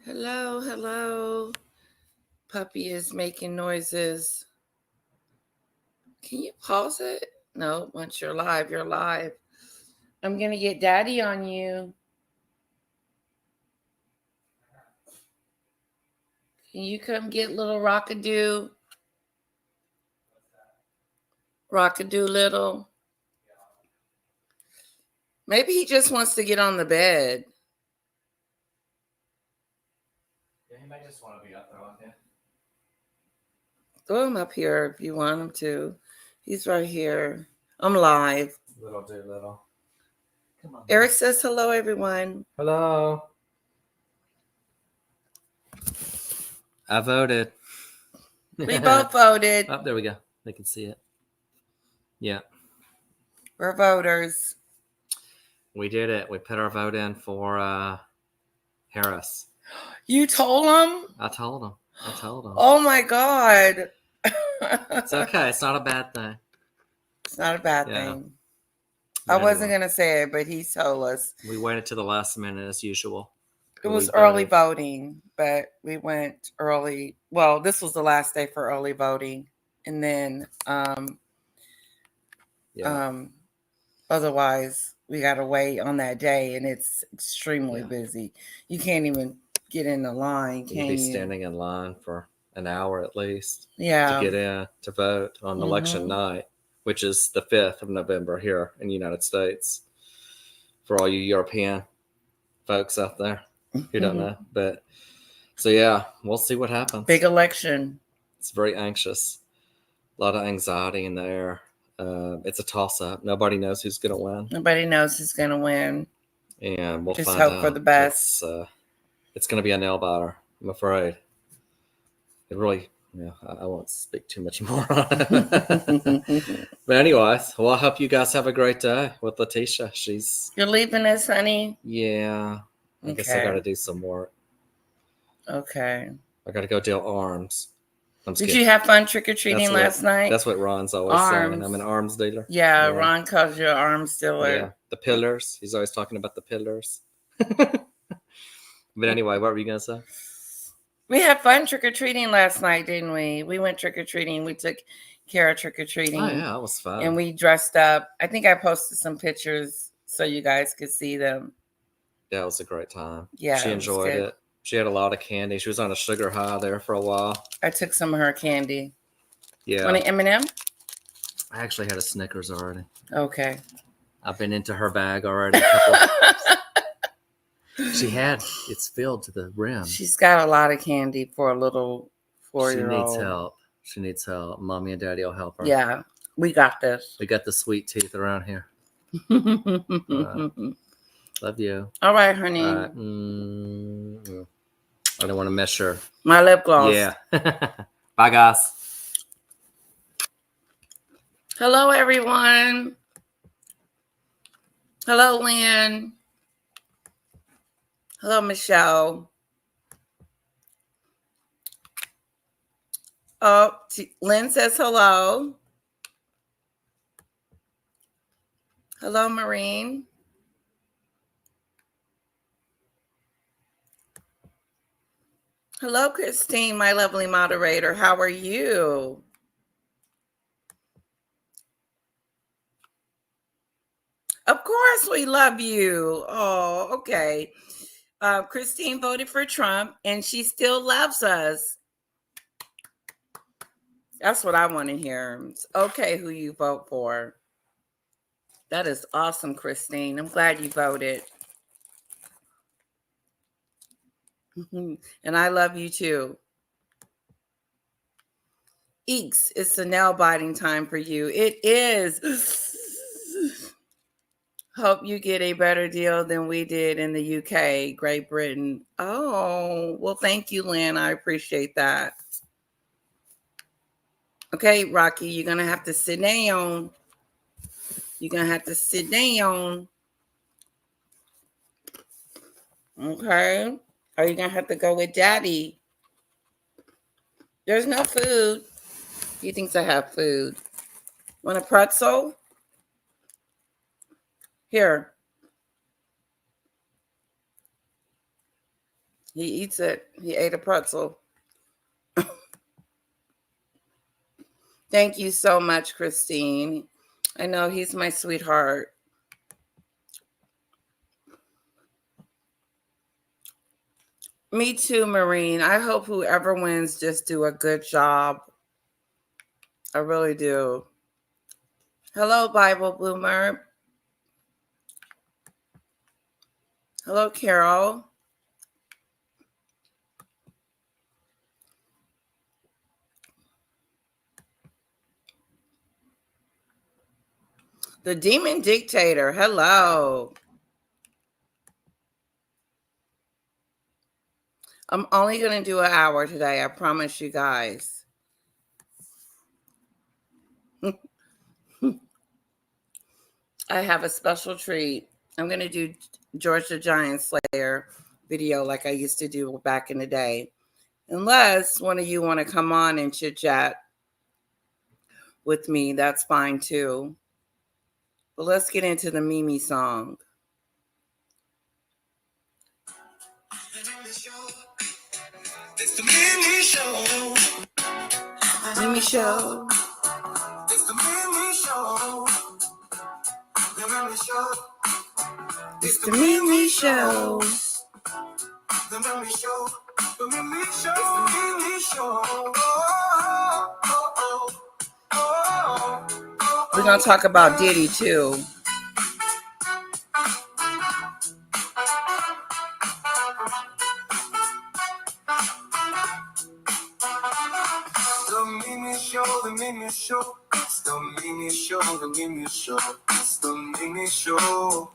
Hello, hello. Puppy is making noises. Can you pause it? No, once you're live, you're live. I'm going to get Daddy on you. Can you come get little Rockadoo? Rockadoo little. Maybe he just wants to get on the bed. Yeah, he might just want to be up there on him. Throw him up here if you want him to. He's right here. I'm live. Little dude, little. Come on. Eric says hello, everyone. Hello. I voted. We both voted. Oh, there we go. They can see it. Yeah. We're voters. We did it. We put our vote in for Harris. You told him? I told him. Oh my God. It's okay. It's not a bad thing. It's not a bad Yeah. thing. But I wasn't anyway, going to say it, but he told us. we waited to the last minute as usual. It was early voting, but we went early. Well, this was the last day for early voting. And then otherwise, we got to wait on that day, and it's extremely busy. You can't even get in the line, can you? You'd be standing in line for an hour at least to Yeah. get in to vote on election night, which is the 5th of November here in the United States. For all you European folks out there who don't know. But so, yeah, we'll see what happens. Big election. It's very anxious. A lot of anxiety in the air. It's a toss-up. Nobody knows who's going to win. Nobody knows who's going to win. And we'll just find hope out. for the best. It's going to be a nail-biter, I'm afraid. It really, I won't speak too much more on it. But anyways, well, I hope you guys have a great day with Letitia. You're leaving us, honey? Yeah. I guess I got to do some work. Okay. I got to go deal arms. Did you have fun trick-or-treating last night? That's what Ron's always saying. I'm an arms dealer. Yeah, Ron calls you an arms dealer. Yeah, the pillars. He's always talking about the pillars. But anyway, what were you going to say? We had fun trick-or-treating last night, didn't we? We went trick-or-treating. We took Kara trick-or-treating. Oh, yeah, it was fun. And we dressed up. I think I posted some pictures so you guys could see them. Yeah, it was a great time. Yeah, she enjoyed it. She had a lot of candy. She was on a sugar high there for a while. I took some of her candy. Yeah. Want an M&M? I actually had a Snickers already. Okay. I've been into her bag already. It's filled to the rim. She's got a lot of candy for a little 4-year-old. She needs help. Mommy and Daddy will help her. Yeah, we got this. We got the sweet teeth around here. Love you. All right, honey. I don't want to miss her. My lip gloss. Yeah. Bye, guys. Hello, everyone. Hello, Lynn. Hello, Michelle. Oh, Lynn says hello. Hello, Maureen. Hello, Christine, my lovely moderator. How are you? Of course we love you. Oh, okay. Christine voted for Trump, and she still loves us. That's what I want to hear. It's okay who you vote for. That is awesome, Christine. I'm glad you voted. And I love you too. Eeks, it's the nail biting time for you. It is. Hope you get a better deal than we did in the UK, Great Britain. Oh, well, thank you, Lynn. I appreciate that. Okay, Rocky, you're going to have to sit down. You're going to have to sit down. Okay. Or you're going to have to go with Daddy. There's no food. He thinks I have food. Want a pretzel? Here. He eats it. He ate a pretzel. Thank you so much, Christine. I know he's my sweetheart. Me too, Marine. I hope whoever wins just do a good job. I really do. Hello, Bible Bloomer. Hello, Carol. The Demon Dictator. Hello. I'm only going to do an hour today. I promise you guys. I have a special treat. I'm going to do George the Giant Slayer video like I used to do back in the day. Unless one of you want to come on and chit chat with me, that's fine too. But let's get into the Mimi song. It's the Mimi Show. Mimi Show. It's the Mimi Show. The Mimi Show. It's the Mimi Show. The Mimi Show. The Mimi Show. It's the Mimi Show. We're going to talk about Diddy too. The Mimi Show, the Mimi Show. It's the Mimi Show, the Mimi Show. It's the Mimi Show.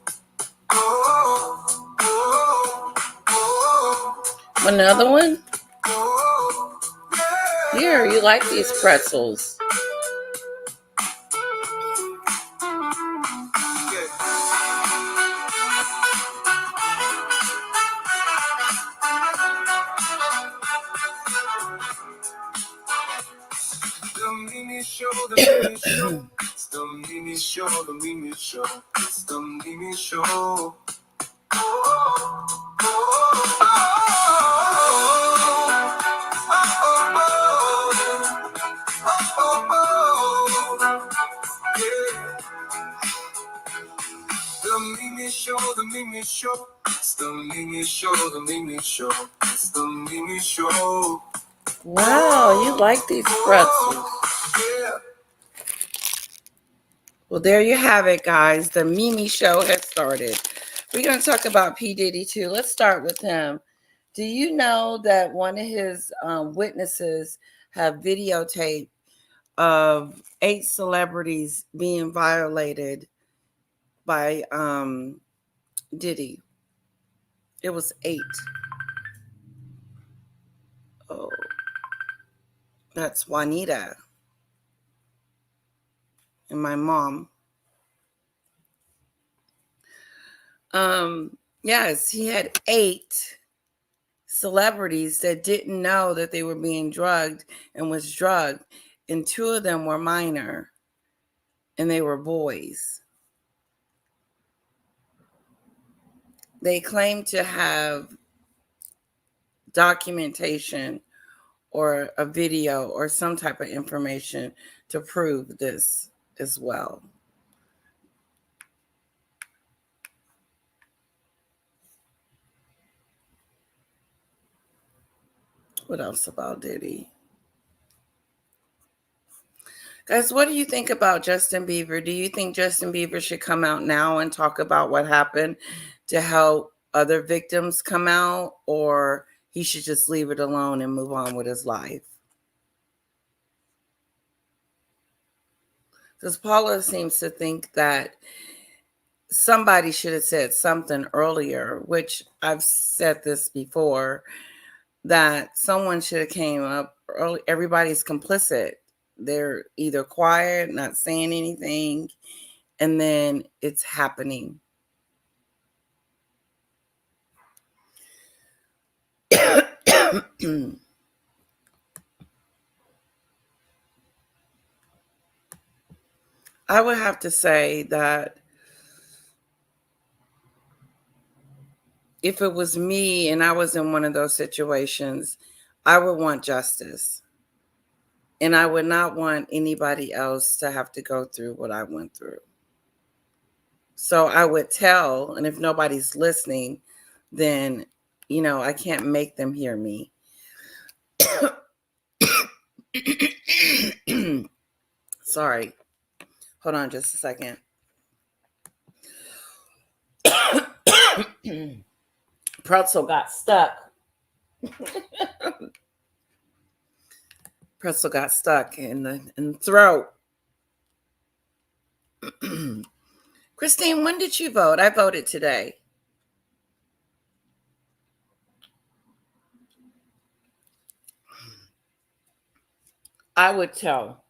Another one? Here, you like these pretzels. The Mimi Show, the Mimi Show. It's the Mimi Show, the Mimi Show. It's the Mimi Show. The Mimi Show, the Mimi Show. It's the Mimi Show, the Mimi Show. It's the Mimi Show. Wow, you like these pretzels. Well, there you have it, guys. The Mimi Show has started. We're going to talk about P. Diddy, too. Let's start with him. Do you know that one of his witnesses have videotape of 8 celebrities being violated by Diddy? It was 8. Oh, that's Juanita and my mom. Yes, he had 8 celebrities that didn't know that they were being drugged and was drugged, and 2 of them were minor, and they were boys. They claimed to have documentation or a video or some type of information to prove this as well. What else about Diddy? Guys, what do you think about Justin Bieber? Do you think Justin Bieber should come out now and talk about what happened to help other victims come out, or he should just leave it alone and move on with his life? Because Paula seems to think that somebody should have said something earlier, which I've said this before, that someone should have came up early. Everybody's complicit. They're either quiet, not saying anything, and then it's happening. I would have to say that if it was me and I was in one of those situations, I would want justice. And I would not want anybody else to have to go through what I went through. So I would tell, and if nobody's listening, then, I can't make them hear me. Sorry. Hold on just a second. Pretzel got stuck. Pretzel got stuck in the throat. Christine, when did you vote? I voted today. I would tell.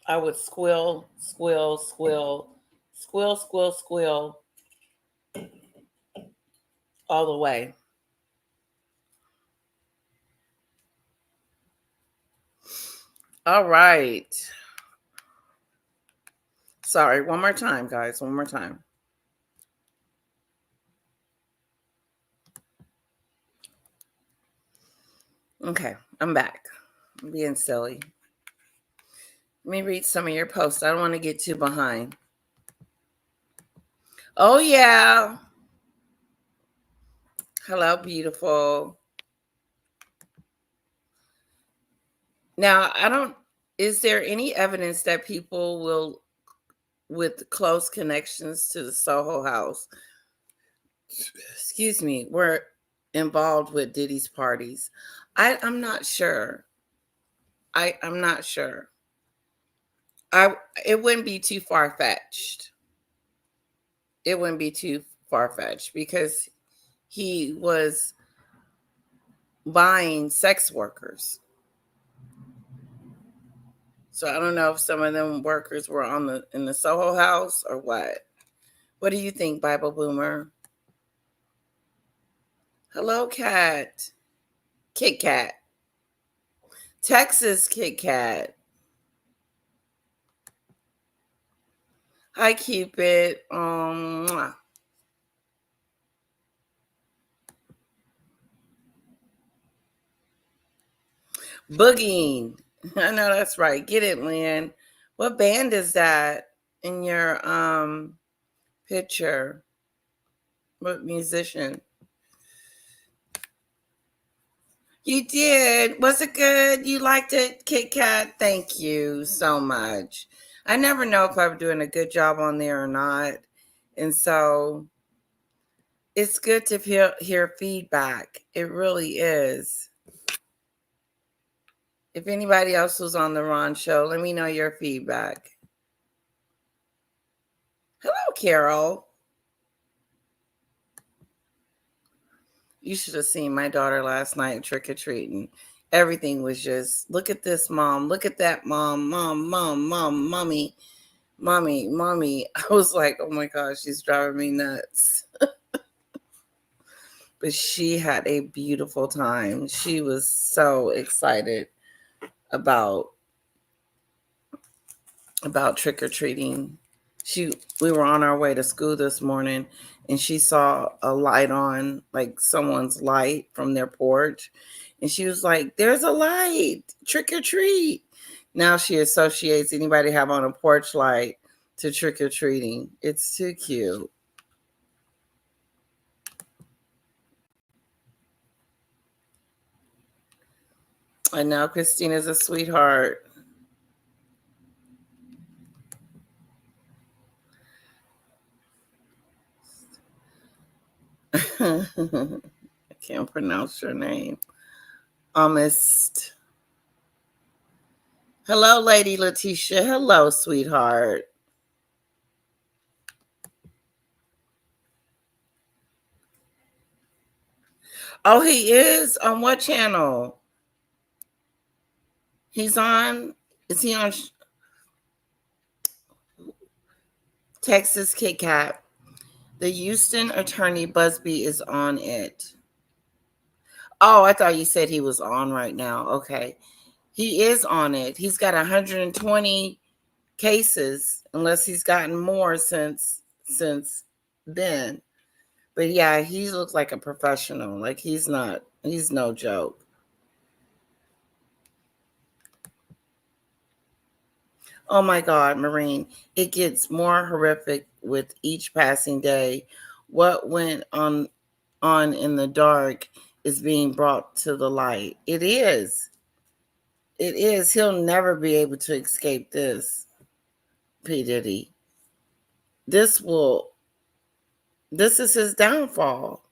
I would squill, squill, squill, squill, squill, squill all the way. All right. Sorry, one more time, guys. One more time. Okay, I'm back. I'm being silly. Let me read some of your posts. I don't want to get too behind. Oh, yeah. Hello, beautiful. Now, is there any evidence that people with close connections to the Soho House, were involved with Diddy's parties? I'm not sure. I'm not sure. It wouldn't be too far-fetched. It wouldn't be too far-fetched because he was buying sex workers. So I don't know if some of them workers were in the Soho House or what. What do you think, Bible Boomer? Hello, Cat. Kit Kat. Texas Kit Kat. Hi, Cupid. Boogieing. I know that's right. Get it, Lynn. What band is that in your picture? What musician? You did. Was it good? You liked it, Kit Kat? Thank you so much. I never know if I'm doing a good job on there or not. And so it's good to hear feedback. It really is. If anybody else was on the Ron show, let me know your feedback. Hello, Carol. You should have seen my daughter last night trick-or-treating. Everything was just, look at this, Mom. Look at that, Mom. Mom, Mom, Mom, Mommy, Mommy, Mommy. I was like, oh my gosh, she's driving me nuts. But she had a beautiful time. She was so excited about trick-or-treating. We were on our way to school this morning and she saw a light on, like someone's light from their porch. And she was like, there's a light, trick or treat. Now she associates anybody have on a porch light to trick or treating. It's too cute. I know Christina's a sweetheart. I can't pronounce your name. Almost. Hello, Lady Letitia. Hello, sweetheart. Oh, he is? On what channel? He's on? Is he on Texas Kit Kat? The Houston attorney Busby is on it. Oh, I thought you said he was on right now. Okay. He is on it. He's got 120 cases, unless he's gotten more since then. But yeah, he looks like a professional. Like he's no joke. Oh my God, Marine, it gets more horrific with each passing day. What went on in the dark is being brought to the light. It is. It is. He'll never be able to escape this, P. Diddy. This will this is his downfall.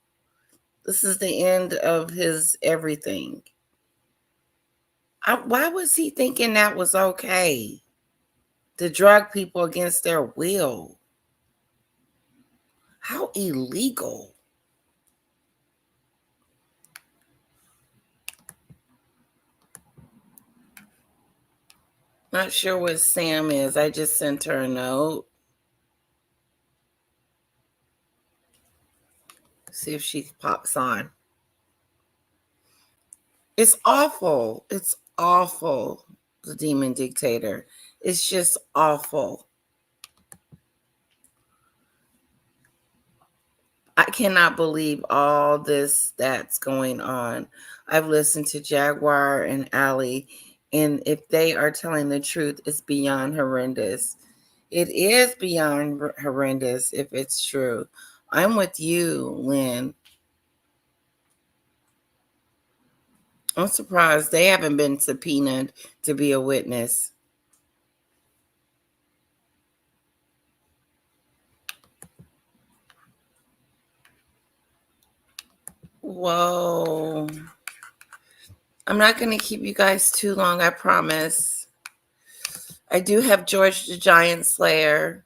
This is the end of his everything. Why was he thinking that was okay? To drug people against their will. How illegal. Not sure what Sam is. I just sent her a note. See if she pops on. It's awful. It's awful. The demon dictator. It's just awful. I cannot believe all this that's going on. I've listened to Jaguar and Ali, and if they are telling the truth, it's beyond horrendous. It is beyond horrendous if it's true. I'm with you, Lynn. I'm surprised they haven't been subpoenaed to be a witness. Whoa. I'm not going to keep you guys too long, I promise. I do have George the Giant Slayer.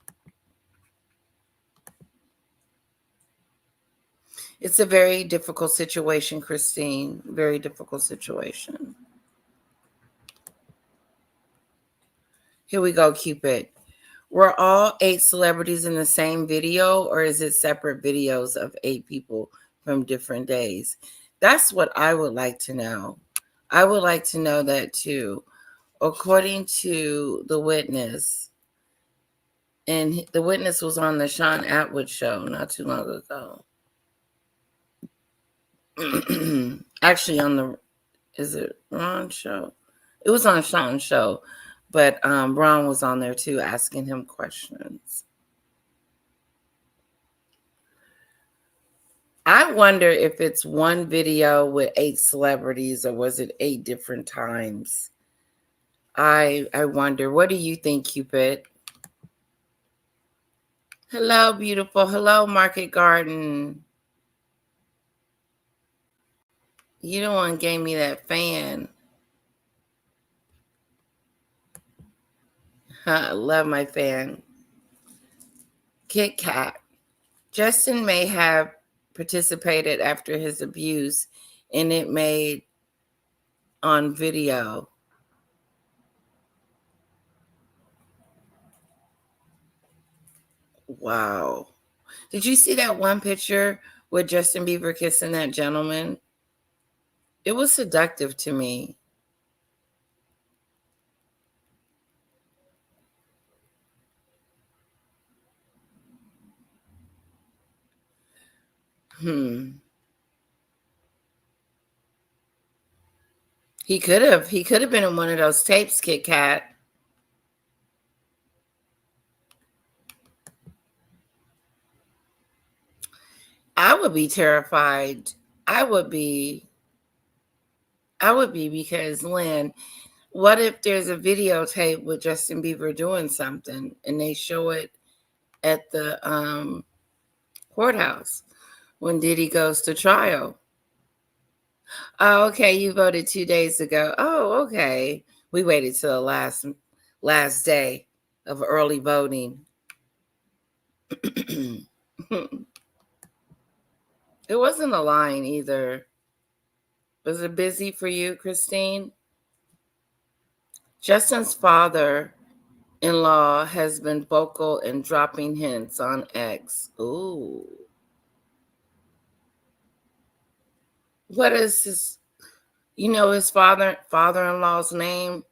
It's a very difficult situation, Christine. Very difficult situation. Here we go, Cupid. Were all 8 celebrities in the same video, or is it separate videos of 8 people from different days? That's what I would like to know. I would like to know that too. According to the witness, and the witness was on the Sean Atwood show not too long ago. Actually, on the, is it Ron's show? It was on Sean's show, but Ron was on there too, asking him questions. I wonder if it's one video with 8 celebrities, or was it 8 different times? I wonder. What do you think, Cupid? Hello, beautiful. Hello, Market Garden. You the one gave me that fan. I love my fan. Kit Kat. Justin may have participated after his abuse, and it made on video. Wow. Did you see that one picture with Justin Bieber kissing that gentleman? It was seductive to me. He could have. He could have been in one of those tapes, Kit Kat. I would be terrified. I would be. Because, Lynn, what if there's a videotape with Justin Bieber doing something and they show it at the courthouse when Diddy goes to trial? Oh, okay, you voted 2 days ago. Oh, okay. We waited till the last day of early voting. It wasn't a line either. Was it busy for you, Christine? Justin's father-in-law has been vocal in dropping hints on X. Ooh. What is his, his father-in-law's name?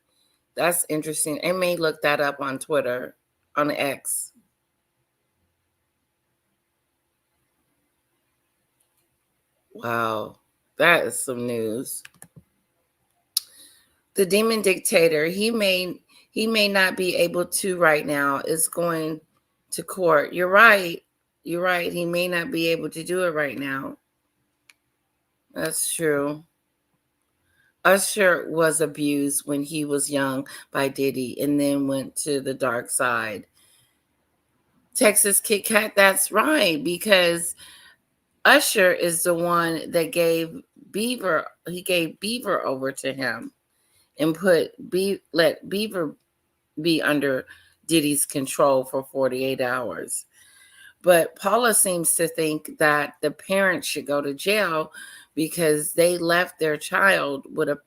That's interesting. I may look that up on Twitter, on X. Wow, that is some news. The demon dictator, he may not be able to right now, is going to court. You're right. You're right. He may not be able to do it right now. That's true. Usher was abused when he was young by Diddy and then went to the dark side. Texas Kit Kat, that's right, because Usher is the one that gave Beaver over to him and let Beaver be under Diddy's control for 48 hours. But Paula seems to think that the parents should go to jail because they left their child with a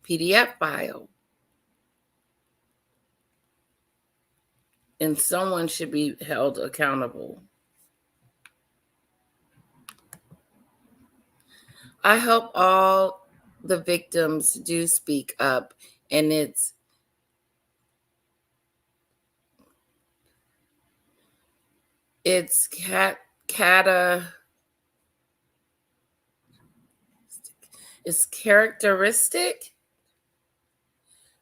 PDF file. And someone should be held accountable. I hope all the victims do speak up, and it's cata it's characteristic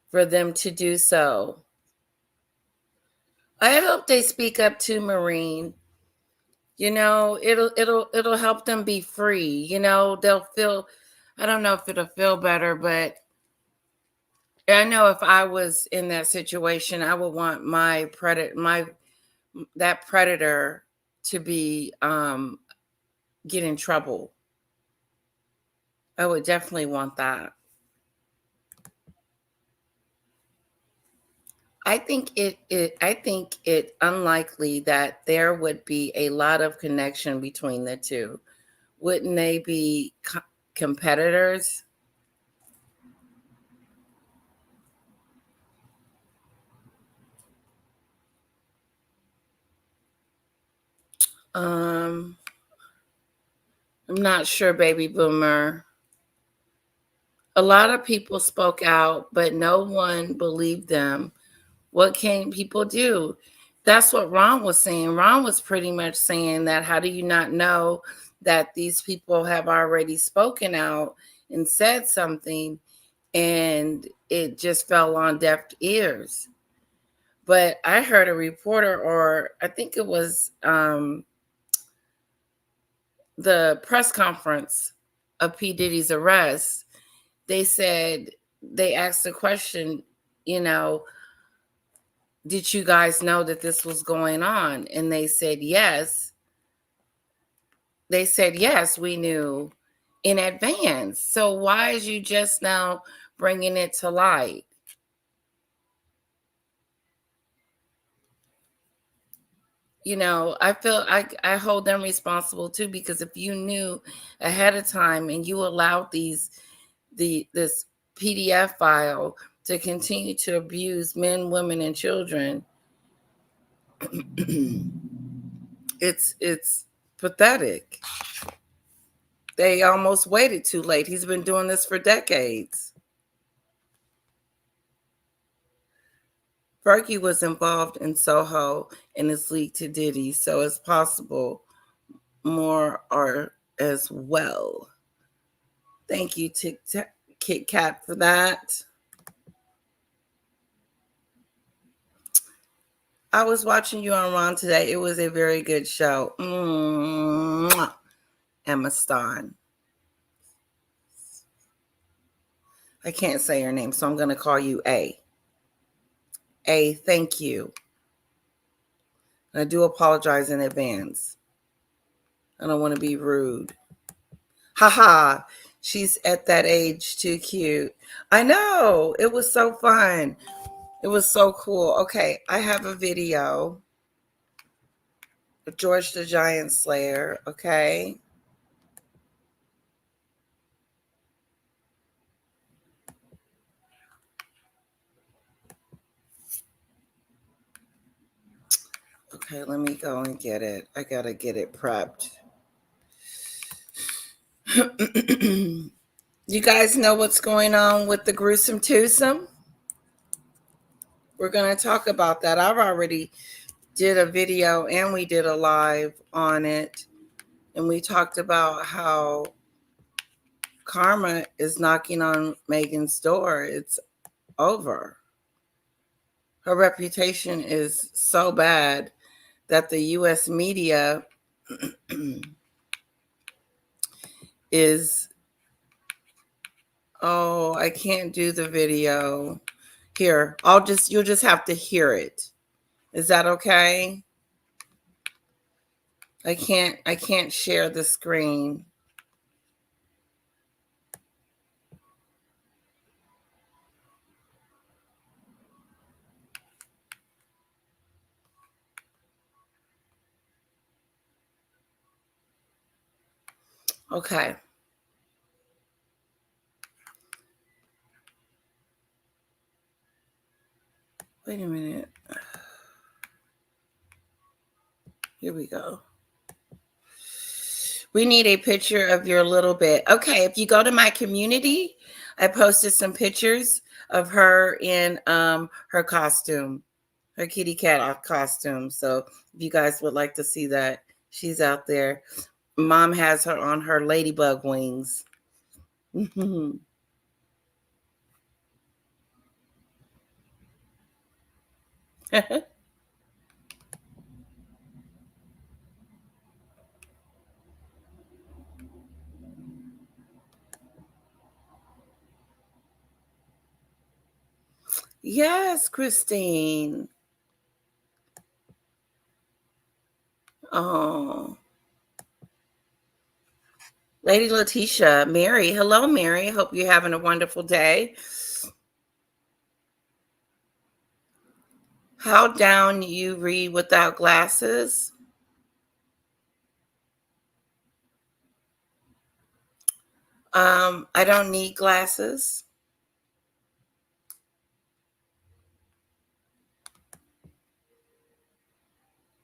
for them to do so. I hope they speak up too, Marine. It'll help them be free. They'll feel, I don't know if it'll feel better, but I know if I was in that situation, I would want that predator to be get in trouble. I would definitely want that. I think it unlikely that there would be a lot of connection between the two. Wouldn't they be competitors? Um, I'm not sure, baby boomer. A lot of people spoke out, but no one believed them. What can people do? That's what Ron was saying. Ron was pretty much saying that how do you not know that these people have already spoken out and said something and it just fell on deaf ears? But I heard a reporter, or I think it was the press conference of P. Diddy's arrest. They asked the question, you know, did you guys know that this was going on? And they said yes. They said yes, we knew in advance. So why is you just now bringing it to light? I feel I hold them responsible too, because if you knew ahead of time and you allowed this PDF file to continue to abuse men, women, and children, it's pathetic. They almost waited too late. He's been doing this for decades. Fergie was involved in Soho and is league to Diddy, so it's possible more are as well. Thank you, Kit Kat, for that. I was watching you on Ron today. It was a very good show. Mwah. Emma Stone. I can't say your name, so I'm going to call you A. A, thank you. I do apologize in advance. I don't want to be rude. Haha, she's at that age, too cute. I know. It was so fun. It was so cool. Okay, I have a video of George the Giant Slayer, okay? Okay, let me go and get it. I gotta get it prepped. You guys know what's going on with the gruesome twosome? We're going to talk about that. I've already did a video and we did a live on it. And we talked about how karma is knocking on Megan's door. It's over. Her reputation is so bad that the US media is, oh, I can't do the video. Here, you'll just have to hear it. Is that okay? I can't share the screen. Okay. Wait a minute. Here we go. We need a picture of your little bit. Okay, if you go to my community, I posted some pictures of her in her costume, her kitty cat costume. So if you guys would like to see that, she's out there. Mom has her on her ladybug wings. Yes, Christine. Oh, Lady Letitia, Mary. Hello, Mary. Hope you're having a wonderful day. How down you read without glasses? I don't need glasses.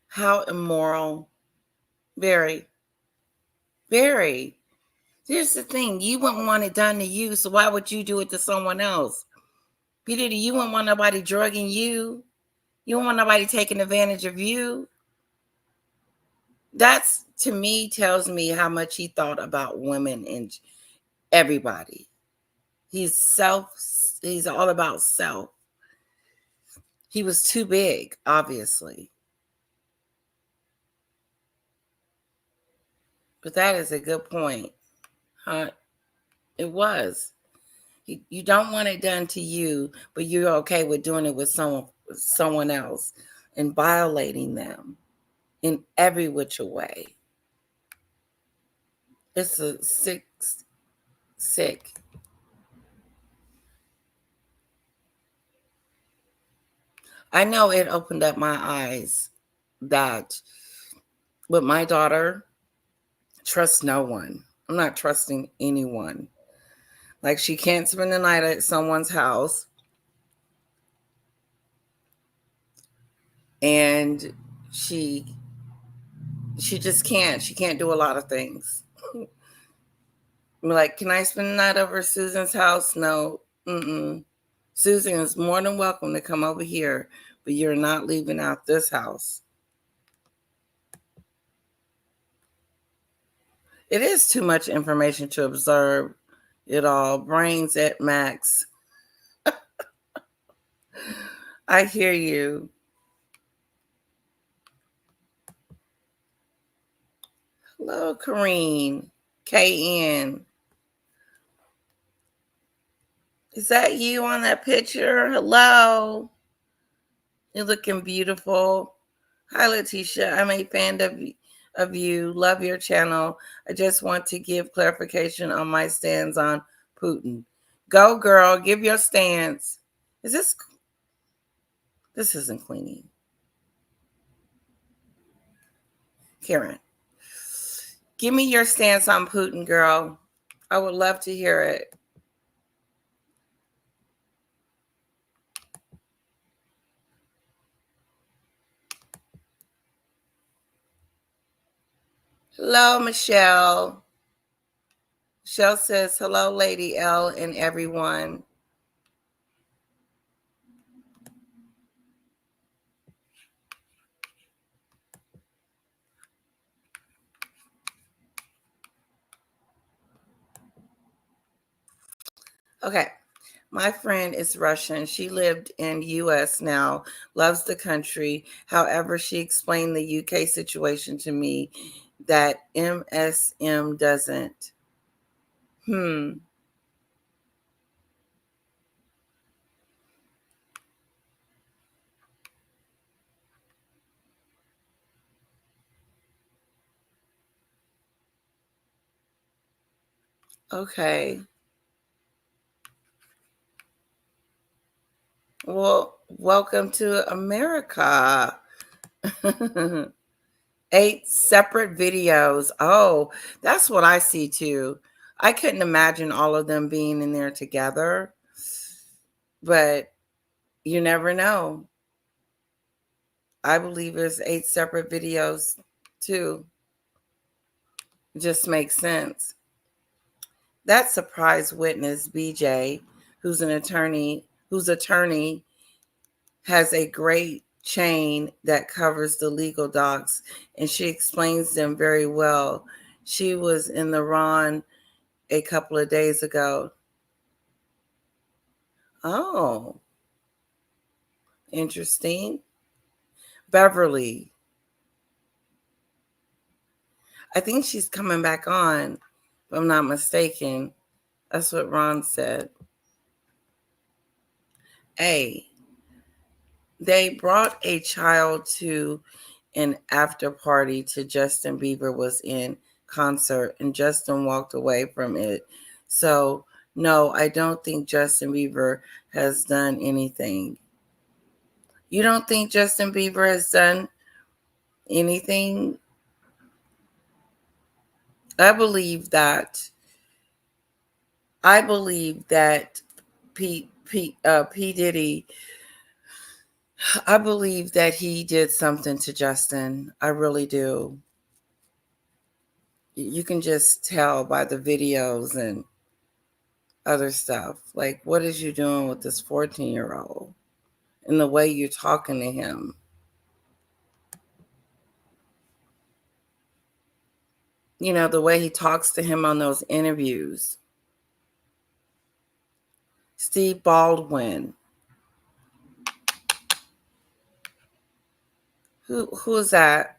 How immoral. Very, very. Here's the thing. You wouldn't want it done to you, so why would you do it to someone else? P. Diddy, you wouldn't want nobody drugging you. You don't want nobody taking advantage of you. That's, to me, tells me how much he thought about women and everybody. He's all about self. He was too big, obviously. But that is a good point. It was. You don't want it done to you, but you're okay with doing it with someone else and violating them in every which way. It's a sick. I know it opened up my eyes that with my daughter, trust no one. I'm not trusting anyone. Like, she can't spend the night at someone's house. And she just can't. She can't do a lot of things. I'm like, can I spend the night over at Susan's house? No. Susan is more than welcome to come over here, but you're not leaving out this house. It is too much information to observe it all. Brains at max. I hear you. Hello, Kareen. KN. Is that you on that picture? Hello. You're looking beautiful. Hi, Letitia. I'm a fan of you. Love your channel. I just want to give clarification on my stance on Putin. Go, girl. Give your stance. This isn't cleaning. Karen, give me your stance on Putin, girl. I would love to hear it. Hello, Michelle. Michelle says, hello, Lady L and everyone. Okay. My friend is Russian. She lived in US now, loves the country. However, she explained the UK situation to me that MSM doesn't. Hmm. Okay. Well, welcome to America. 8 separate videos. Oh, that's what I see too. I couldn't imagine all of them being in there together, but you never know. I believe there's 8 separate videos too. It just makes sense. That surprise witness, BJ, whose attorney has a great chain that covers the legal docs, and she explains them very well. She was in the Ron a couple of days ago. Oh, interesting. Beverly. I think she's coming back on, if I'm not mistaken. That's what Ron said. Hey, they brought a child to an after party to Justin Bieber was in concert, and Justin walked away from it. So, no, I don't think Justin Bieber has done anything. You don't think Justin Bieber has done anything? I believe that. I believe that P Diddy. I believe that he did something to Justin. I really do. You can just tell by the videos and other stuff. Like, what is you doing with this 14-year-old and the way you're talking to him? You know, the way he talks to him on those interviews. Steve Baldwin. Who is that?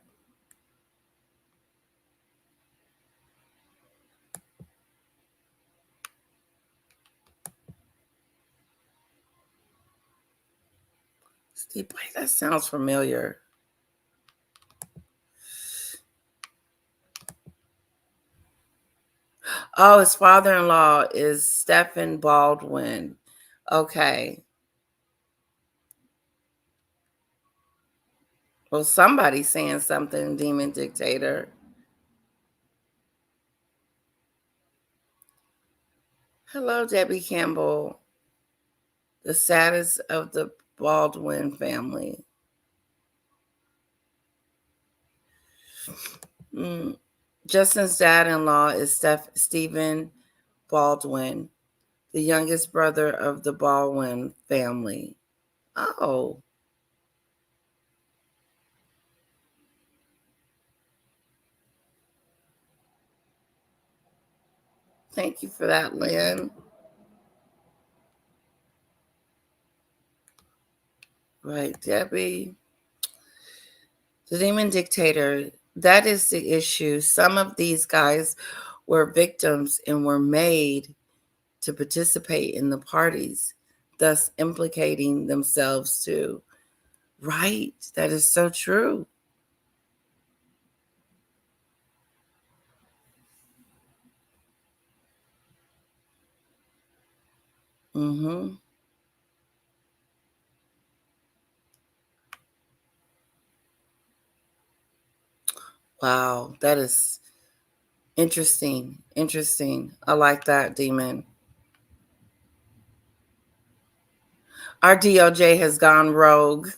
Steve, that sounds familiar. Oh, his father-in-law is Stephen Baldwin. Okay. Well, somebody's saying something, Demon Dictator. Hello, Debbie Campbell. The saddest of the Baldwin family. Mm. Justin's dad-in-law is Stephen Baldwin, the youngest brother of the Baldwin family. Oh, thank you for that, Lynn. Right, Debbie. The Demon Dictator, that is the issue. Some of these guys were victims and were made to participate in the parties, thus implicating themselves too. Right? That is so true. Mm-hmm. Wow, that is interesting. Interesting. I like that, Demon. Our DOJ has gone rogue.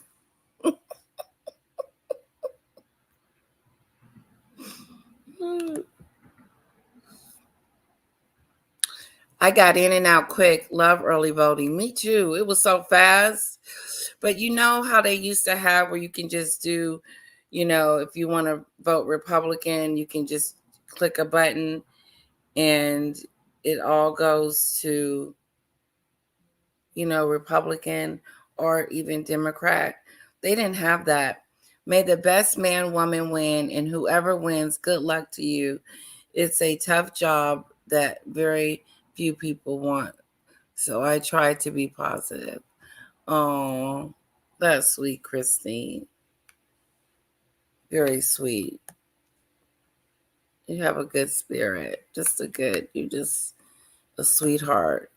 I got in and out quick. Love early voting. Me too. It was so fast. But you know how they used to have where you can just do, if you want to vote Republican, you can just click a button and it all goes to Republican or even Democrat. They didn't have that. May the best man, woman win, and whoever wins, good luck to you. It's a tough job that very few people want. So I try to be positive. Oh, that's sweet, Christine. Very sweet. You have a good spirit. You just a sweetheart.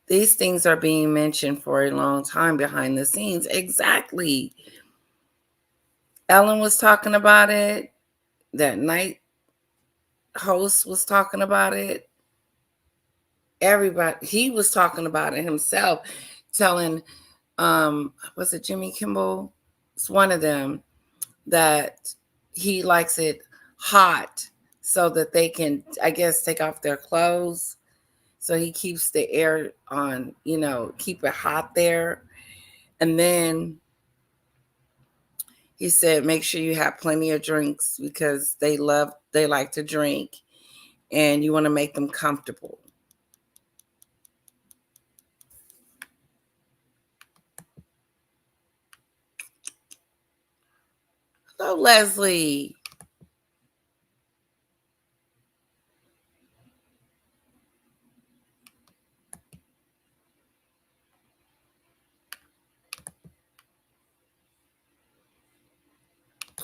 These things are being mentioned for a long time behind the scenes. Exactly. Ellen was talking about it. That night host was talking about it. Everybody, he was talking about it himself, telling, was it Jimmy Kimmel? It's one of them that he likes it hot so that they can, I guess, take off their clothes. So he keeps the air on, keep it hot there. And then he said, make sure you have plenty of drinks because they like to drink and you want to make them comfortable. Hello, Leslie.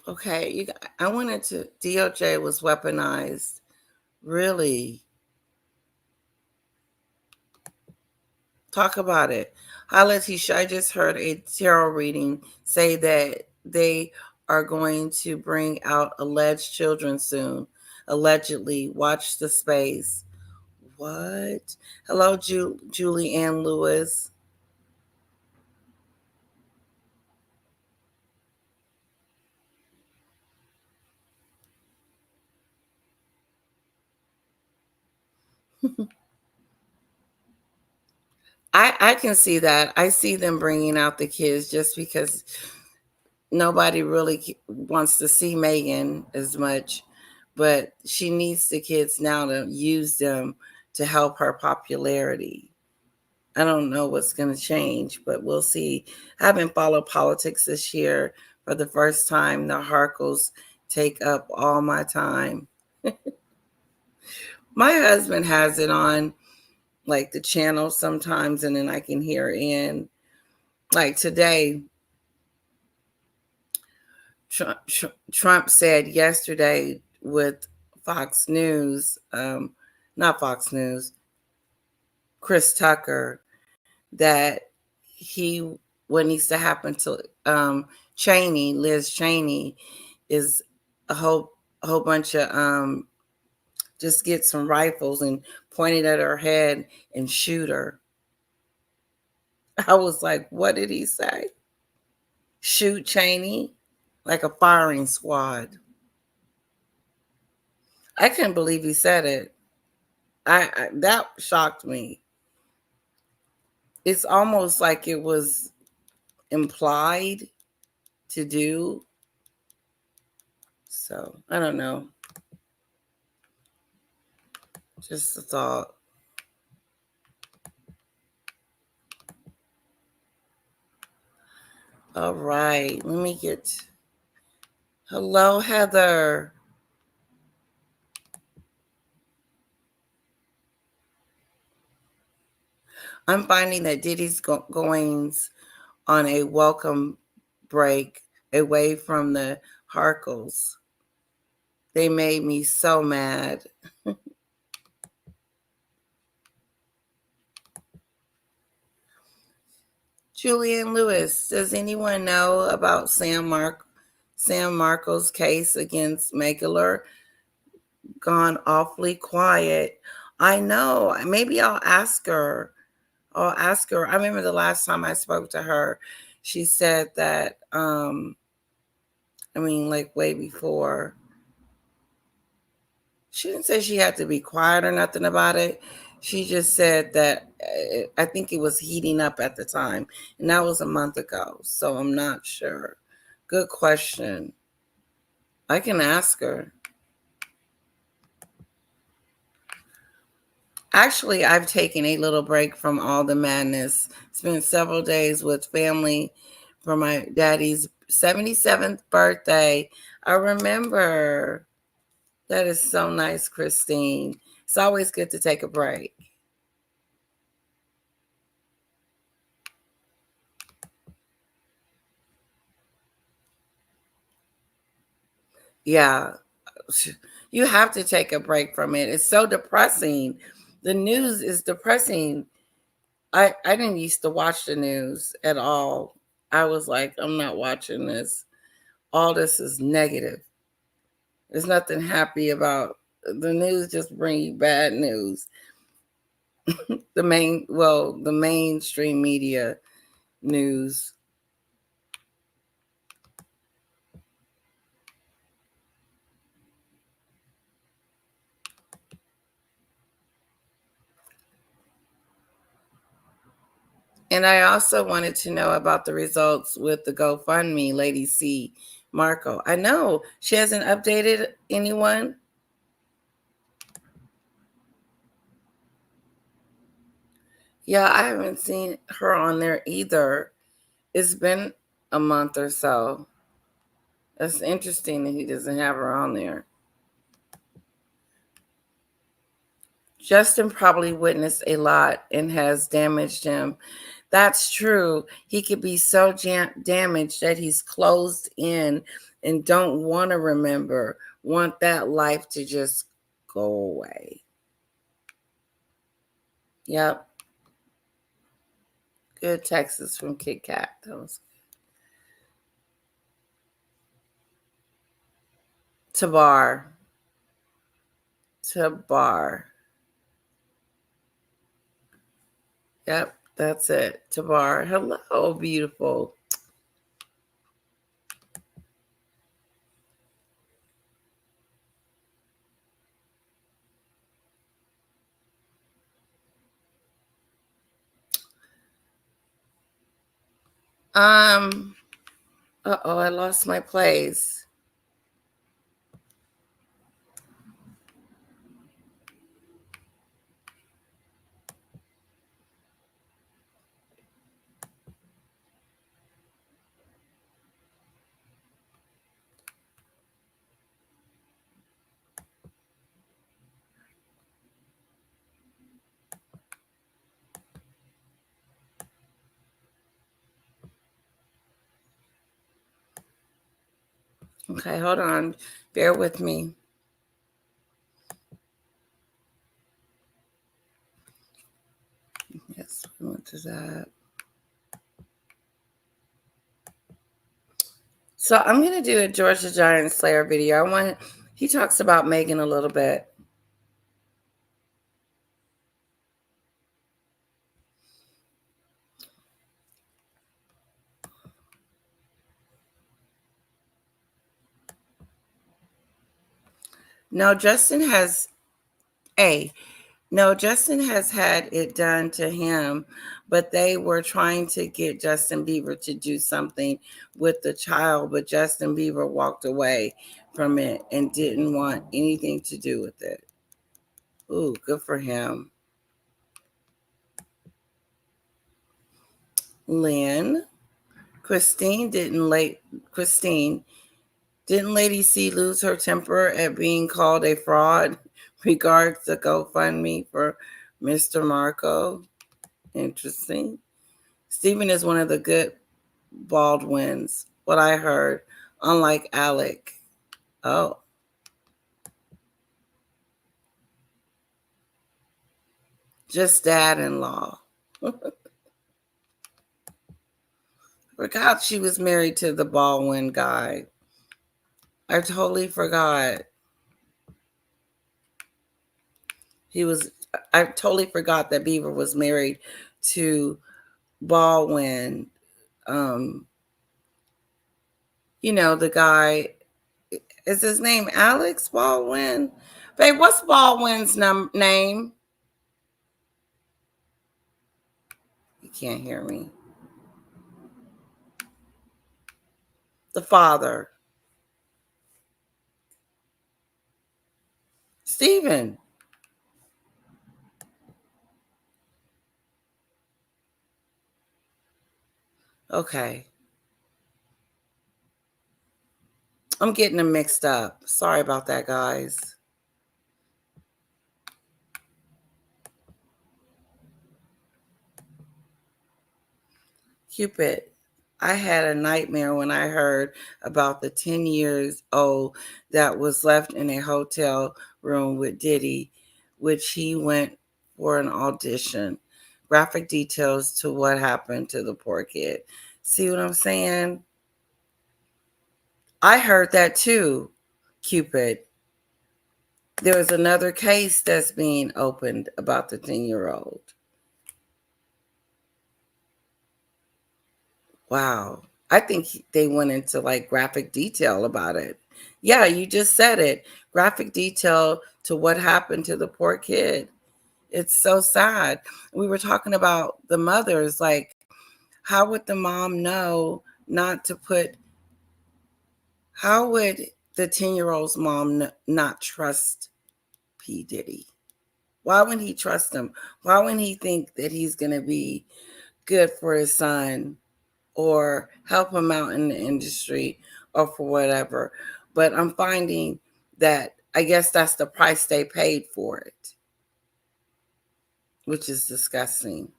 Okay, I wanted to. DOJ was weaponized. Really? Talk about it. Hi, Letitia. I just heard a tarot reading say that they are going to bring out alleged children soon. Allegedly. Watch the space. What? Hello, Julie Ann Lewis. I can see that. I see them bringing out the kids just because nobody really wants to see Megan as much, but she needs the kids now to use them to help her popularity. I don't know what's going to change, but we'll see. I haven't followed politics this year for the first time. The Harkles take up all my time. My husband has it on like the channel sometimes, and then I can hear in. Like today, Trump said yesterday with Fox News, not Fox News, Chris Tucker, that he what needs to happen to Liz Cheney, is a whole bunch of just get some rifles and point it at her head and shoot her. I was like, what did he say? Shoot Cheney like a firing squad. I couldn't believe he said it. I that shocked me. It's almost like it was implied to do. So I don't know. Just a thought. All right. Let me get. Hello, Heather. I'm finding that Diddy's goings on a welcome break away from the Harkles. They made me so mad. Julian Lewis, does anyone know about Sam Marco's case against Megler? Gone awfully quiet. I know. Maybe I'll ask her. I remember the last time I spoke to her, she said that like way before. She didn't say she had to be quiet or nothing about it. She just said that I think it was heating up at the time, and that was a month ago. So I'm not sure. Good question. I can ask her. Actually, I've taken a little break from all the madness. Spent several days with family for my daddy's 77th birthday. I remember. That is so nice, Christine. It's always good to take a break. Yeah, you have to take a break from it. It's so depressing. The news is depressing. I didn't used to watch the news at all. I was like, I'm not watching this. All this is negative. There's nothing happy about the news. Just bring you bad news. The mainstream media news. And I also wanted to know about the results with the GoFundMe, Lady C. Marco. I know she hasn't updated anyone. Yeah, I haven't seen her on there either. It's been a month or so. That's interesting that he doesn't have her on there. Justin probably witnessed a lot and has damaged him. That's true. He could be so damaged that he's closed in and don't want to remember, want that life to just go away. Yep. Good Texas from Kit Kat. That was Tabar. Tabar. Yep, that's it. Tabar. Hello, beautiful. Um, uh-oh, I lost my place. Okay, hold on. Bear with me. Yes, we went to that. So I'm gonna do a Georgia Giant Slayer video. He talks about Megan a little bit. No, a Justin has had it done to him, but they were trying to get Justin Bieber to do something with the child, but Justin Bieber walked away from it and didn't want anything to do with it. Ooh, good for him. Lynn, Christine, didn't Lady C lose her temper at being called a fraud regards the GoFundMe for Mr. Marco? Interesting. Stephen is one of the good Baldwins, what I heard, unlike Alec. Oh, just dad-in-law. Forgot she was married to the Baldwin guy. I totally forgot. I totally forgot that Beaver was married to Baldwin. Um, the guy, is his name Alex Baldwin? Babe, what's Baldwin's name? You can't hear me. The father. Stephen. Okay. I'm getting them mixed up. Sorry about that, guys. Cupid, I had a nightmare when I heard about the 10 years old that was left in a hotel room with Diddy, which he went for an audition. Graphic details to what happened to the poor kid. See what I'm saying? I heard that too, Cupid. There was another case that's being opened about the 10-year-old. Wow. I think they went into like graphic detail about it. Yeah, you just said it. Graphic detail to what happened to the poor kid. It's so sad. We were talking about the mothers. Like, how would the mom know not to put, how would the 10-year-old's mom not trust P. Diddy? Why wouldn't he trust him? Why wouldn't he think that he's going to be good for his son or help him out in the industry or for whatever? But I'm finding that I guess that's the price they paid for it, which is disgusting.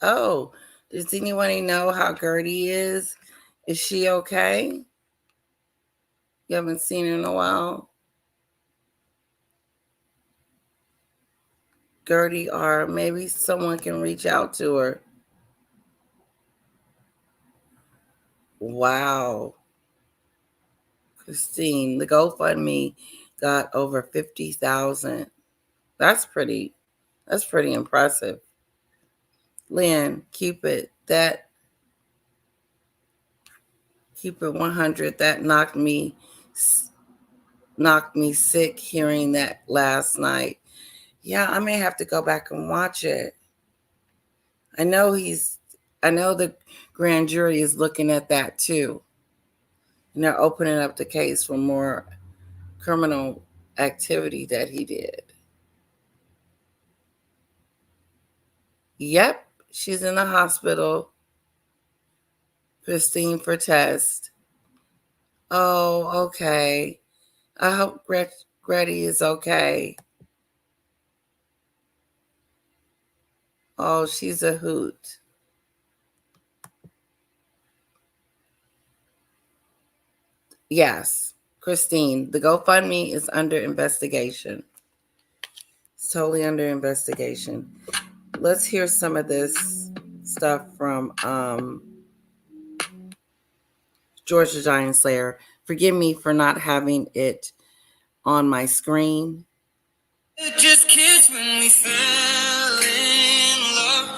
Oh, does anybody know how Gertie is? Is she okay? You haven't seen her in a while? Gertie, or maybe someone can reach out to her. Wow. Christine, the GoFundMe got over 50,000. That's pretty impressive. Lynn, keep it 100. That knocked me sick hearing that last night. Yeah, I may have to go back and watch it. I know the grand jury is looking at that too. And they're opening up the case for more criminal activity that he did. Yep, she's in the hospital. Christine for test. Oh, okay. I hope Gretty is okay. Oh, she's a hoot. Yes, Christine, the GoFundMe is under investigation. It's totally under investigation. Let's hear some of this stuff from George the Giant Slayer. Forgive me for not having it on my screen. Just kids when we fell in love.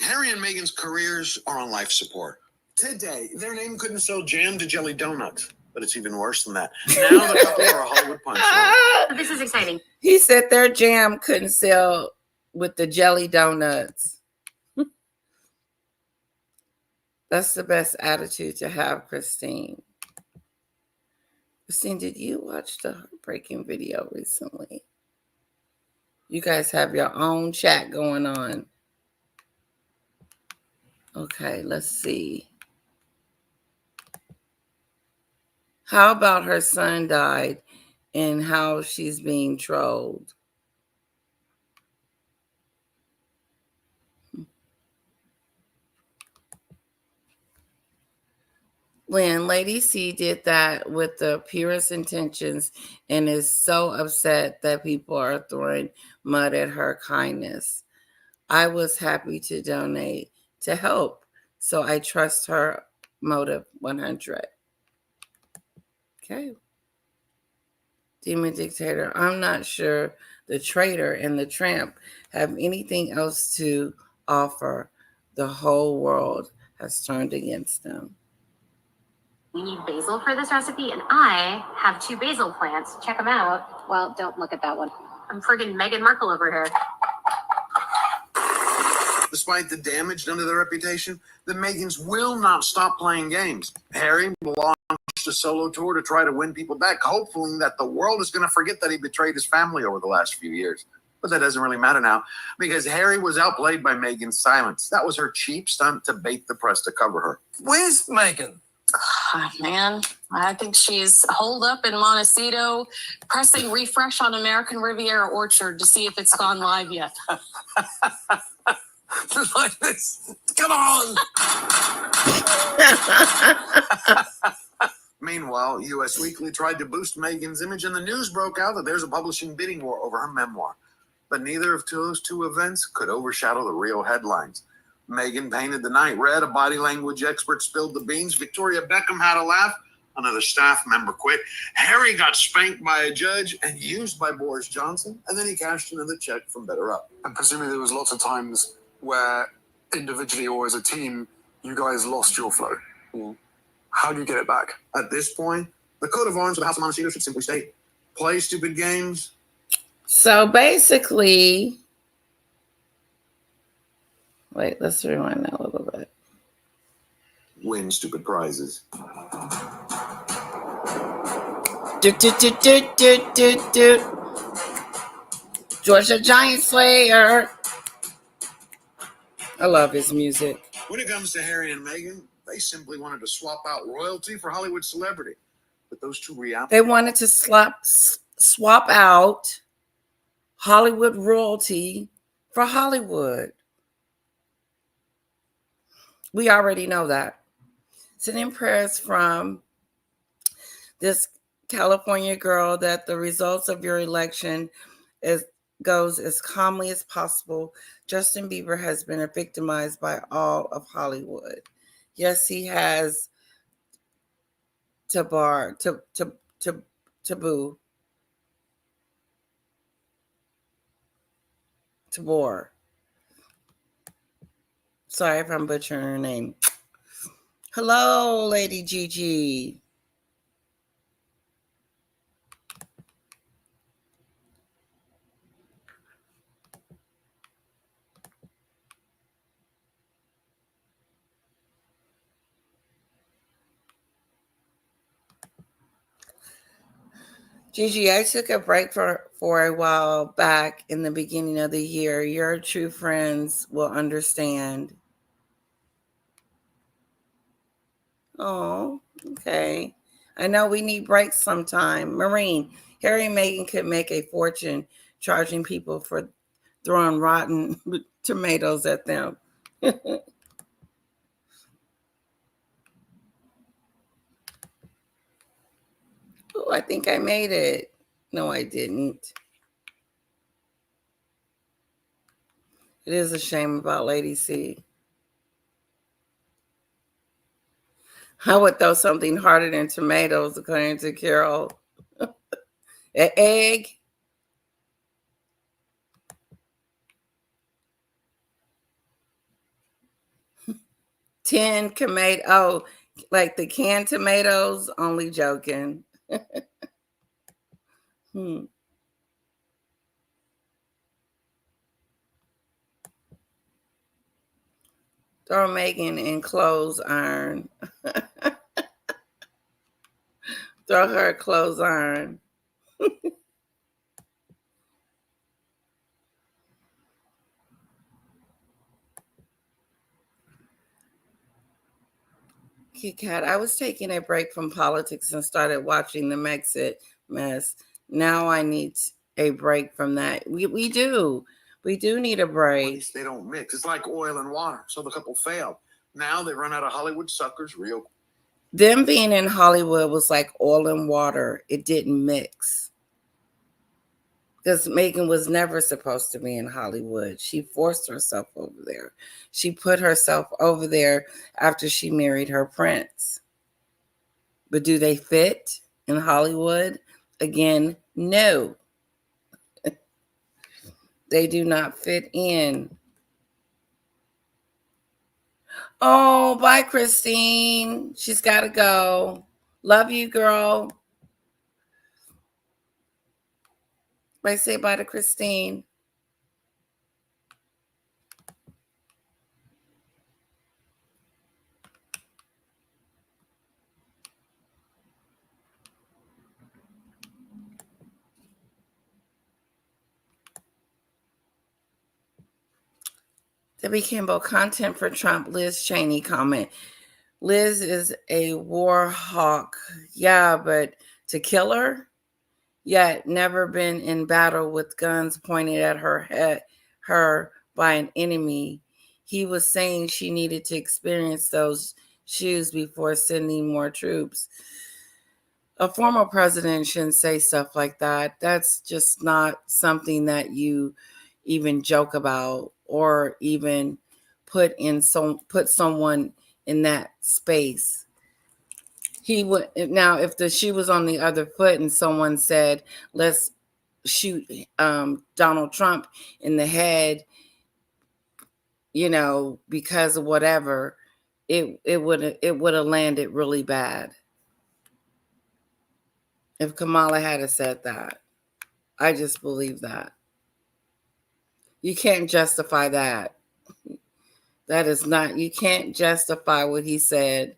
Harry and Meghan's careers are on life support. Today, their name couldn't sell jam to jelly donuts. But it's even worse than that. Now the couple are a Hollywood punchline. This is exciting. He said their jam couldn't sell with the jelly donuts. That's the best attitude to have, Christine. Christine, did you watch the heartbreaking video recently? You guys have your own chat going on. Okay, let's see. How about her son died and how she's being trolled? When Lady C did that with the purest intentions and is so upset that people are throwing mud at her kindness. I was happy to donate to help, so I trust her motive 100. Okay. Demon Dictator, I'm not sure the traitor and the tramp have anything else to offer. The whole world has turned against them. We need basil for this recipe, and I have 2 basil plants. Check them out. Well, don't look at that one. I'm friggin' Meghan Markle over here. Despite the damage done to their reputation, the Meghans will not stop playing games. Harry will launch a solo tour to try to win people back, hoping that the world is going to forget that he betrayed his family over the last few years. But that doesn't really matter now because Harry was outplayed by Meghan's silence. That was her cheap stunt to bait the press to cover her. Where's Meghan? Oh, man, I think she's holed up in Montecito, pressing refresh on American Riviera Orchard to see if it's gone live yet. Like this. Come on. Meanwhile, US Weekly tried to boost Meghan's image, and the news broke out that there's a publishing bidding war over her memoir. But neither of those two events could overshadow the real headlines. Meghan painted the night red, a body language expert spilled the beans, Victoria Beckham had a laugh, another staff member quit, Harry got spanked by a judge and used by Boris Johnson, and then he cashed another check from Better Up. And presumably there was lots of times where individually or as a team, you guys lost your flow. How do you get it back? At this point, the coat of arms of the House of Montecito should simply state, play stupid games. So basically, wait, let's rewind that a little bit. Win stupid prizes. Georgia Giant Slayer. I love his music. When it comes to Harry and Meghan, they simply wanted to swap out royalty for Hollywood celebrity. But those two realities. They wanted to swap out Hollywood royalty for Hollywood. We already know that. Sending prayers from this California girl that the results of your election goes as calmly as possible. Justin Bieber has been victimized by all of Hollywood. Yes, he has taboo. Tabor. Sorry if I'm butchering her name. Hello, Lady Gigi. Gigi, I took a break for a while back in the beginning of the year. Your true friends will understand. Oh, okay. I know we need breaks sometime. Marine, Harry and Meghan could make a fortune charging people for throwing rotten tomatoes at them. Oh, I think I made it. No, I didn't. It is a shame about Lady C. I would throw something harder than tomatoes, according to Carol. An egg. Tin tomato. Oh, like the canned tomatoes. Only joking. Throw Meghan in clothes iron. Throw her a clothes iron. Kit Kat, I was taking a break from politics and started watching the Brexit mess. Now I need a break from that. We do. We do need a break. They don't mix. It's like oil and water. So the couple failed. Now they run out of Hollywood suckers real quick. Them being in Hollywood was like oil and water. It didn't mix. Because Meghan was never supposed to be in Hollywood. She forced herself over there. She put herself over there after she married her prince. But do they fit in Hollywood? Again, no. They do not fit in. Oh, bye, Christine. She's got to go. Love you, girl. I say bye to Christine. It became both content for Trump. Liz Cheney comment. Liz is a war hawk. Yeah, but to kill her? Yet never been in battle with guns pointed at her by an enemy. He was saying she needed to experience those shoes before sending more troops. A former president shouldn't say stuff like that. That's just not something that you even joke about or even put someone in that space. He would now if the shoe was on the other foot and someone said, "Let's shoot Donald Trump in the head," because of whatever, it would have landed really bad. If Kamala had said that, I just believe that. You can't justify that. That is not. You can't justify what he said.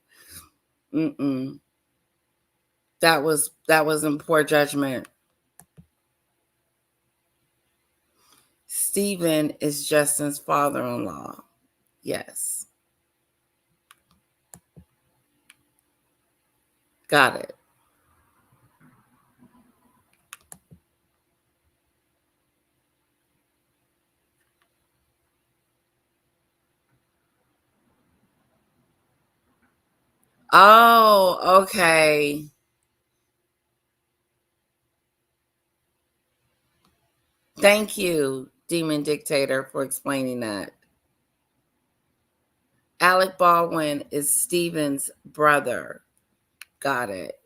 Mm-mm. That was in poor judgment. Stephen is Justin's father-in-law. Yes. Got it. Oh, okay. Thank you, Demon Dictator, for explaining that. Alec Baldwin is Stephen's brother. Got it.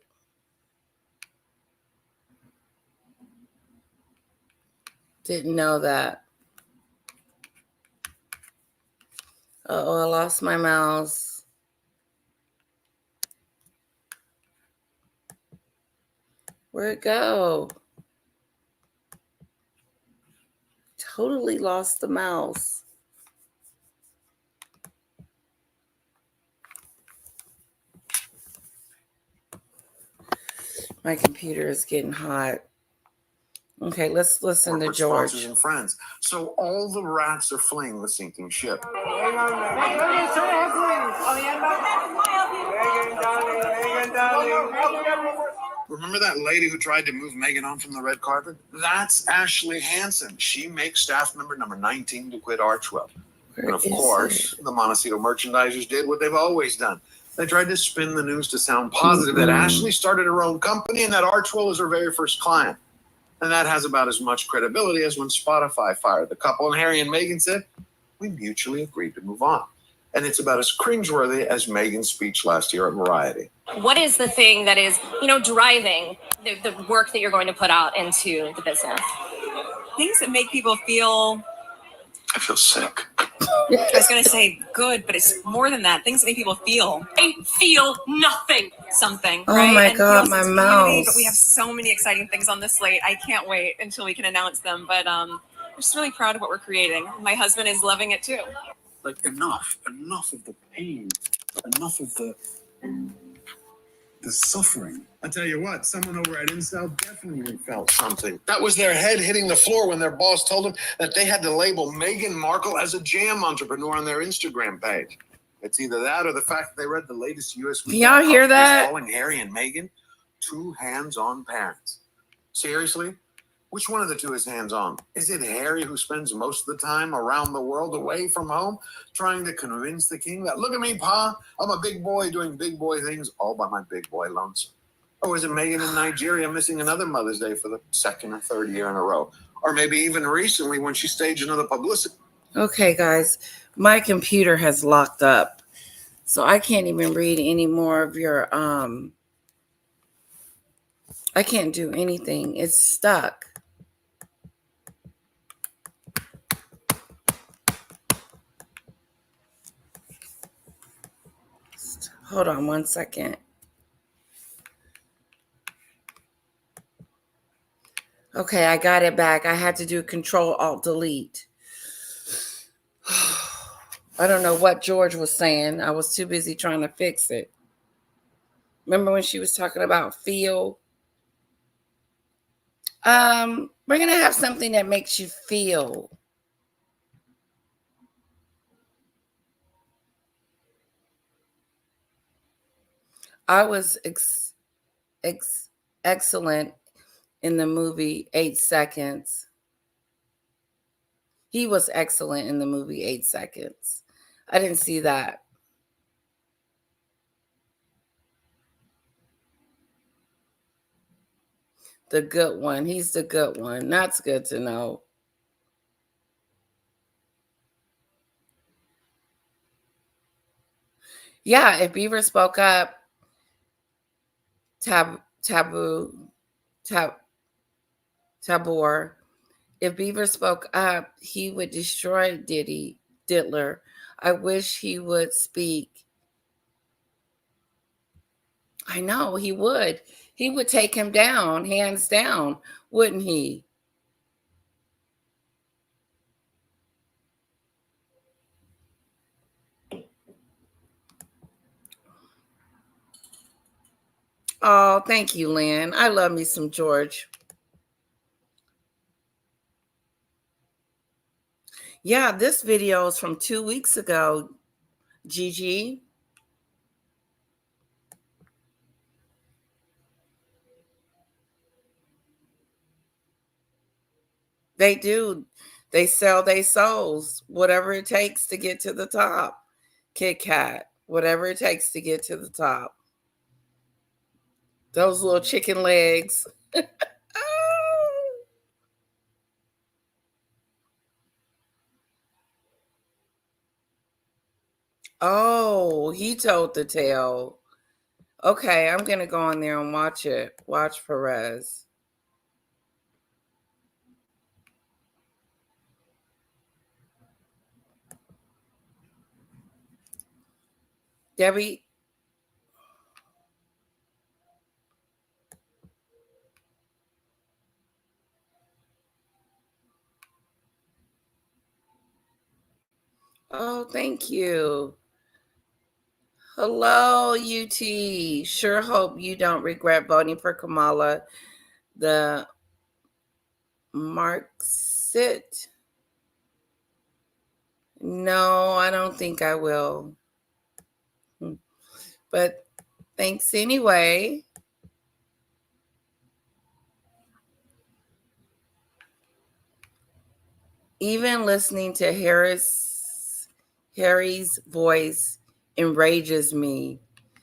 Didn't know that. Uh-oh, I lost my mouse. Where'd it go? Totally lost the mouse. My computer is getting hot. Okay, let's listen to George. Sponsors and friends. So all the rats are fleeing the sinking ship. Remember that lady who tried to move Meghan on from the red carpet? That's Ashley Hansen. She makes staff member number 19 to quit Archwell. And of course, the Montecito merchandisers did what they've always done. They tried to spin the news to sound positive that Ashley started her own company and that Archwell was her very first client. And that has about as much credibility as when Spotify fired the couple and Harry and Meghan said, we mutually agreed to move on. And it's about as cringeworthy as Meghan's speech last year at Variety. What is the thing that is, driving the work that you're going to put out into the business? Things that make people feel, I feel sick. I was going to say good, but it's more than that. Things that make people feel. I feel nothing. Something, Oh right? my And God, feel my sense of community, mouse. But we have so many exciting things on the slate. I can't wait until we can announce them. But we're just really proud of what we're creating. My husband is loving it too. Like enough of the pain, enough of the suffering. I tell you what, someone over at Incel definitely felt something. That was their head hitting the floor when their boss told them that they had to label Meghan Markle as a jam entrepreneur on their Instagram page. It's either that or the fact that they read the latest U.S. Can y'all hear that? calling Harry and Meghan two hands-on parents. Seriously? Which one of the two is hands-on? Is it Harry who spends most of the time around the world away from home trying to convince the king that, look at me, Pa, I'm a big boy doing big boy things all by my big boy lonesome? Or is it Meghan in Nigeria missing another Mother's Day for the second or third year in a row? Or maybe even recently when she staged another publicity. Okay, guys, my computer has locked up, so I can't even read any more of your, I can't do anything. It's stuck. Hold on one second. Okay, I got it back. I had to do Control-Alt-Delete. I don't know what George was saying. I was too busy trying to fix it. Remember when she was talking about feel? We're going to have something that makes you feel. I was excellent in the movie 8 Seconds. He was excellent in the movie 8 Seconds. I didn't see that. The good one. He's the good one. That's good to know. Yeah, if Beaver spoke up, Tabor, if Beaver spoke up, he would destroy Diddler. I wish he would speak. I know he would. He would take him down, hands down, wouldn't he? Oh, thank you, Lynn. I love me some George. Yeah, this video is from 2 weeks ago, Gigi. They do. They sell their souls, whatever it takes to get to the top. Kit Kat, whatever it takes to get to the top. Those little chicken legs. Oh, he told the tale. Okay, I'm going to go on there and watch it. Watch Perez. Debbie. Oh, thank you. Hello, UT. Sure hope you don't regret voting for Kamala. The Marxist. No, I don't think I will. But thanks anyway. Even listening to Harry's voice enrages me.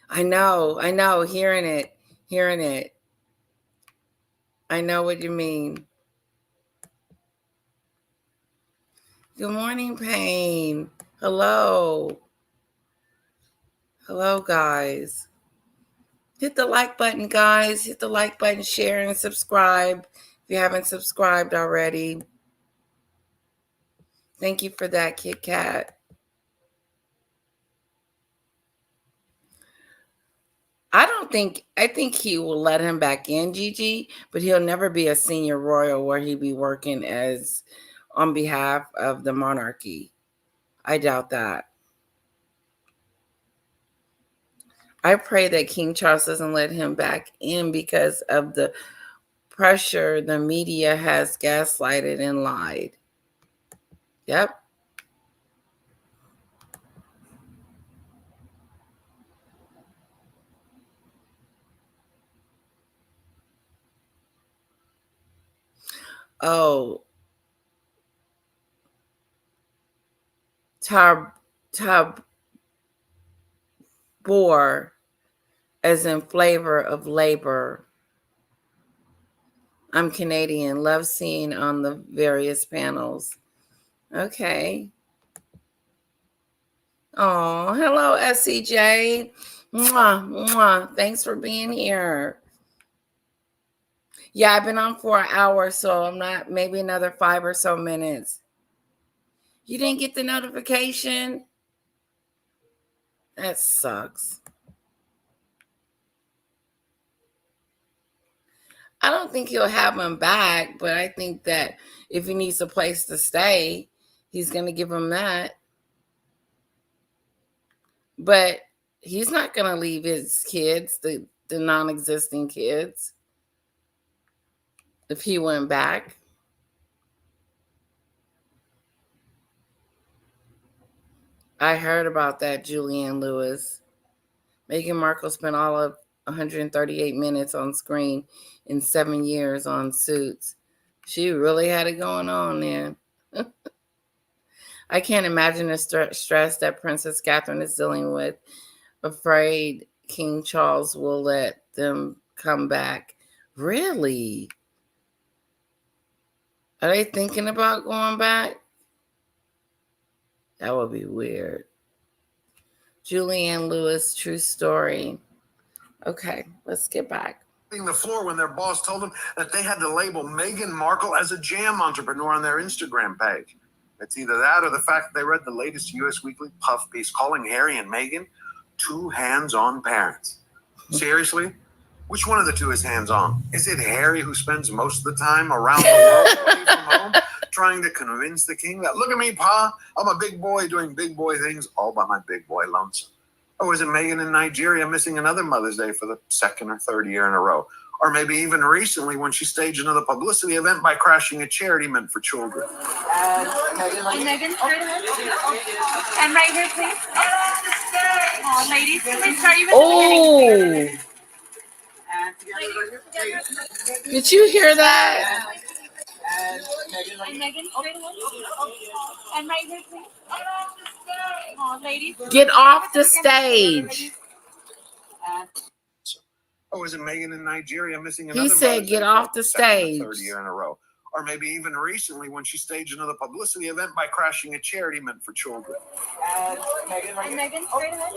I know, hearing it. I know what you mean. Good morning, Pain. Hello. Hello, guys. Hit the like button, guys. Hit the like button, share, and subscribe if you haven't subscribed already. Thank you for that, Kit Kat. I think he will let him back in, Gigi, but he'll never be a senior royal where he'll be working as on behalf of the monarchy. I doubt that. I pray that King Charles doesn't let him back in because of the pressure the media has gaslighted and lied. Yep. Oh, Tabor, as in flavor of labor. I'm Canadian. Love seeing on the various panels. Okay. Oh, hello, SCJ. Mwah, mwah. Thanks for being here. Yeah, I've been on for an hour, so I'm not, maybe another 5 or so minutes. You didn't get the notification? That sucks. I don't think he'll have him back, but I think that if he needs a place to stay, he's going to give him that. But he's not going to leave his kids, the non-existing kids, if he went back. I heard about that, Julianne Lewis. Meghan Markle spent all of 138 minutes on screen in 7 years on Suits. She really had it going on then. I can't imagine the stress that Princess Catherine is dealing with, afraid King Charles will let them come back. Really? Are they thinking about going back? That would be weird. Julianne Lewis, true story. Okay, let's get back. The floor when their boss told them that they had to label Meghan Markle as a jam entrepreneur on their Instagram page. It's either that or the fact that they read the latest US Weekly Puff piece calling Harry and Meghan two hands-on parents. Seriously? Which one of the two is hands-on? Is it Harry, who spends most of the time around the world away from home, trying to convince the king that, look at me, Pa, I'm a big boy doing big boy things all by my big boy lonesome? Or is it Meghan in Nigeria missing another Mother's Day for the second or third year in a row? Or maybe even recently when she staged another publicity event by crashing a charity meant for children. And Megan, straight ahead. And right here, please. Oh, ladies, please start you with the beginning. Did you hear that? And Megan, straight ahead. And right here, please. Oh, ladies. Get off the stage. Oh, is it Meghan in Nigeria missing He another said, Mother's get Day off for the second or stage. third year in a row? Or maybe even recently when she staged another publicity event by crashing a charity meant for children. And Megan, straight ahead.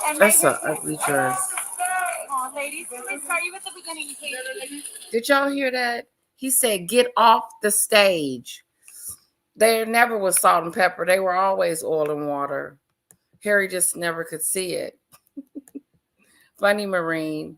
And That's right an ugly dress. Oh, ladies, please start you with the beginning, please. Did y'all hear that? He said, get off the stage. They never was salt and pepper. They were always oil and water. Harry just never could see it. Funny Marine.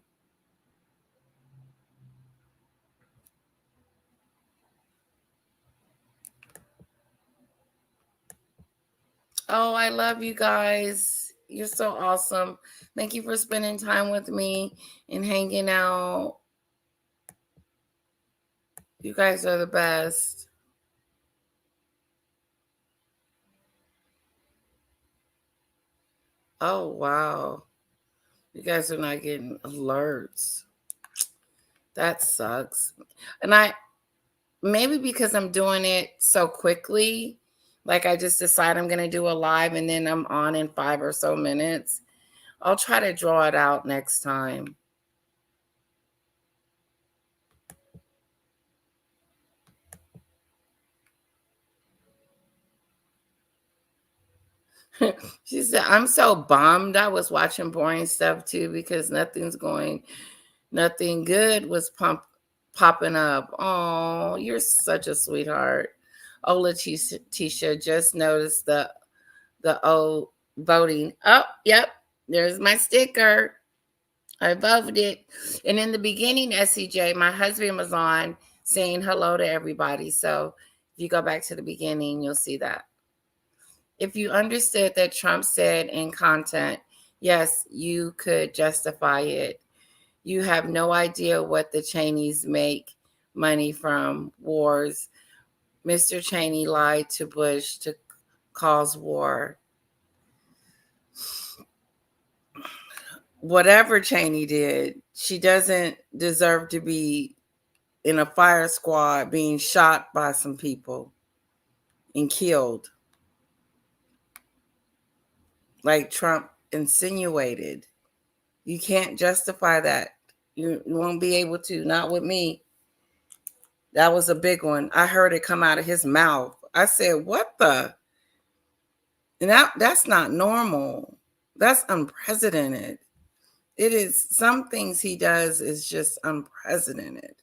Oh, I love you guys. You're so awesome. Thank you for spending time with me and hanging out. You guys are the best. Oh, wow. You guys are not getting alerts. That sucks. And maybe because I'm doing it so quickly, like I just decide I'm going to do a live and then I'm on in 5 or so minutes. I'll try to draw it out next time. She said, I'm so bummed. I was watching boring stuff too because nothing good was popping up. Oh, you're such a sweetheart. Oh, Letitia, just noticed the old voting. Oh, yep, there's my sticker. I voted. And in the beginning, SCJ, my husband was on saying hello to everybody. So if you go back to the beginning, you'll see that. If you understood that Trump said in content, yes, you could justify it. You have no idea what the Cheneys make money from wars. Mr. Cheney lied to Bush to cause war. Whatever Cheney did, she doesn't deserve to be in a fire squad being shot by some people and killed, like Trump insinuated. You can't justify that. You won't be able to, not with me. That was a big one. I heard it come out of his mouth. I said, what the? And that's not normal. That's unprecedented. It is, some things he does is just unprecedented.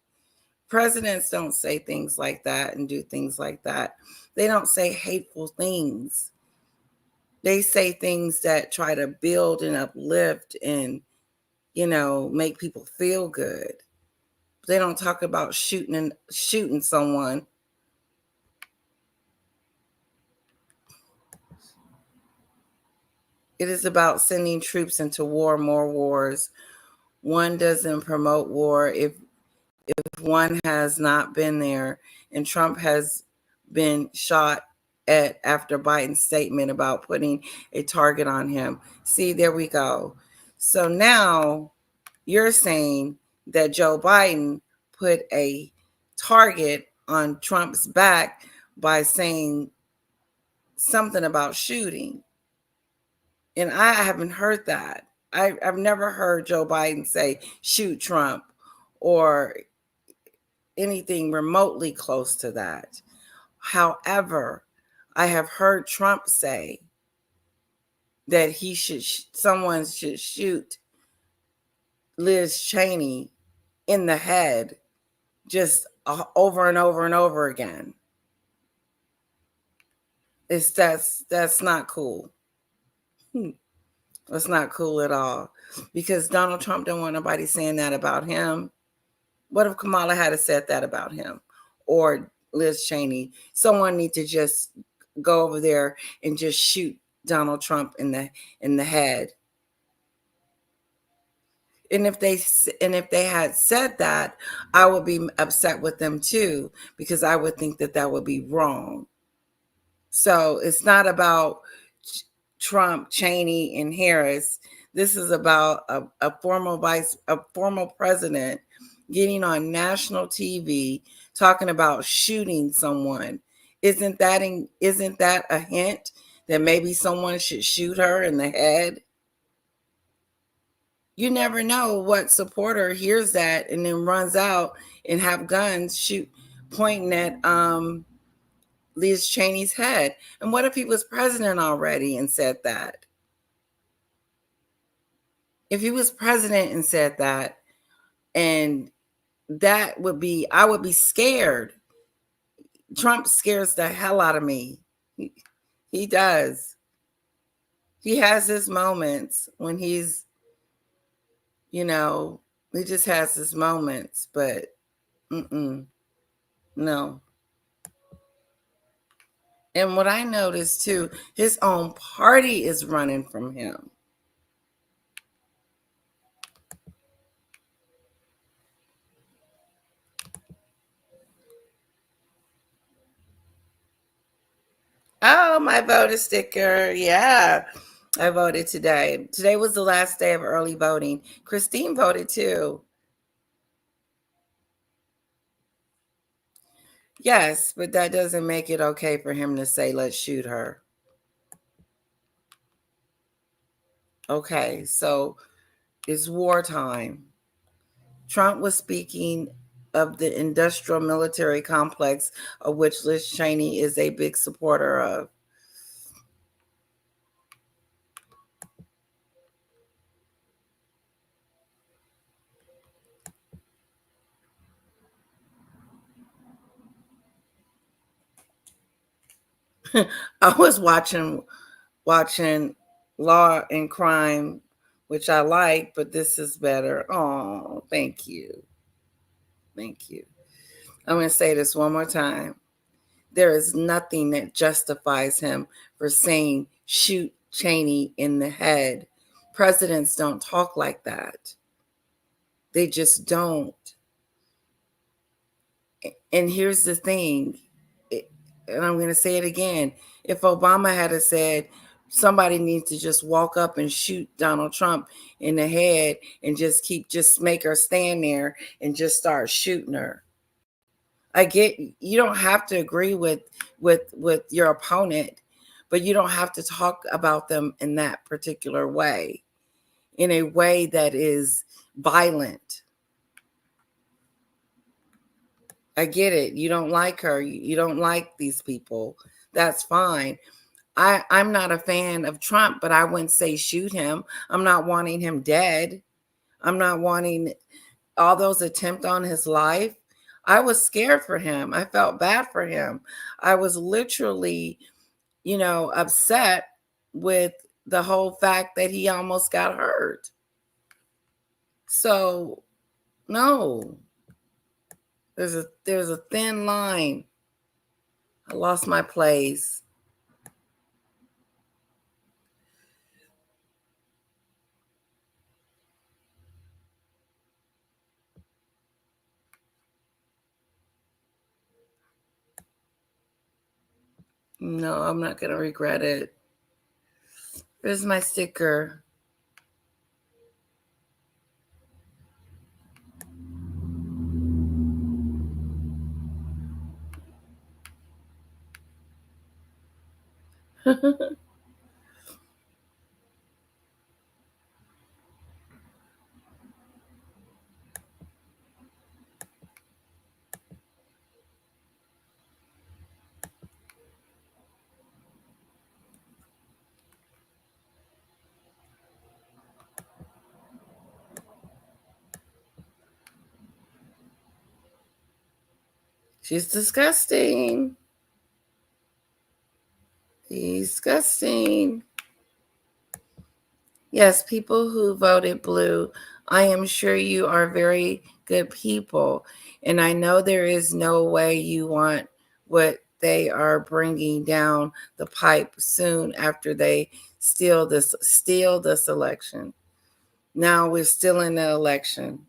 Presidents don't say things like that and do things like that. They don't say hateful things. They say things that try to build and uplift and, make people feel good. They don't talk about shooting someone. It is about sending troops into war, more wars. One doesn't promote war if one has not been there. And Trump has been shot at after Biden's statement about putting a target on him. See, there we go. So now you're saying that Joe Biden put a target on Trump's back by saying something about shooting. And I haven't heard that. I've never heard Joe Biden say shoot Trump or anything remotely close to that. However, I have heard Trump say that someone should shoot Liz Cheney in the head just over and over and over again. That's not cool. That's not cool at all, because Donald Trump don't want nobody saying that about him. What if Kamala had said that about him or Liz Cheney? Someone need to just go over there and just shoot Donald Trump in the head. And if they had said that, I would be upset with them too, because I would think that would be wrong. So it's not about Trump, Cheney, and Harris. This is about a former president getting on national TV talking about shooting someone. Isn't that a hint that maybe someone should shoot her in the head? You never know what supporter hears that and then runs out and have guns pointing at Liz Cheney's head. And what if he was president already and said that? If he was president and said that, and that would be, I would be scared. Trump scares the hell out of me. He does. He has his moments when he's, he just has his moments, but no. And what I noticed too, his own party is running from him. Oh, my voter sticker. Yeah, I voted today. Today was the last day of early voting. Christine voted too. Yes, but that doesn't make it okay for him to say, let's shoot her. Okay, so it's wartime. Trump was speaking of the industrial military complex, of which Liz Cheney is a big supporter of. I was watching Law and Crime, which I like, but this is better. Oh, thank you. Thank you. I'm going to say this one more time. There is nothing that justifies him for saying shoot Cheney in the head. Presidents don't talk like that. They just don't. And here's the thing, and I'm going to say it again. If Obama had said somebody needs to just walk up and shoot Donald Trump in the head and just make her stand there and just start shooting her. I get you don't have to agree with your opponent, but you don't have to talk about them in that particular way, in a way that is violent. I get it. You don't like her. You don't like these people. That's fine. I'm not a fan of Trump, but I wouldn't say shoot him. I'm not wanting him dead. I'm not wanting all those attempts on his life. I was scared for him. I felt bad for him. I was literally, upset with the whole fact that he almost got hurt. So, no. There's a thin line. I lost my place. No, I'm not going to regret it. Where's my sticker? She's disgusting. Disgusting. Yes, people who voted blue, I am sure you are very good people. And I know there is no way you want what they are bringing down the pipe soon after they steal this election. Now we're still in the election,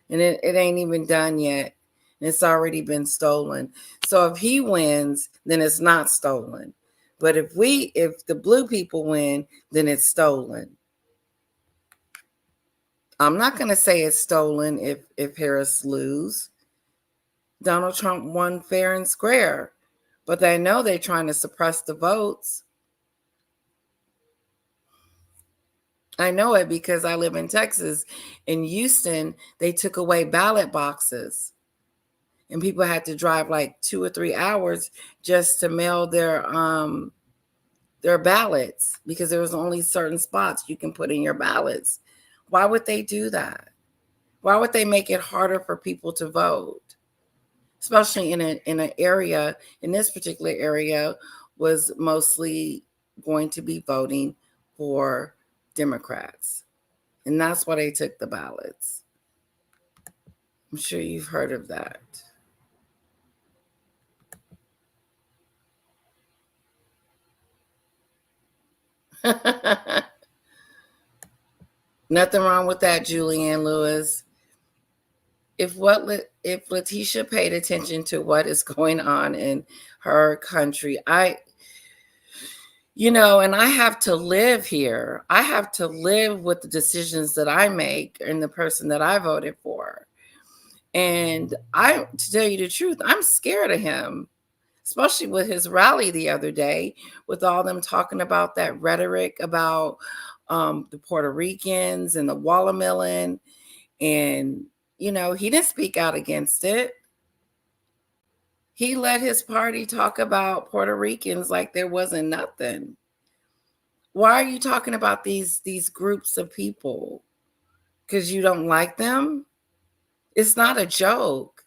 and it ain't even done yet. And it's already been stolen. So if he wins, then it's not stolen. But if the blue people win, then it's stolen. I'm not going to say it's stolen if Harris lose. Donald Trump won fair and square, but they know they're trying to suppress the votes. I know it because I live in Texas. In Houston, they took away ballot boxes, and people had to drive like 2 or 3 hours just to mail their ballots because there was only certain spots you can put in your ballots. Why would they do that? Why would they make it harder for people to vote? Especially in an area, in this particular area, was mostly going to be voting for Democrats. And that's why they took the ballots. I'm sure you've heard of that. Nothing wrong with that, Julianne Lewis. If Letitia paid attention to what is going on in her country, and I have to live here. I have to live with the decisions that I make and the person that I voted for. And to tell you the truth, I'm scared of him, especially with his rally the other day, with all them talking about that rhetoric about the Puerto Ricans and the watermelon. And, he didn't speak out against it. He let his party talk about Puerto Ricans like there wasn't nothing. Why are you talking about these groups of people? Because you don't like them? It's not a joke.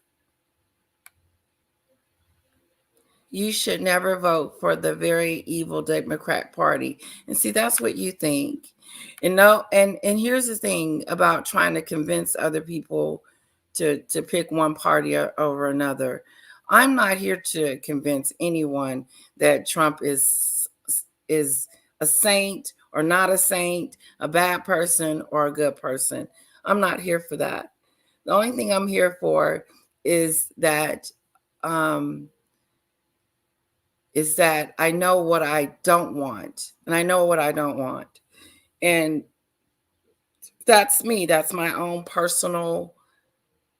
You should never vote for the very evil Democrat Party. And see, that's what you think. And here's the thing about trying to convince other people to pick one party over another. I'm not here to convince anyone that Trump is a saint or not a saint, a bad person or a good person. I'm not here for that. The only thing I'm here for is that I know what I don't want, and I know what I don't want. And that's me. That's my own personal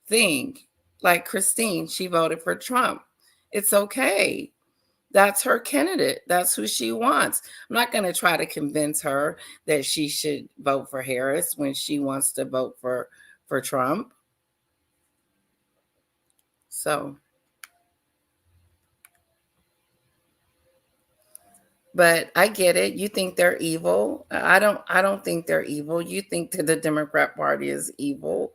thing. Like Christine, she voted for Trump. It's okay. That's her candidate. That's who she wants. I'm not going to try to convince her that she should vote for Harris when she wants to vote for Trump. So, but I get it. You think they're evil. I don't think they're evil. You think that the Democrat Party is evil.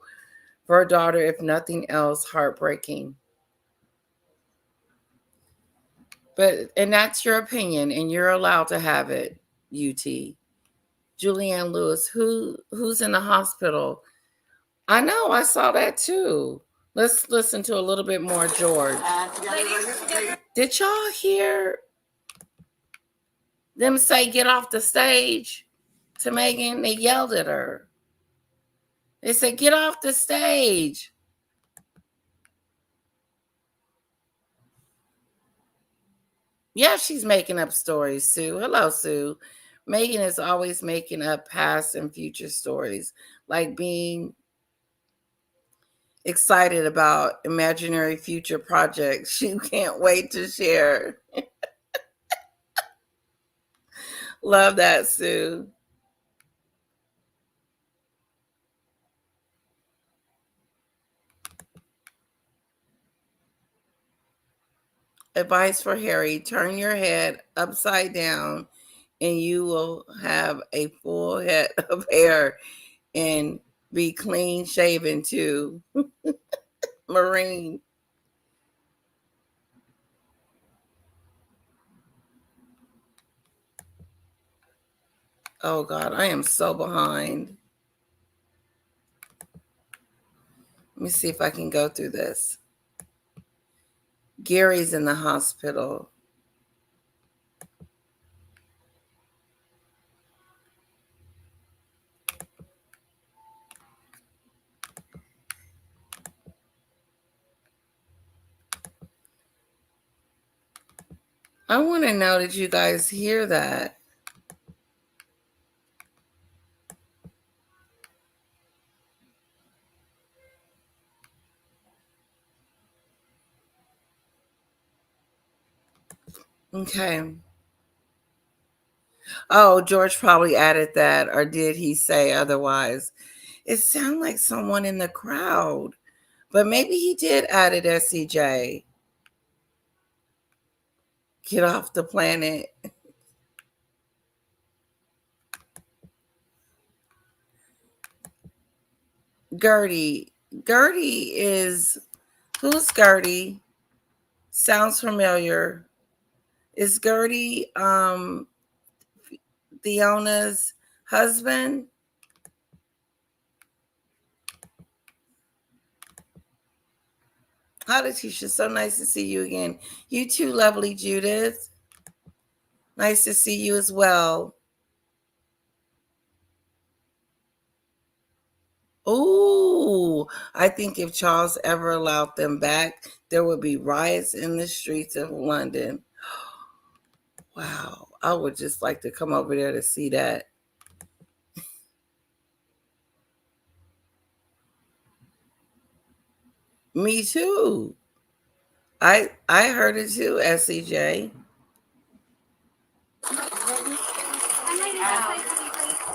For a daughter, if nothing else, heartbreaking. And that's your opinion, and you're allowed to have it, UT. Julianne Lewis, who's in the hospital? I know, I saw that too. Let's listen to a little bit more, George. Did y'all hear them say get off the stage to Megan? They yelled at her. They said, get off the stage. Yeah, she's making up stories, Sue. Hello, Sue. Megan is always making up past and future stories, like being excited about imaginary future projects she can't wait to share. Love that, Sue. Advice for Harry: turn your head upside down and you will have a full head of hair and be clean shaven too. Marine. Oh God, I am so behind. Let me see if I can go through this. Gary's in the hospital. I want to know, did you guys hear that? Okay. Oh, George probably added that, or did he say otherwise? It sounded like someone in the crowd, but maybe he did add it, SCJ. Get off the planet. Gertie. Gertie is, who's Gertie? Sounds familiar. Is Gertie Fiona's husband? Hi, Letitia. So nice to see you again. You too, lovely Judith. Nice to see you as well. Oh, I think if Charles ever allowed them back, there would be riots in the streets of London. Wow. I would just like to come over there to see that. Me too. I heard it too, SCJ.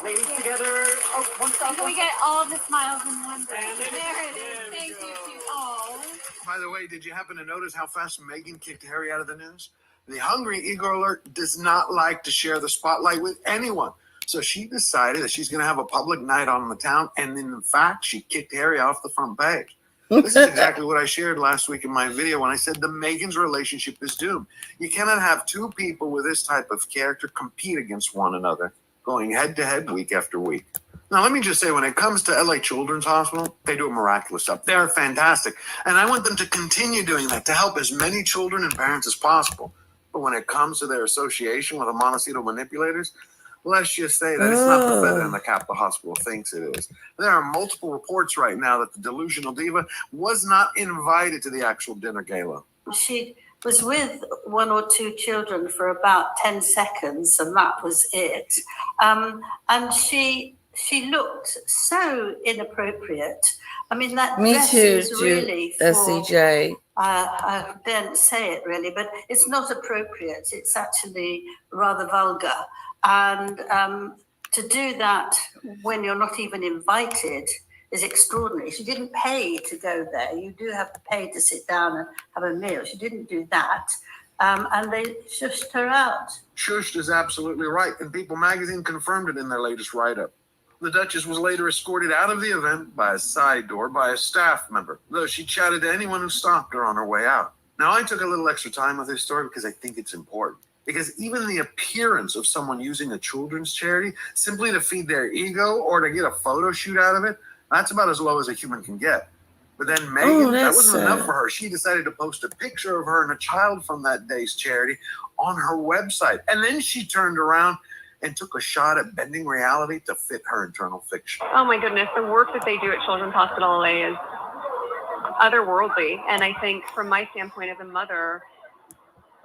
Ladies together. Oh, one stop. Can we get all the smiles in one day? There it is. Thank you. Oh. By the way, did you happen to notice how fast Meghan kicked Harry out of the news? The hungry ego alert does not like to share the spotlight with anyone. So she decided that she's going to have a public night on the town, and in fact, she kicked Harry off the front page. This is exactly what I shared last week in my video when I said the Meghan's relationship is doomed. You cannot have two people with this type of character compete against one another, going head to head week after week. Now, let me just say, when it comes to LA Children's Hospital, they do miraculous stuff. They're fantastic. And I want them to continue doing that to help as many children and parents as possible. But when it comes to their association with the Montecito manipulators, let's just say that it's not the feather in the cap the hospital thinks it is. There are multiple reports right now that the delusional diva was not invited to the actual dinner gala. She was with one or two children for about 10 seconds, and that was it. And she looked so inappropriate. I mean, that Me dress too, is really for... SCJ. I don't say it really, but it's not appropriate. It's actually rather vulgar. And to do that when you're not even invited is extraordinary. She didn't pay to go there. You do have to pay to sit down and have a meal. She didn't do that. And they shushed her out. Shushed is absolutely right, and People magazine confirmed it in their latest write-up. The Duchess was later escorted out of the event by a side door by a staff member, though she chatted to anyone who stopped her on her way out. Now, I took a little extra time with this story because I think it's important. Because even the appearance of someone using a children's charity simply to feed their ego or to get a photo shoot out of it, that's about as low as a human can get. But then Meghan, that wasn't enough for her. She decided to post a picture of her and a child from that day's charity on her website. And then she turned around and took a shot at bending reality to fit her internal fiction. Oh my goodness, the work that they do at Children's Hospital LA is otherworldly. And I think from my standpoint as a mother,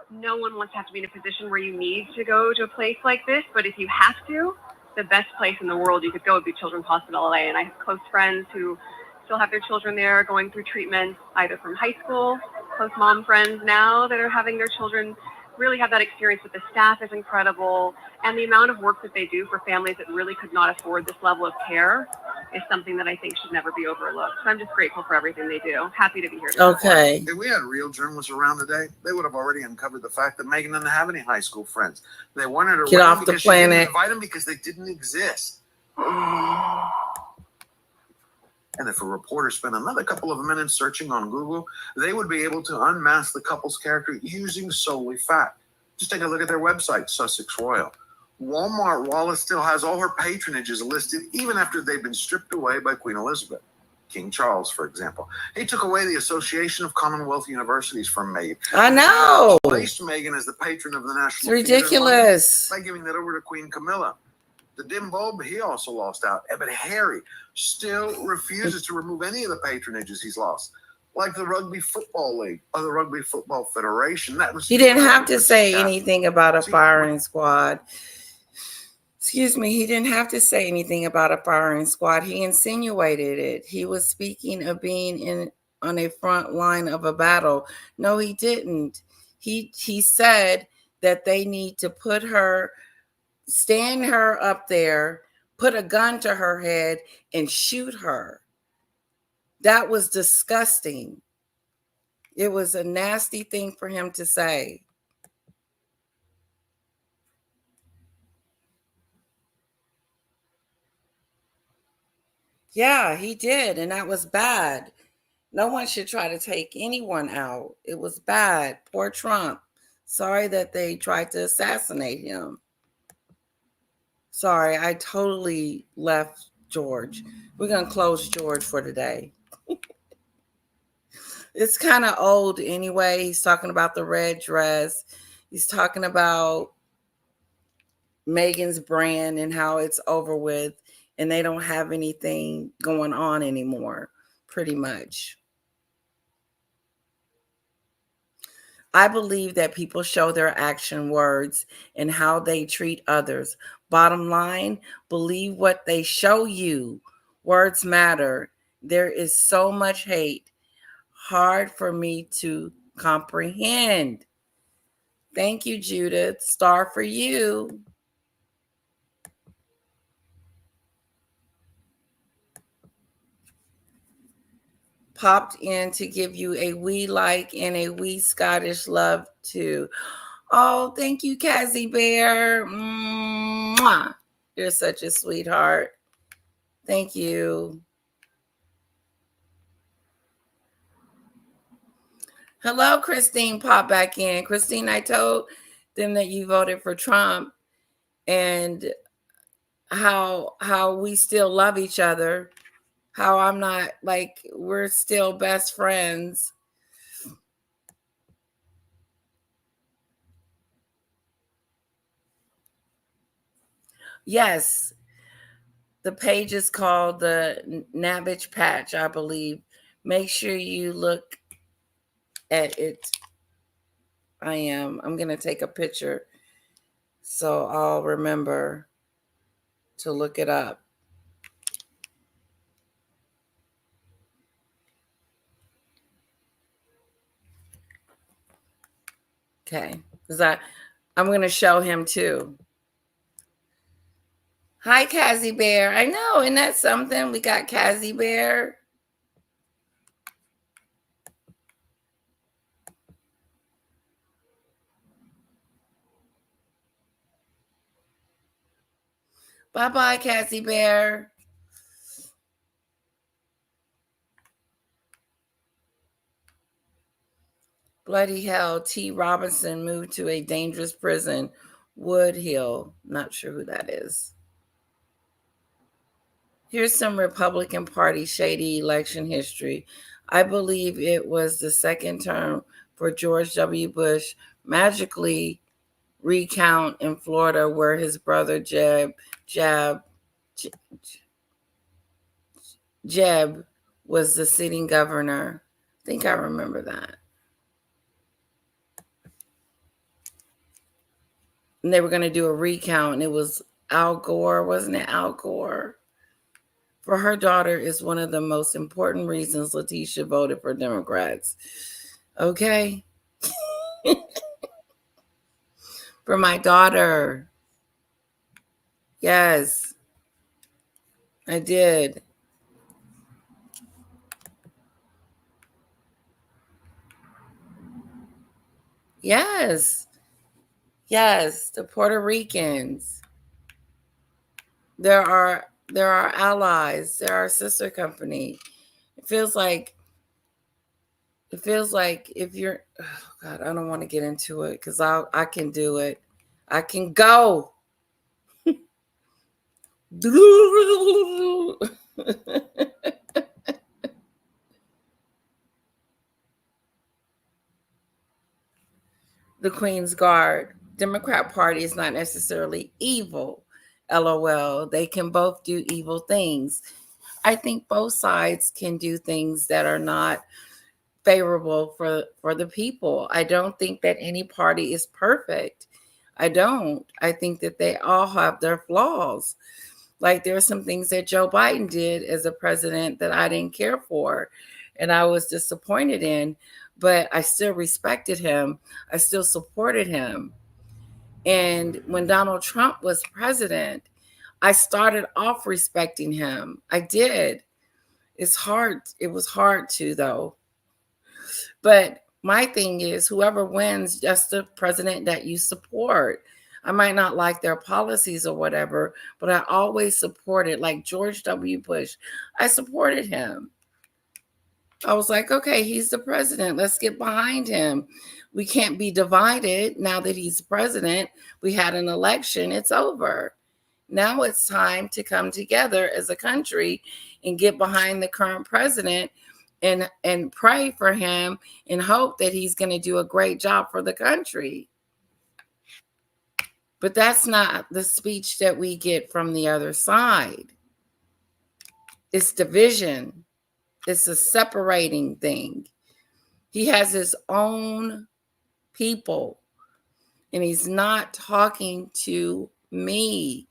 no one wants to have to be in a position where you need to go to a place like this. But if you have to, the best place in the world you could go would be Children's Hospital LA. And I have close friends who still have their children there going through treatment, either from high school, close mom friends now that are having their children really have that experience. But the staff is incredible. And the amount of work that they do for families that really could not afford this level of care is something that I think should never be overlooked. So I'm just grateful for everything they do. Happy to be here. Okay. If we had real journalists around today, they would have already uncovered the fact that Meghan doesn't have any high school friends. They wanted her Get off the because she didn't planet. invite them because they didn't exist. And if a reporter spent another couple of minutes searching on Google, they would be able to unmask the couple's character using solely fact. Just take a look at their website, Sussex Royal. Walmart Wallace still has all her patronages listed even after they've been stripped away by Queen Elizabeth. King Charles, for example. He took away the Association of Commonwealth Universities from Meghan. I know. He placed Meghan as the patron of the National It's Theatre ridiculous. by giving that over to Queen Camilla. The dim bulb, he also lost out. But Harry still refuses to remove any of the patronages he's lost, like the Rugby Football League or the Rugby Football Federation. That was He didn't have to say anything about a firing squad. Excuse me, he didn't have to say anything about a firing squad. He insinuated it. He was speaking of being on a front line of a battle. No, he didn't. He said that they need to stand her up there, put a gun to her head, and shoot her. That was disgusting. It was a nasty thing for him to say. Yeah, he did, and that was bad. No one should try to take anyone out. It was bad. Poor Trump. Sorry that they tried to assassinate him. Sorry, I totally left George. We're going to close George for today. It's kind of old anyway. He's talking about the red dress. He's talking about Meghan's brand and how it's over with and they don't have anything going on anymore, pretty much. I believe that people show their action words and how they treat others. Bottom line, believe what they show you. Words matter. There is so much hate. Hard for me to comprehend. Thank you, Judith. Star for you. Popped in to give you a wee like and a wee Scottish love too. Oh, thank you, Cassie Bear. Mwah. You're such a sweetheart. Thank you. Hello, Christine. Pop back in. Christine, I told them that you voted for Trump and how we still love each other. How I'm not, like, we're still best friends. Yes, the page is called the Nabbage Patch, I believe. Make sure you look at it. I'm going to take a picture so I'll remember to look it up. Okay, because I'm going to show him too. Hi, Cassie Bear. I know, isn't that something? We got Cassie Bear. Bye-bye, Cassie Bear. Bloody hell, T. Robinson moved to a dangerous prison. Woodhill. Not sure who that is. Here's some Republican Party shady election history. I believe it was the second term for George W. Bush. Magically recount in Florida where his brother Jeb was the sitting governor. I think I remember that. And they were going to do a recount, and it was Al Gore, wasn't it? Al Gore. For her daughter is one of the most important reasons Letitia voted for Democrats. Okay? For my daughter. Yes, I did. Yes. Yes, the Puerto Ricans. There are allies. They're our sister company. It feels like if you're, oh God, I don't want to get into it because I can do it. I can go. The Queen's Guard. Democrat Party is not necessarily evil. LOL. They can both do evil things. I think both sides can do things that are not favorable for the people. I don't think that any party is perfect. I don't. I think that they all have their flaws. Like there are some things that Joe Biden did as a president that I didn't care for and I was disappointed in, but I still respected him. I still supported him. And when Donald Trump was president, I started off respecting him. I did. It's hard. It was hard to, though. But my thing is, whoever wins, that's the president that you support. I might not like their policies or whatever, but I always supported, like George W. Bush. I supported him. I was like, okay, he's the president. Let's get behind him. We can't be divided now that he's president. We had an election. It's over. Now it's time to come together as a country and get behind the current president and pray for him and hope that he's going to do a great job for the country. But that's not the speech that we get from the other side. It's division. It's a separating thing. He has his own people, and he's not talking to me.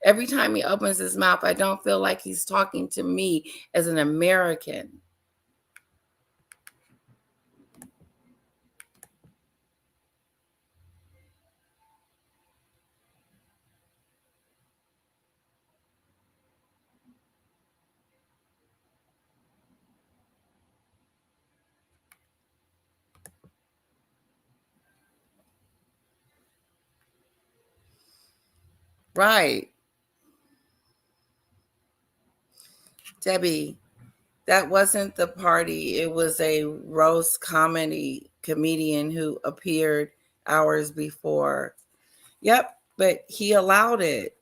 Every time he opens his mouth, I don't feel like he's talking to me as an American. Right. Debbie, that wasn't the party. It was a roast comedy comedian who appeared hours before. Yep, but he allowed it.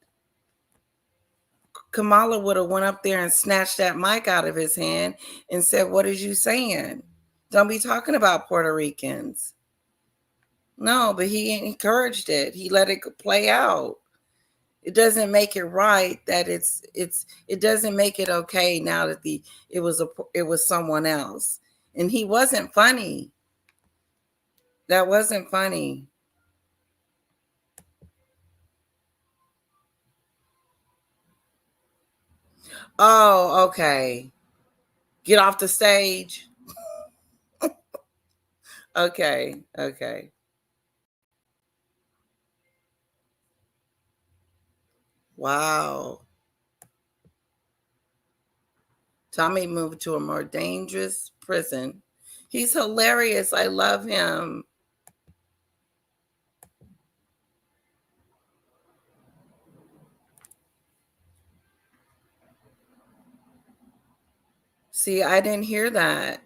Kamala would have went up there and snatched that mic out of his hand and said, "What is you saying? Don't be talking about Puerto Ricans." No, but he encouraged it. He let it play out. It doesn't make it right that it doesn't make it okay now that it was someone else. And he wasn't funny. That wasn't funny. Oh, okay. Get off the stage. Okay. Wow. Tommy moved to a more dangerous prison. He's hilarious. I love him. See, I didn't hear that.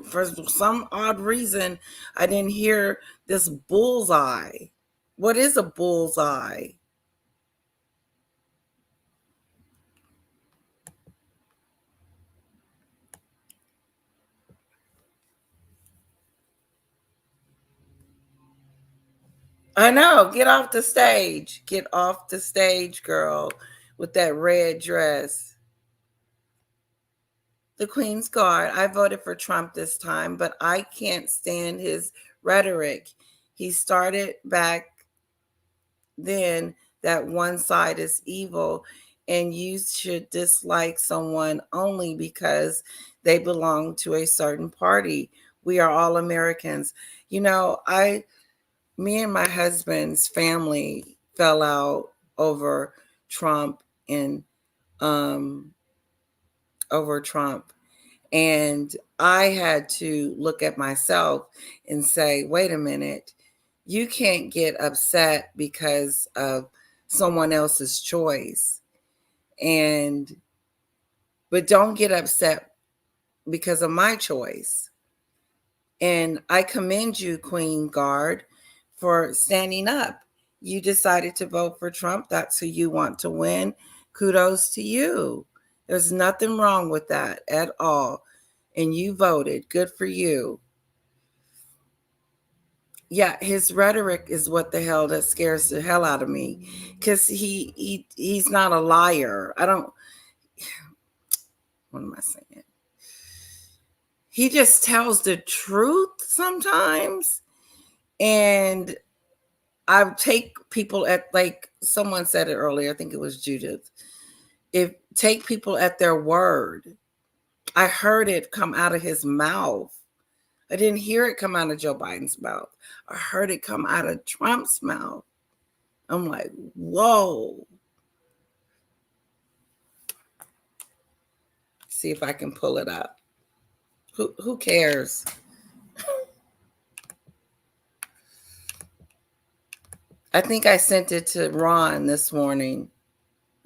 For some odd reason, I didn't hear this bullseye. What is a bullseye? I know. Get off the stage. Get off the stage, girl, with that red dress. The Queen's Guard. I voted for Trump this time, but I can't stand his rhetoric. He started back then that one side is evil and you should dislike someone only because they belong to a certain party. We are all Americans. You know, me and my husband's family fell out over Trump and over Trump. And I had to look at myself and say, wait a minute, you can't get upset because of someone else's choice. But don't get upset because of my choice. And I commend you, Queen Guard, for standing up. You decided to vote for Trump. That's who you want to win. Kudos to you. There's nothing wrong with that at all. And you voted. Good for you. Yeah, his rhetoric is what the hell that scares the hell out of me, because he's not a liar. What am I saying? He just tells the truth sometimes. And I take people at, like someone said it earlier, I think it was Judith, take people at their word. I heard it come out of his mouth. I didn't hear it come out of Joe Biden's mouth. I heard it come out of Trump's mouth. I'm like, whoa. See if I can pull it up. Who cares? I think I sent it to Ron this morning.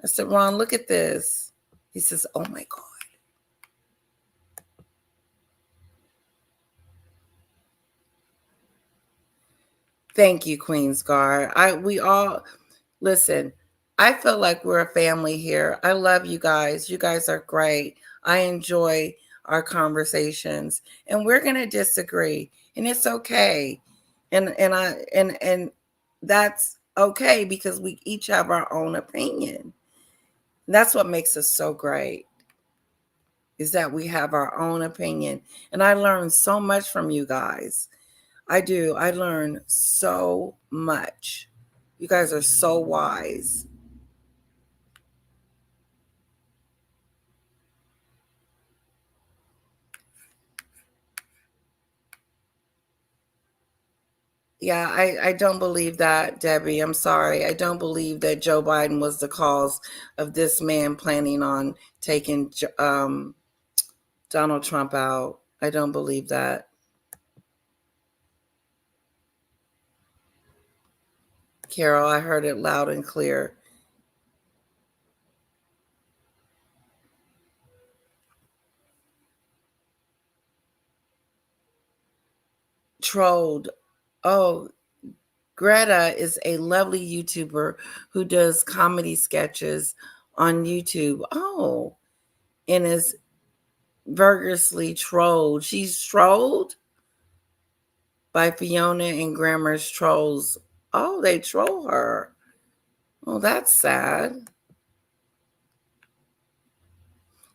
I said, Ron, look at this. He says, oh my God. Thank you, Queen's Guard. We all, listen, I feel like we're a family here. I love you guys. You guys are great. I enjoy our conversations, and we're going to disagree, and it's okay. And that's okay, because we each have our own opinion. And that's what makes us so great, is that we have our own opinion. And I learned so much from you guys. I do. I learn so much. You guys are so wise. Yeah, I don't believe that, Debbie. I'm sorry. I don't believe that Joe Biden was the cause of this man planning on taking Donald Trump out. I don't believe that. Carol, I heard it loud and clear. Trolled. Oh, Greta is a lovely YouTuber who does comedy sketches on YouTube. Oh, and is vigorously trolled. She's trolled by Fiona and Grammar's trolls. Oh, they troll her. Oh, that's sad.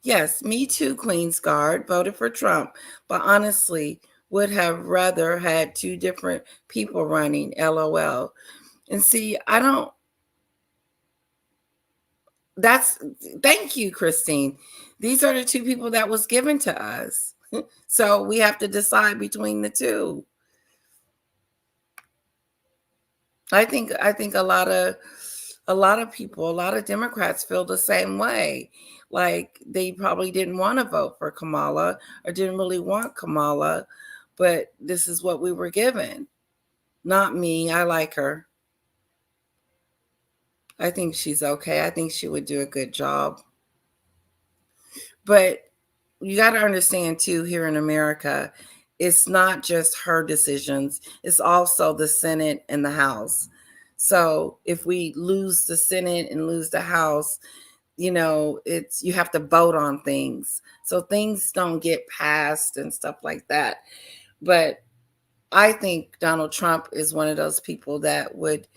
Yes, me too, Queen's Guard. Voted for Trump, but honestly, would have rather had two different people running. LOL. And see, thank you, Christine. These are the two people that was given to us. So we have to decide between the two. I think a lot of people, a lot of Democrats feel the same way. Like they probably didn't want to vote for Kamala or didn't really want Kamala, but this is what we were given. Not me. I like her. I think she's okay. I think she would do a good job. But you got to understand too, here in America, it's not just her decisions. It's also the Senate and the House. So if we lose the Senate and lose the House, you have to vote on things. So things don't get passed and stuff like that. But I think Donald Trump is one of those people that would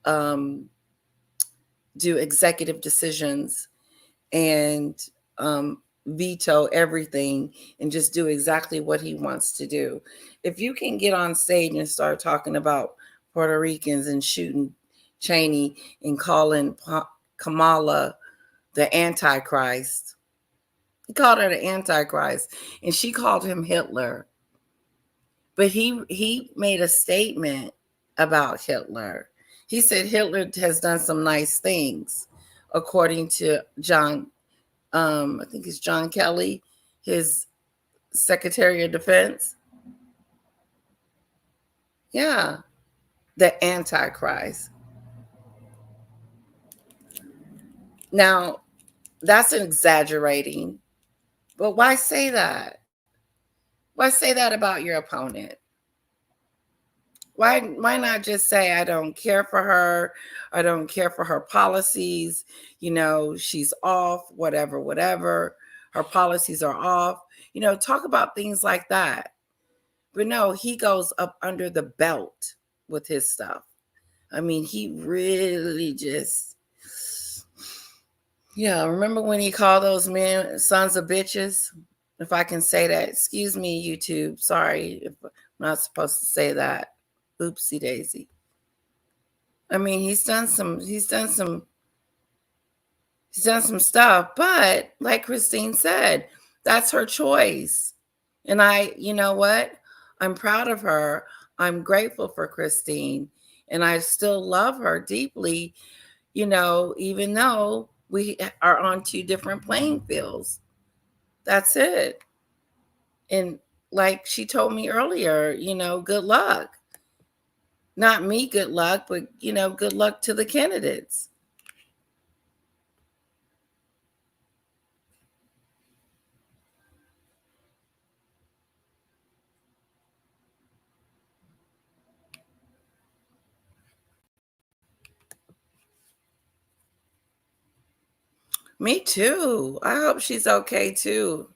do executive decisions and veto everything and just do exactly what he wants to do. If you can get on stage and start talking about Puerto Ricans and shooting Cheney and calling Kamala the Antichrist, he called her the Antichrist, and she called him Hitler. But he made a statement about Hitler. He said Hitler has done some nice things. according to John, I think it's John Kelly, his Secretary of Defense. Yeah, the Antichrist. Now, that's exaggerating, but why say that? Why say that about your opponent? Why not just say, I don't care for her, I don't care for her policies, she's off, whatever, her policies are off. Talk about things like that. But no, he goes up under the belt with his stuff. I mean, he really just, remember when he called those men sons of bitches? If I can say that. Excuse me, YouTube. Sorry if I'm not supposed to say that. Oopsie daisy. I mean, he's done some stuff, but like Christine said, that's her choice. And you know what? I'm proud of her. I'm grateful for Christine, and I still love her deeply, even though we are on two different playing fields. That's it. And like she told me earlier, good luck. Not me, good luck, but, good luck to the candidates. Me too. I hope she's okay too.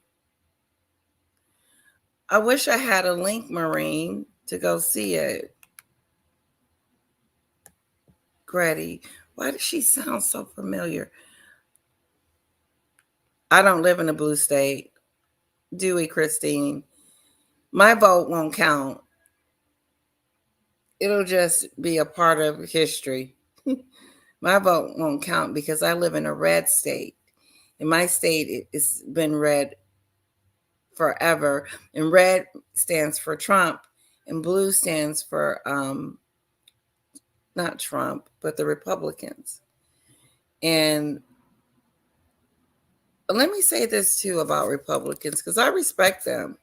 I wish I had a link, Maureen, to go see it. Grady, why does she sound so familiar? I don't live in a blue state. Do we, Christine? My vote won't count. It'll just be a part of history. My vote won't count because I live in a red state. In my state, it's been red forever. And red stands for Trump, and blue stands for not Trump, but the Republicans. And let me say this too about Republicans, because I respect them.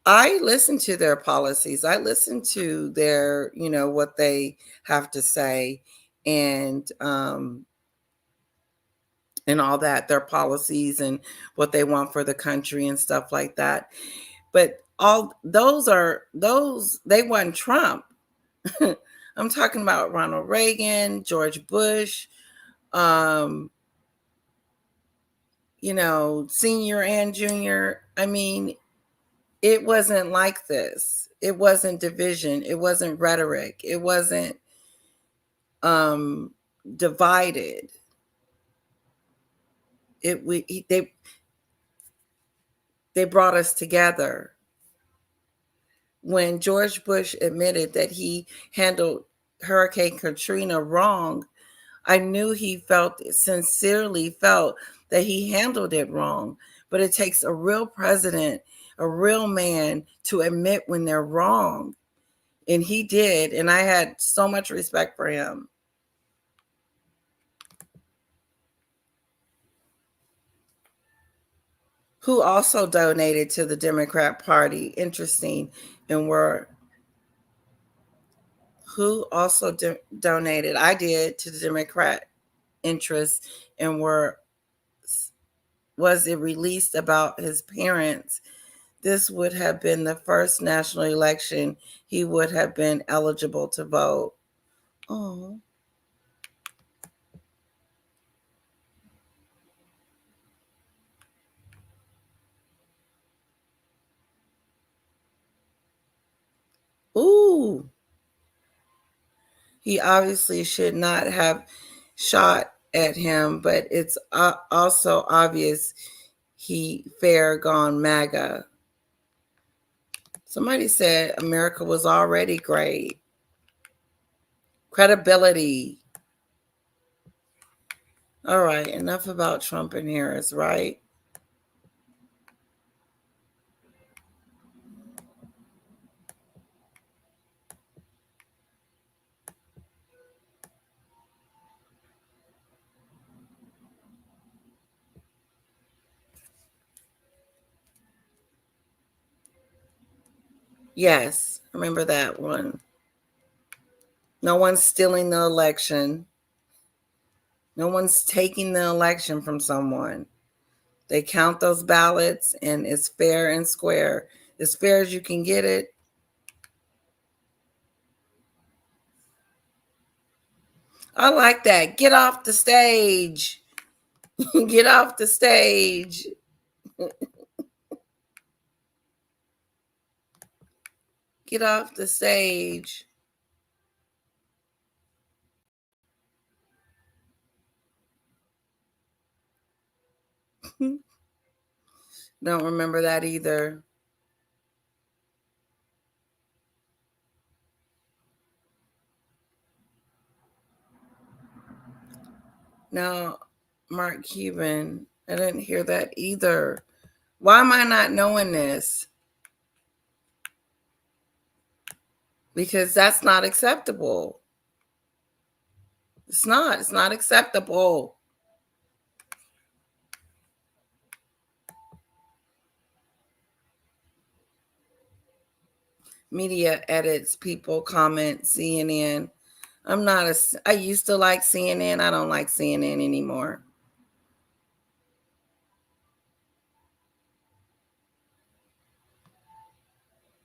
I listen to their policies. I listen to their, what they have to say, and all that, their policies and what they want for the country and stuff like that. But all those they want Trump. I'm talking about Ronald Reagan, George Bush, senior and junior. I mean, it wasn't like this. It wasn't division. It wasn't rhetoric. It wasn't divided. They brought us together. When George Bush admitted that he handled Hurricane Katrina wrong, I knew he sincerely felt that he handled it wrong. But it takes a real president, a real man, to admit when they're wrong. And he did. And I had so much respect for him. Who also donated to the Democrat Party. Interesting. And who also donated? I did, to the Democrat interest. And was it released about his parents? This would have been the first national election he would have been eligible to vote. Oh. Ooh. He obviously should not have shot at him, but it's also obvious he fair gone MAGA. Somebody said America was already great. Credibility. All right, enough about Trump and Harris, right? Yes, remember that one. No one's stealing the election. No one's taking the election from someone. They count those ballots and it's fair and square. As fair as you can get it. I like that. Get off the stage. Get off the stage. Get off the stage. Don't remember that either. No, Mark Cuban. I didn't hear that either. Why am I not knowing this? Because that's not acceptable. It's not. It's not acceptable. Media edits, people comment, CNN. I used to like CNN. I don't like CNN anymore.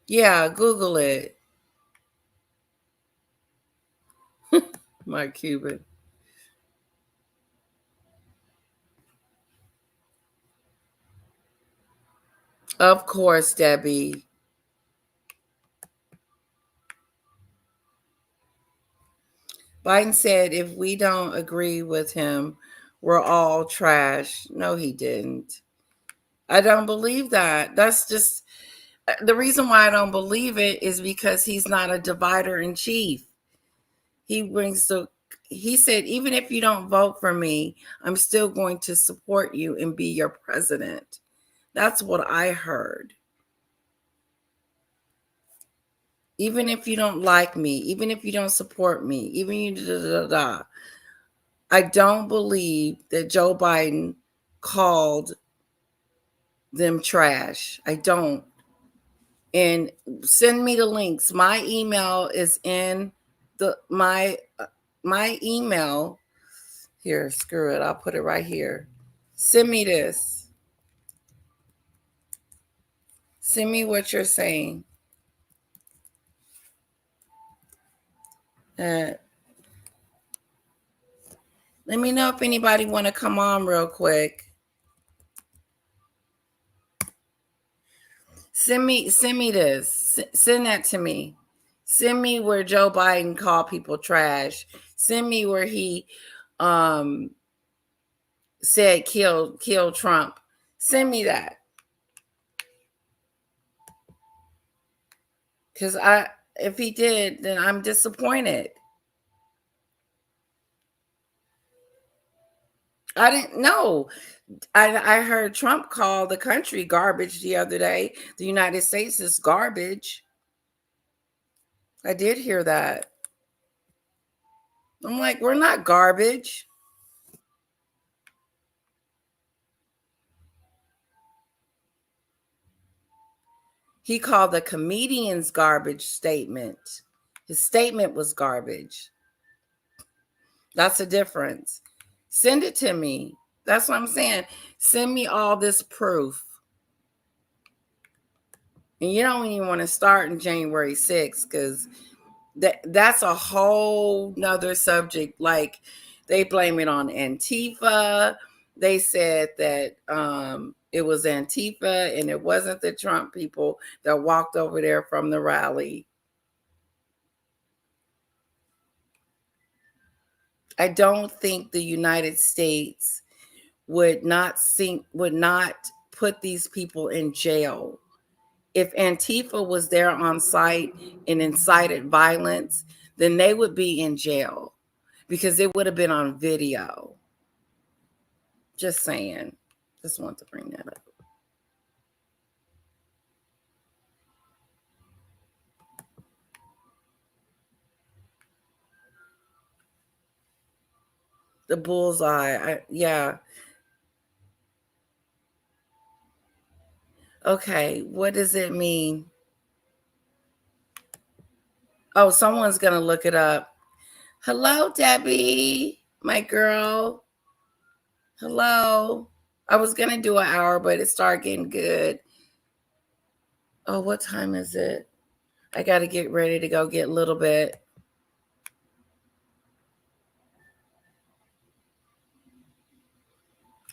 Yeah, Google it. Mark Cuban. Of course, Debbie. Biden said if we don't agree with him, we're all trash. No, he didn't. I don't believe that. That's just the reason why I don't believe it is because he's not a divider in chief. He said, even if you don't vote for me, I'm still going to support you and be your president. That's what I heard. Even if you don't like me, even if you don't support me, even you I don't believe that Joe Biden called them trash. I don't. And send me the links. My email is in my email. Here, screw it. I'll put it right here. Send me this. Send me what you're saying. Let me know if anybody want to come on real quick. Send me this. Send that to me. Send me where Joe Biden called people trash. Send me where he said kill Trump. Send me that. Because if he did, then I'm disappointed. I didn't know. I heard Trump call the country garbage the other day. The United States is garbage. I did hear that. I'm like, we're not garbage. He called the comedian's garbage statement. His statement was garbage. That's a difference. Send it to me. That's what I'm saying. Send me all this proof. And you don't even want to start in January 6th because that's a whole nother subject. Like they blame it on Antifa. They said that it was Antifa and it wasn't the Trump people that walked over there from the rally. I don't think the United States would not put these people in jail. If Antifa was there on site and incited violence, then they would be in jail because it would have been on video. Just saying. Just want to bring that up. The bullseye. Yeah. Okay. What does it mean? Oh, someone's going to look it up. Hello, Debbie, my girl. Hello. I was going to do an hour, but it started getting good. Oh, what time is it? I got to get ready to go get a little bit.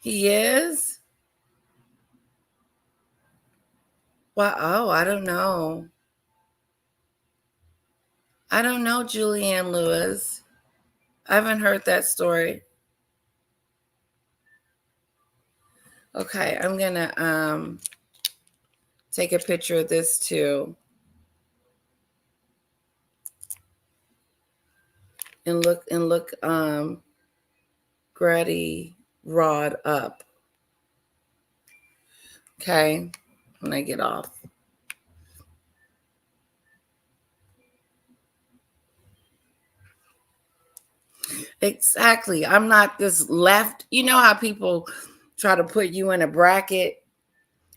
He is? Well, oh, I don't know. I don't know, Julianne Lewis. I haven't heard that story. Okay, I'm going to take a picture of this too. And look Grady Rod up. Okay, when I get off. Exactly. I'm not this left. You know how people try to put you in a bracket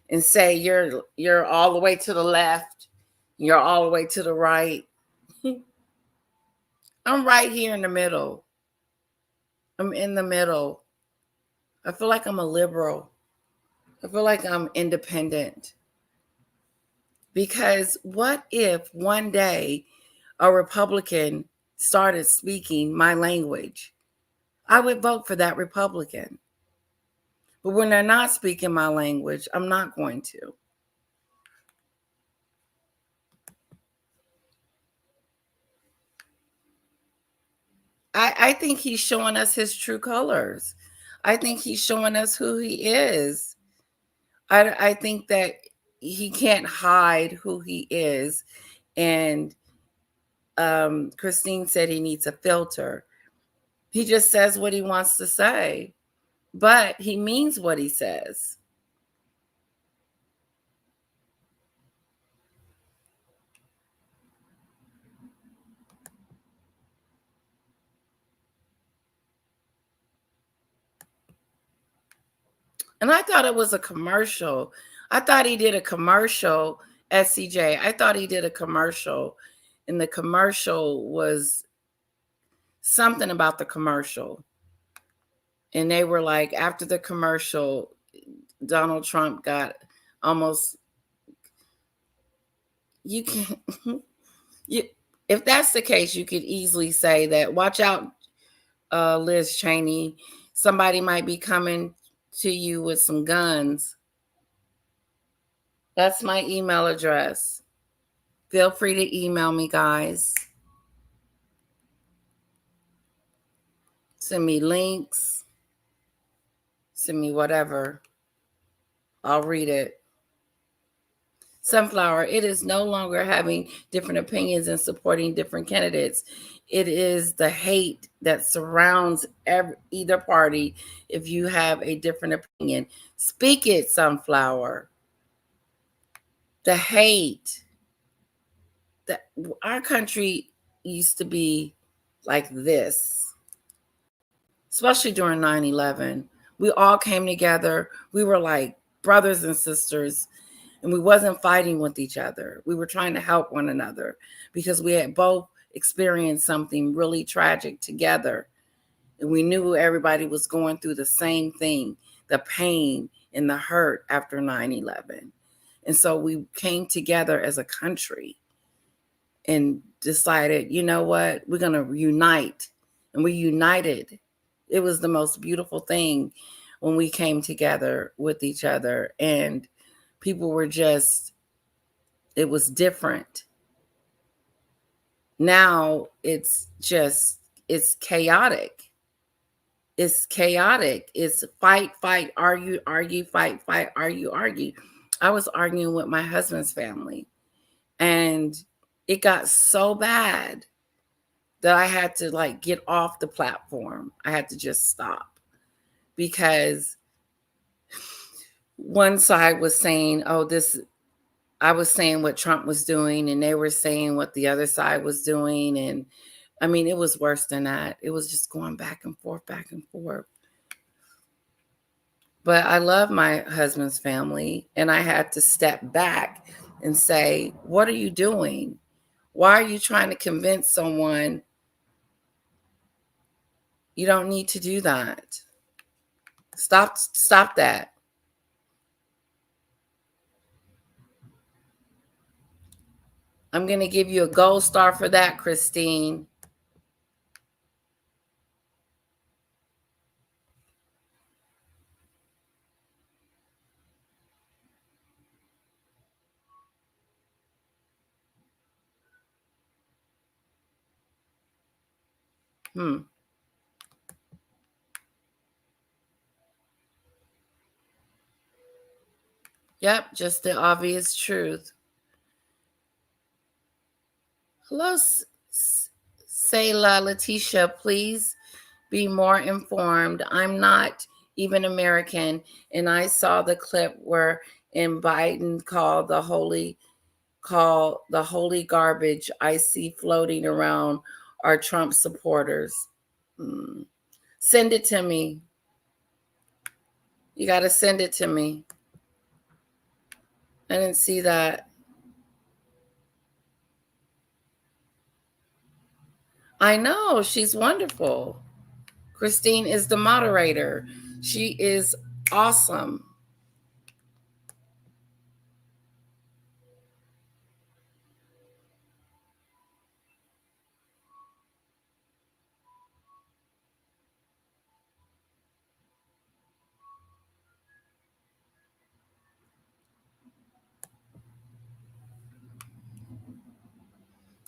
and say you're all the way to the left, you're all the way to the right. I'm right here in the middle. I'm in the middle. I feel like I'm a liberal. I feel like I'm independent. Because what if one day a Republican started speaking my language? I would vote for that Republican. But when they're not speaking my language, I'm not going to. I think he's showing us his true colors. I think he's showing us who he is. I think that he can't hide who he is. And Christine said he needs a filter. He just says what he wants to say, but he means what he says. And I thought it was a commercial. I thought he did a commercial, SCJ. I thought he did a commercial, and the commercial was something about the commercial. And they were like, after the commercial, Donald Trump got almost, you can, if that's the case, you could easily say that, watch out, Liz Cheney, somebody might be coming to you with some guns. That's my email address. Feel free to email me, guys. Send me links. Send me whatever. I'll read it. Sunflower, it is no longer having different opinions and supporting different candidates. It is the hate that surrounds either party if you have a different opinion. Speak it, Sunflower. The hate. That our country used to be like this, especially during 9/11. We all came together. We were like brothers and sisters, and we wasn't fighting with each other. We were trying to help one another because we had both experienced something really tragic together. And we knew everybody was going through the same thing, the pain and the hurt after 9/11. And so we came together as a country and decided, you know what, we're going to unite. And we united. It was the most beautiful thing when we came together with each other. And people were just, it was different. Now it's just, it's chaotic. It's chaotic. It's fight, fight, argue, argue, fight, fight, argue, argue. I was arguing with my husband's family, and it got so bad that I had to like get off the platform. I had to just stop because one side was saying, oh, this, I was saying what Trump was doing, and they were saying what the other side was doing. And I mean, it was worse than that. It was just going back and forth, back and forth. But I love my husband's family, and I had to step back and say, what are you doing? Why are you trying to convince someone? You don't need to do that. Stop that. I'm going to give you a gold star for that, Christine. Yep, just the obvious truth. Hello, Sayla Letitia. Please be more informed. I'm not even American, and I saw the clip where Biden called the holy garbage I see floating around our Trump supporters. Send it to me. You got to send it to me. I didn't see that. I know, she's wonderful. Christine is the moderator. She is awesome.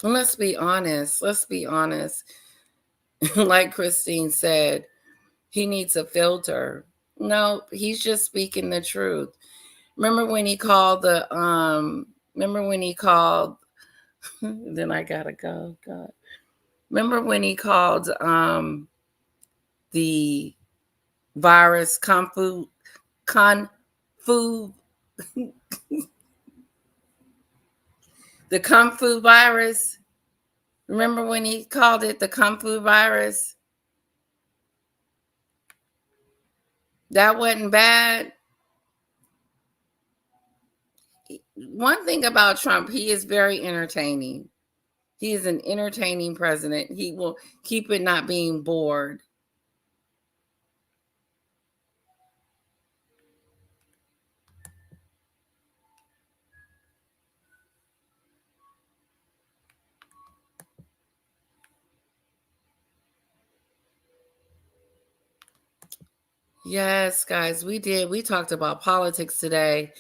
And let's be honest. Like Christine said, he needs a filter. No, he's just speaking the truth. Remember when he called then I gotta go. God. Remember when he called the virus Kung Fu the Kung Fu virus? Remember when he called it the Kung Fu virus? That wasn't bad. One thing about Trump, he is very entertaining. He is an entertaining president. He will keep it not being bored. Yes, guys, we did. We talked about politics today,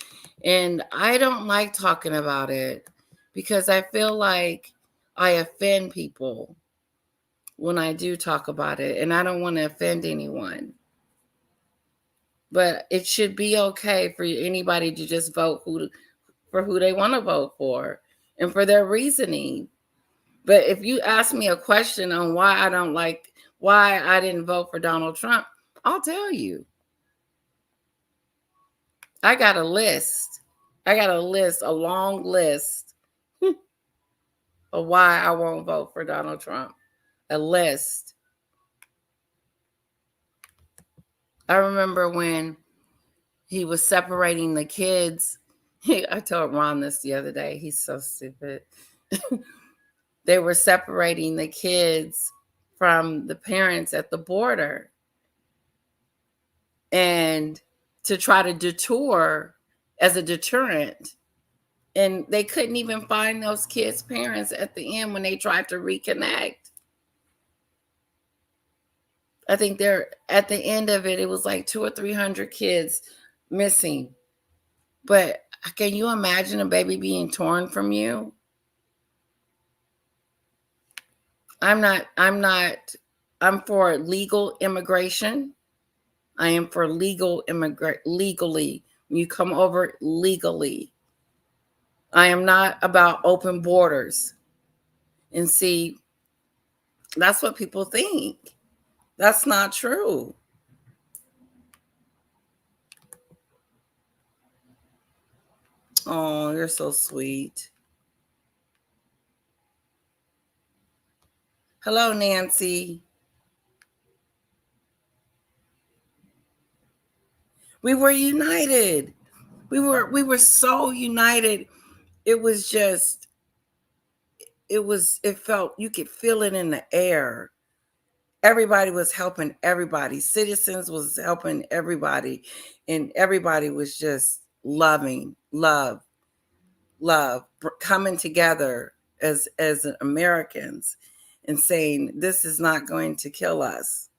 and I don't like talking about it because I feel like I offend people when I do talk about it, and I don't want to offend anyone. But it should be okay for anybody to just vote for who they want to vote for and for their reasoning. But if you ask me a question on why I didn't vote for Donald Trump, I'll tell you. I got a list. A long list of why I won't vote for Donald Trump. A list. I remember when he was separating the kids. I told Ron this the other day. He's so stupid. They were separating the kids from the parents at the border. And to try to detour as a deterrent. And they couldn't even find those kids' parents at the end when they tried to reconnect. I think they're at the end of it, it was like 200 or 300 kids missing. But can you imagine a baby being torn from you? I'm for legal immigration. I am for legally. When you come over legally. I am not about open borders. And see, that's what people think. That's not true. Oh, you're so sweet. Hello, Nancy. We were united. We were so united. It was it felt, you could feel it in the air. Everybody was helping everybody. Citizens was helping everybody, and everybody was just loving, love, coming together as Americans and saying, this is not going to kill us.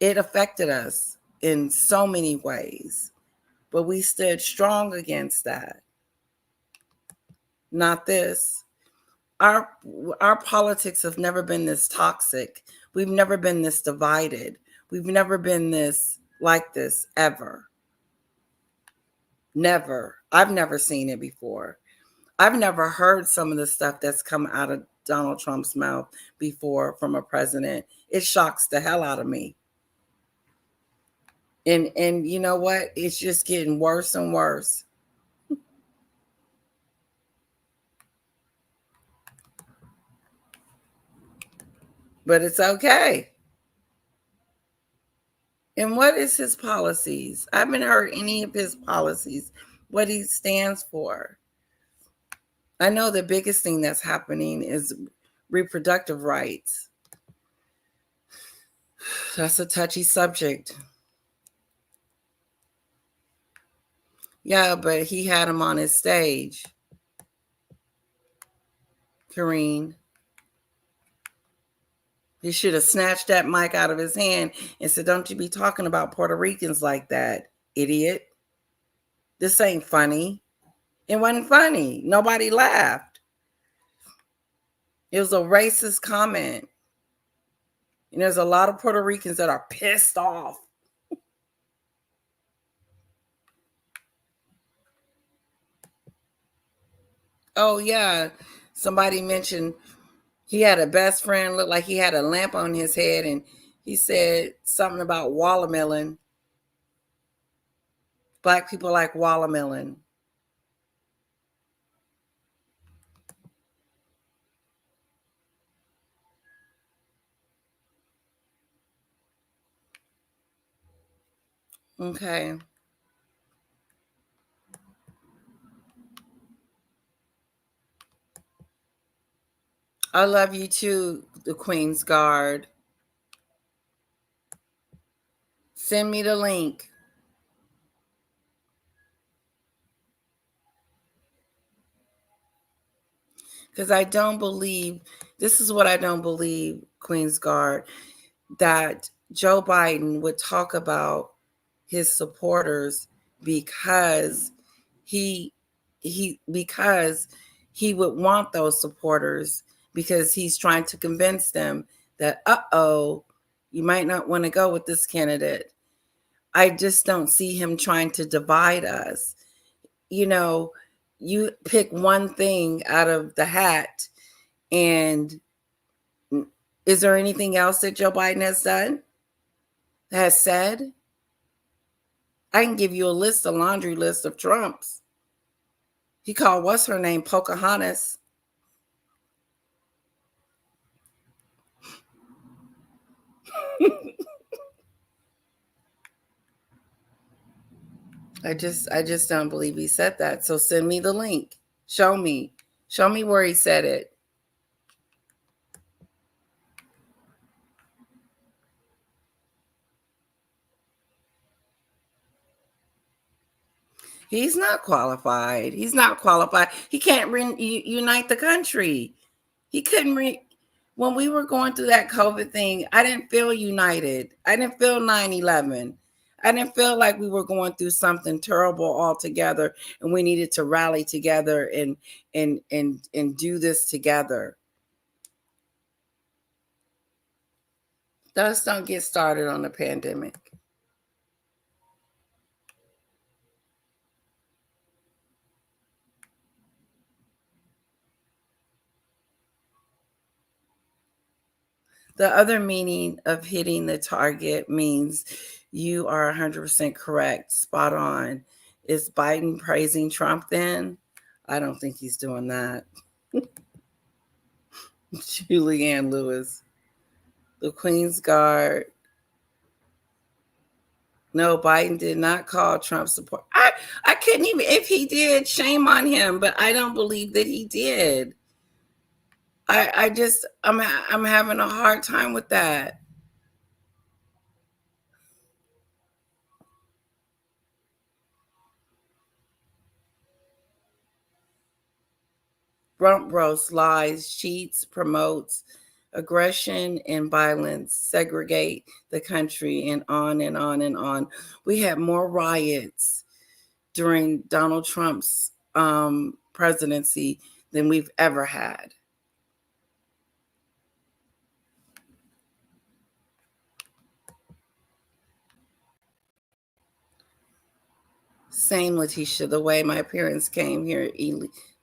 It affected us in so many ways, but we stood strong against that. Not this. Our politics have never been this toxic. We've never been this divided. We've never been this like this ever. Never. I've never seen it before. I've never heard some of the stuff that's come out of Donald Trump's mouth before from a president. It shocks the hell out of me. And you know what? It's just getting worse and worse. But it's okay. And what is his policies? I haven't heard any of his policies, what he stands for. I know the biggest thing that's happening is reproductive rights. That's a touchy subject. Yeah, but he had him on his stage. Karine. He should have snatched that mic out of his hand and said, don't you be talking about Puerto Ricans like that, idiot. This ain't funny. It wasn't funny. Nobody laughed. It was a racist comment. And there's a lot of Puerto Ricans that are pissed off. Oh, yeah. Somebody mentioned he had a best friend, looked like he had a lamp on his head, and he said something about watermelon. Black people like watermelon. Okay. I love you too, the Queen's Guard. Send me the link. Because I don't believe, this is what I don't believe, Queen's Guard, that Joe Biden would talk about his supporters because he would want those supporters, because he's trying to convince them that, you might not want to go with this candidate. I just don't see him trying to divide us. You know, you pick one thing out of the hat, and is there anything else that Joe Biden has done, has said? I can give you a laundry list of Trumps. He called what's her name Pocahontas. I just don't believe he said that. So send me the link. Show me where he said it. He's not qualified. He's not qualified. He can't unite the country. He couldn't when we were going through that COVID thing, I didn't feel united. I didn't feel 9/11. I didn't feel like we were going through something terrible all together and we needed to rally together and do this together. Let's don't get started on the pandemic. The other meaning of hitting the target means you are 100% correct, spot on. Is Biden praising Trump then? I don't think he's doing that. Julianne Lewis. The Queen's Guard. No, Biden did not call Trump support. I couldn't even, if he did, shame on him, but I don't believe that he did. I'm having a hard time with that. Rump roast, lies, cheats, promotes aggression and violence, segregate the country, and on and on and on. We had more riots during Donald Trump's presidency than we've ever had. Same, Letitia, the way my parents came here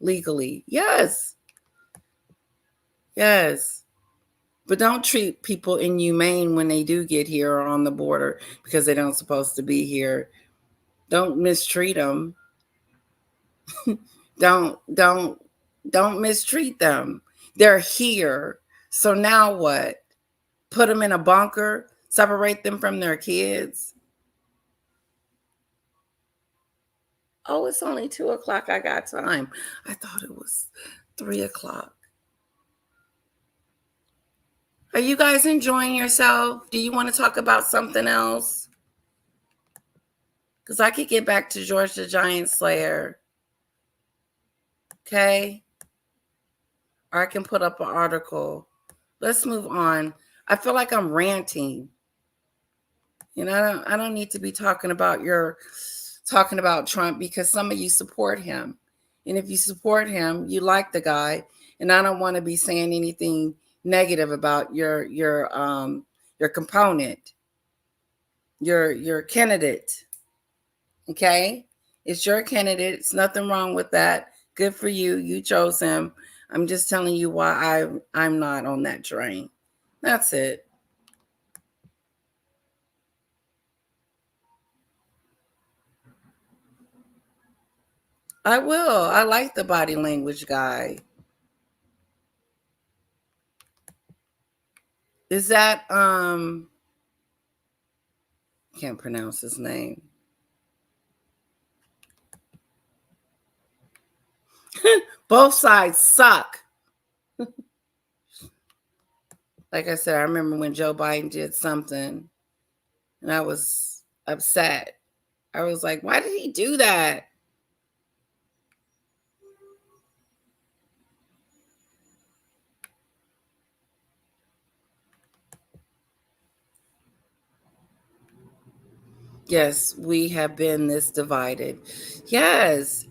legally. Yes. Yes. But don't treat people inhumane when they do get here or on the border because they don't supposed to be here. Don't mistreat them. don't mistreat them. They're here. So now what? Put them in a bunker, separate them from their kids. Oh, it's only 2 o'clock. I got time. I thought it was 3 o'clock. Are you guys enjoying yourself? Do you want to talk about something else? Because I could get back to George the Giant Slayer. Okay? Or I can put up an article. Let's move on. I feel like I'm ranting. You know, I don't need to be talking about Trump because some of you support him. And if you support him, you like the guy. And I don't want to be saying anything negative about your component, your candidate. Okay? It's your candidate. It's nothing wrong with that. Good for you. You chose him. I'm just telling you why I'm not on that train. That's it. I will. I like the body language guy. Is that can't pronounce his name. Both sides suck. Like I said, I remember when Joe Biden did something and I was upset. I was like, why did he do that? Yes, we have been this divided. Yes,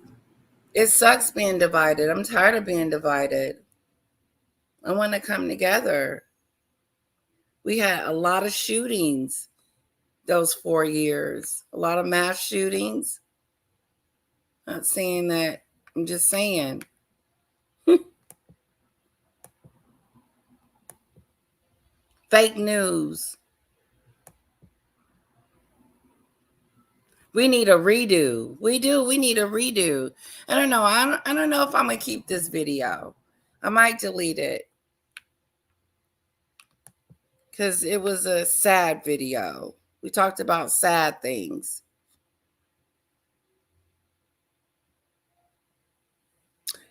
it sucks being divided. I'm tired of being divided. I want to come together. We had a lot of shootings those 4 years, a lot of mass shootings. Not saying that, I'm just saying. Fake news. We need a redo. We need a redo. I don't know. I don't know if I'm going to keep this video. I might delete it. Because it was a sad video. We talked about sad things.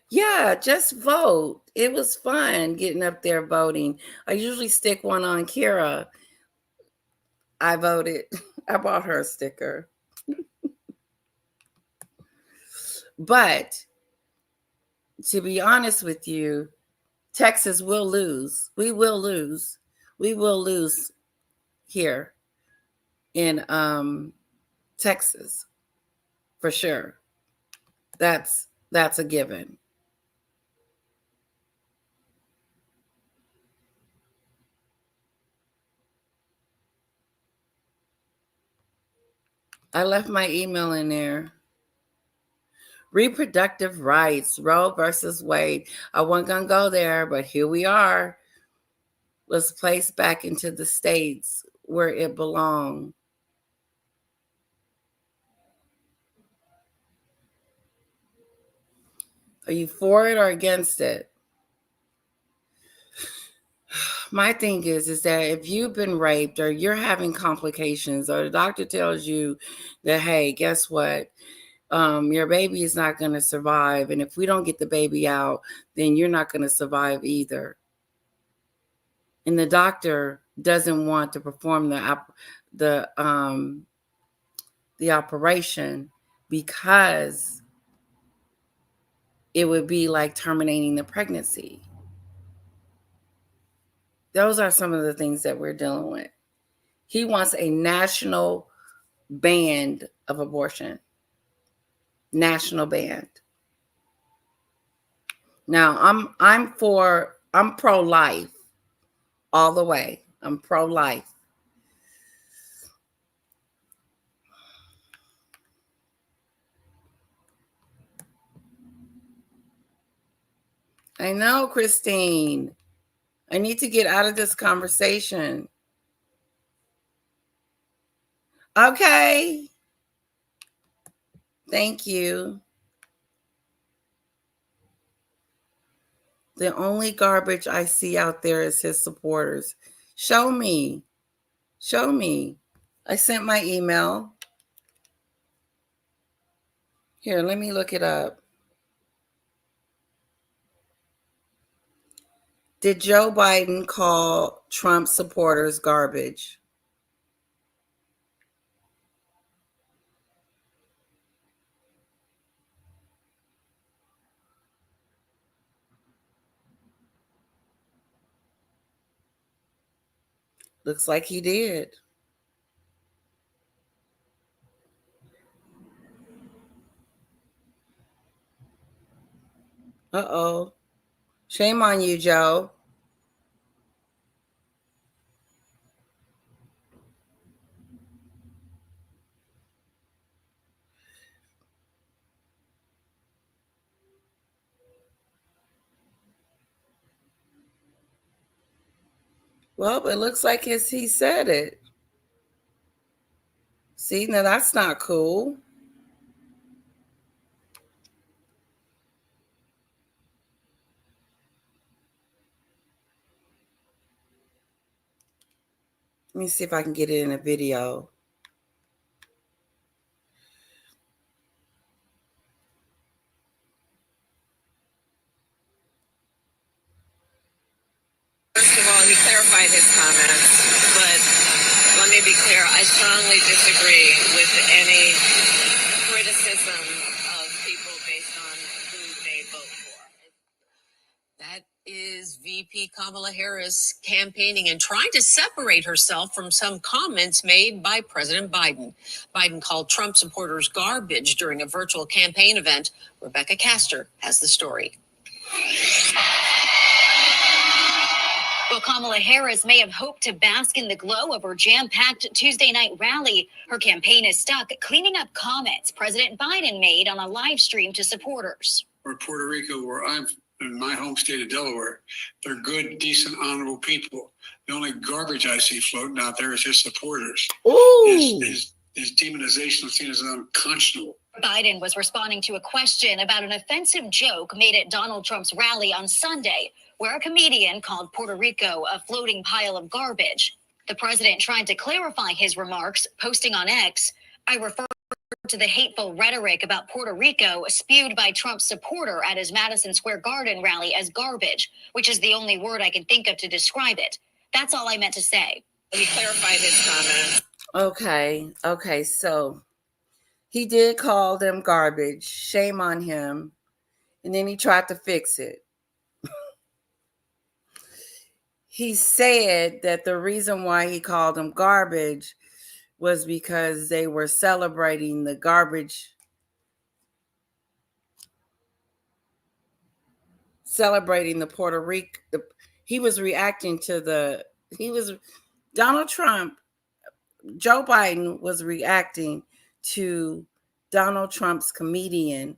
Yeah, just vote. It was fun getting up there voting. I usually stick one on Kira. I voted. I bought her a sticker. But to be honest with you, Texas will lose. We will lose. We will lose here in Texas for sure. That's a given. I left my email in there. Reproductive rights, Roe versus Wade. I wasn't going to go there, but here we are. Was placed back into the states where it belonged. Are you for it or against it? My thing is that if you've been raped or you're having complications or the doctor tells you that, hey, guess what? Your baby is not going to survive. And if we don't get the baby out, then you're not going to survive either. And the doctor doesn't want to perform the operation because it would be like terminating the pregnancy. Those are some of the things that we're dealing with. He wants a national ban of abortion. National ban. Now, I'm pro-life all the way. I'm pro-life. I know, Christine. I need to get out of this conversation. Okay. Thank you. The only garbage I see out there is his supporters. Show me. Show me. I sent my email. Here, let me look it up. Did Joe Biden call Trump supporters garbage? Looks like he did. Uh-oh. Shame on you, Joe. Well, it looks like he said it. See, now that's not cool. Let me see if I can get it in a video. First of all, he clarified his comments, but let me be clear. I strongly disagree with any criticism of people based on who they vote for. That is VP Kamala Harris campaigning and trying to separate herself from some comments made by President Biden. Biden called Trump supporters garbage during a virtual campaign event. Rebecca Castor has the story. Well, Kamala Harris may have hoped to bask in the glow of her jam-packed Tuesday night rally. Her campaign is stuck cleaning up comments President Biden made on a live stream to supporters. Or Puerto Rico, where I'm in my home state of Delaware, they're good, decent, honorable people. The only garbage I see floating out there is his supporters. His demonization is seen as unconscionable. Biden was responding to a question about an offensive joke made at Donald Trump's rally on Sunday, where a comedian called Puerto Rico a floating pile of garbage. The president tried to clarify his remarks, posting on X, "I refer to the hateful rhetoric about Puerto Rico spewed by Trump's supporter at his Madison Square Garden rally as garbage, which is the only word I can think of to describe it. That's all I meant to say." He clarified his comments. Okay, so he did call them garbage. Shame on him. And then he tried to fix it. He said that the reason why he called them garbage was because they were celebrating the garbage, celebrating the Puerto Rico. He was reacting to Donald Trump, Joe Biden was reacting to Donald Trump's comedian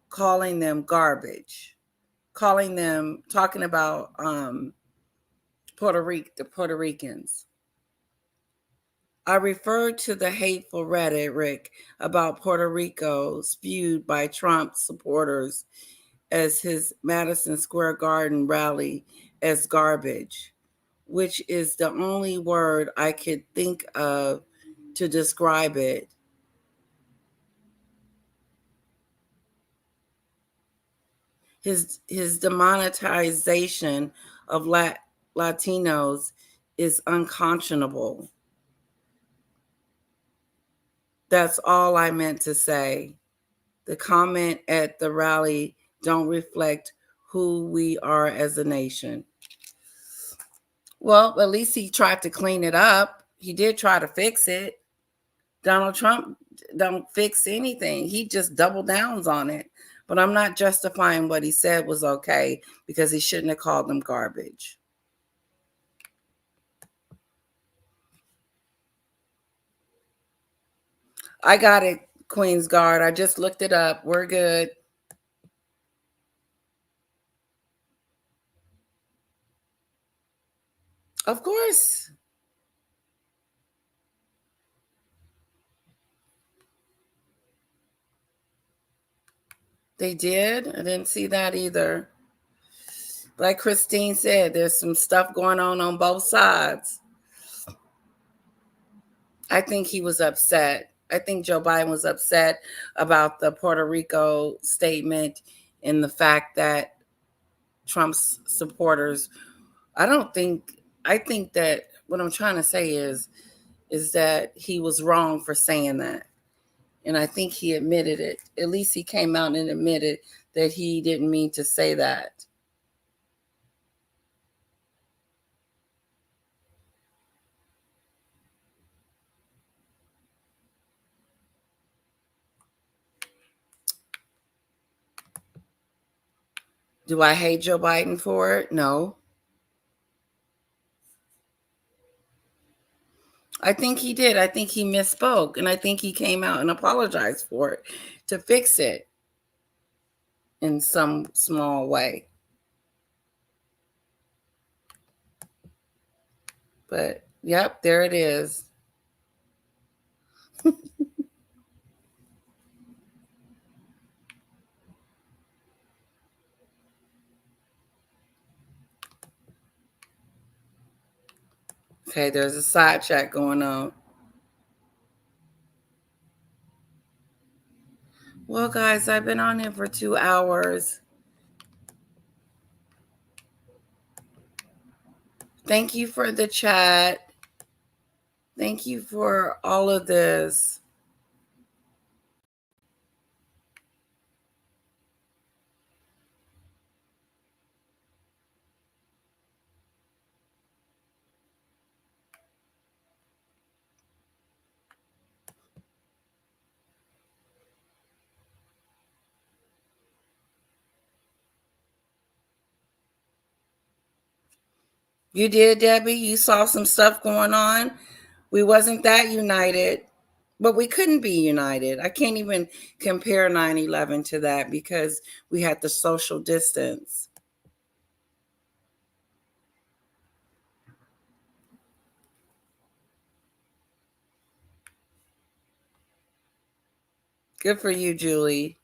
calling them garbage, talking about the Puerto Ricans. I referred to the hateful rhetoric about Puerto Rico spewed by Trump supporters as his Madison Square Garden rally as garbage, which is the only word I could think of to describe it. His demonetization of Latinos is unconscionable. That's all I meant to say. The comment at the rally don't reflect who we are as a nation. Well, at least he tried to clean it up. He did try to fix it. Donald Trump don't fix anything. He just double downs on it. But I'm not justifying what he said was okay, because he shouldn't have called them garbage. I got it, Queen's Guard. I just looked it up. We're good. Of course. They did? I didn't see that either. Like Christine said, there's some stuff going on both sides. I think he was upset. I think Joe Biden was upset about the Puerto Rico statement and the fact that Trump's supporters, I think that what I'm trying to say is that he was wrong for saying that. And I think he admitted it. At least he came out and admitted that he didn't mean to say that. Do I hate Joe Biden for it? No. I think he did. I think he misspoke. And I think he came out and apologized for it to fix it in some small way. But, yep, there it is. Okay, there's a side chat going on. Well, guys, I've been on here for 2 hours. Thank you for the chat. Thank you for all of this. You did, Debbie? You saw some stuff going on? We wasn't that united, but we couldn't be united. I can't even compare 9/11 to that because we had the social distance. Good for you, Julie.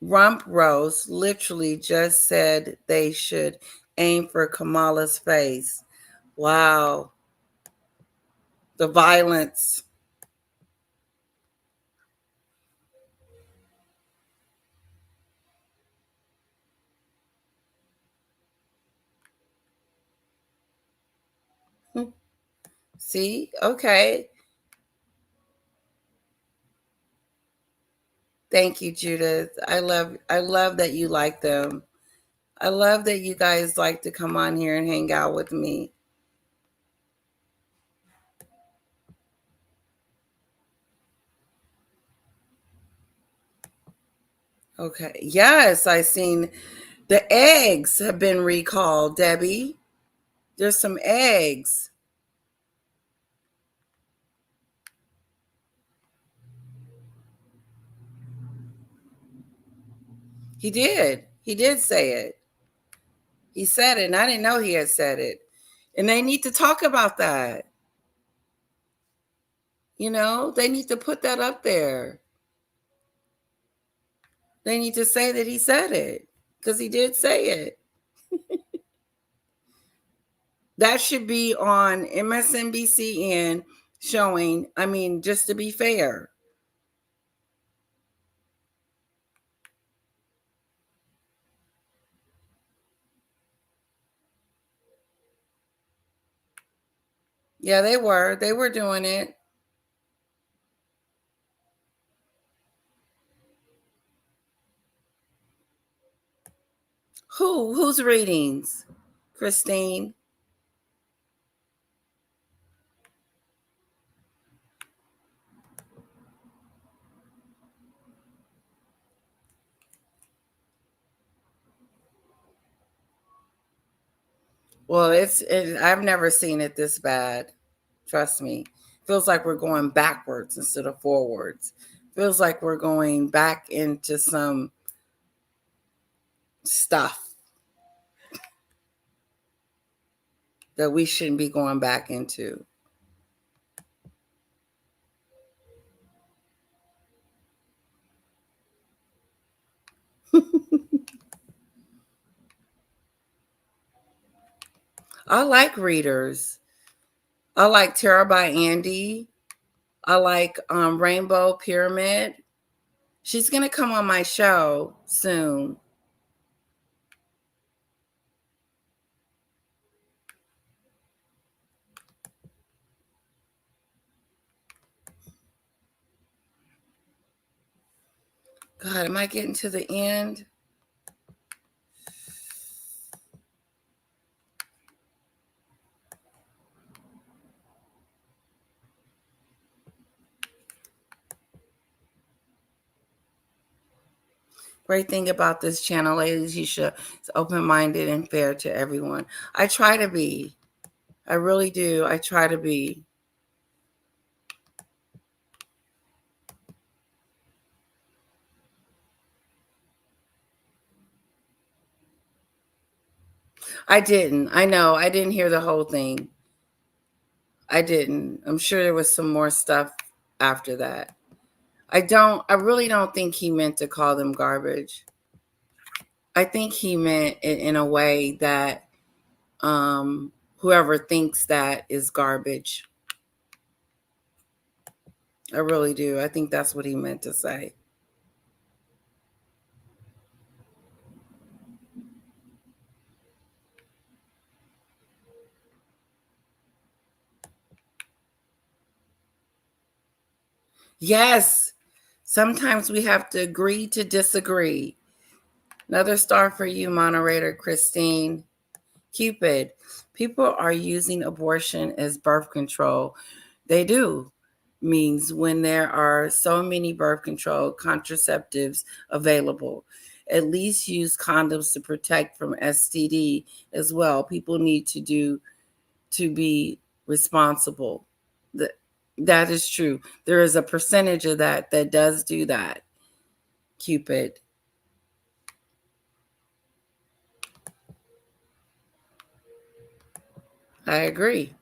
Rump Rose literally just said they should aim for Kamala's face. Wow. The violence. See? Okay. Thank you, Judith. I love that you like them. I love that you guys like to come on here and hang out with me. Okay. Yes, I seen the eggs have been recalled, Debbie. There's some eggs. He did. He did say it. He said it, and I didn't know he had said it. And they need to talk about that. You know, they need to put that up there. They need to say that he said it, because he did say it. That should be on MSNBC showing. I mean, just to be fair. Yeah, they were. They were doing it. Whose readings? Christine? Well, I've never seen it this bad. Trust me. Feels like we're going backwards instead of forwards. Feels like we're going back into some stuff that we shouldn't be going back into. I like readers. I like Tarot by Andy. I like Rainbow Pyramid. She's going to come on my show soon. God, am I getting to the end? Great thing about this channel, ladies, it's open-minded and fair to everyone. I try to be. I really do. I try to be. I didn't. I know. I didn't hear the whole thing. I didn't. I'm sure there was some more stuff after that. I really don't think he meant to call them garbage. I think he meant it in a way that whoever thinks that is garbage. I really do. I think that's what he meant to say. Yes. Sometimes we have to agree to disagree. Another star for you, moderator Christine. Cupid. People are using abortion as birth control. They do. Means when there are so many birth control contraceptives available, at least use condoms to protect from STD as well. People need to be responsible. That is true. There is a percentage of that does do that. Cupid. I agree.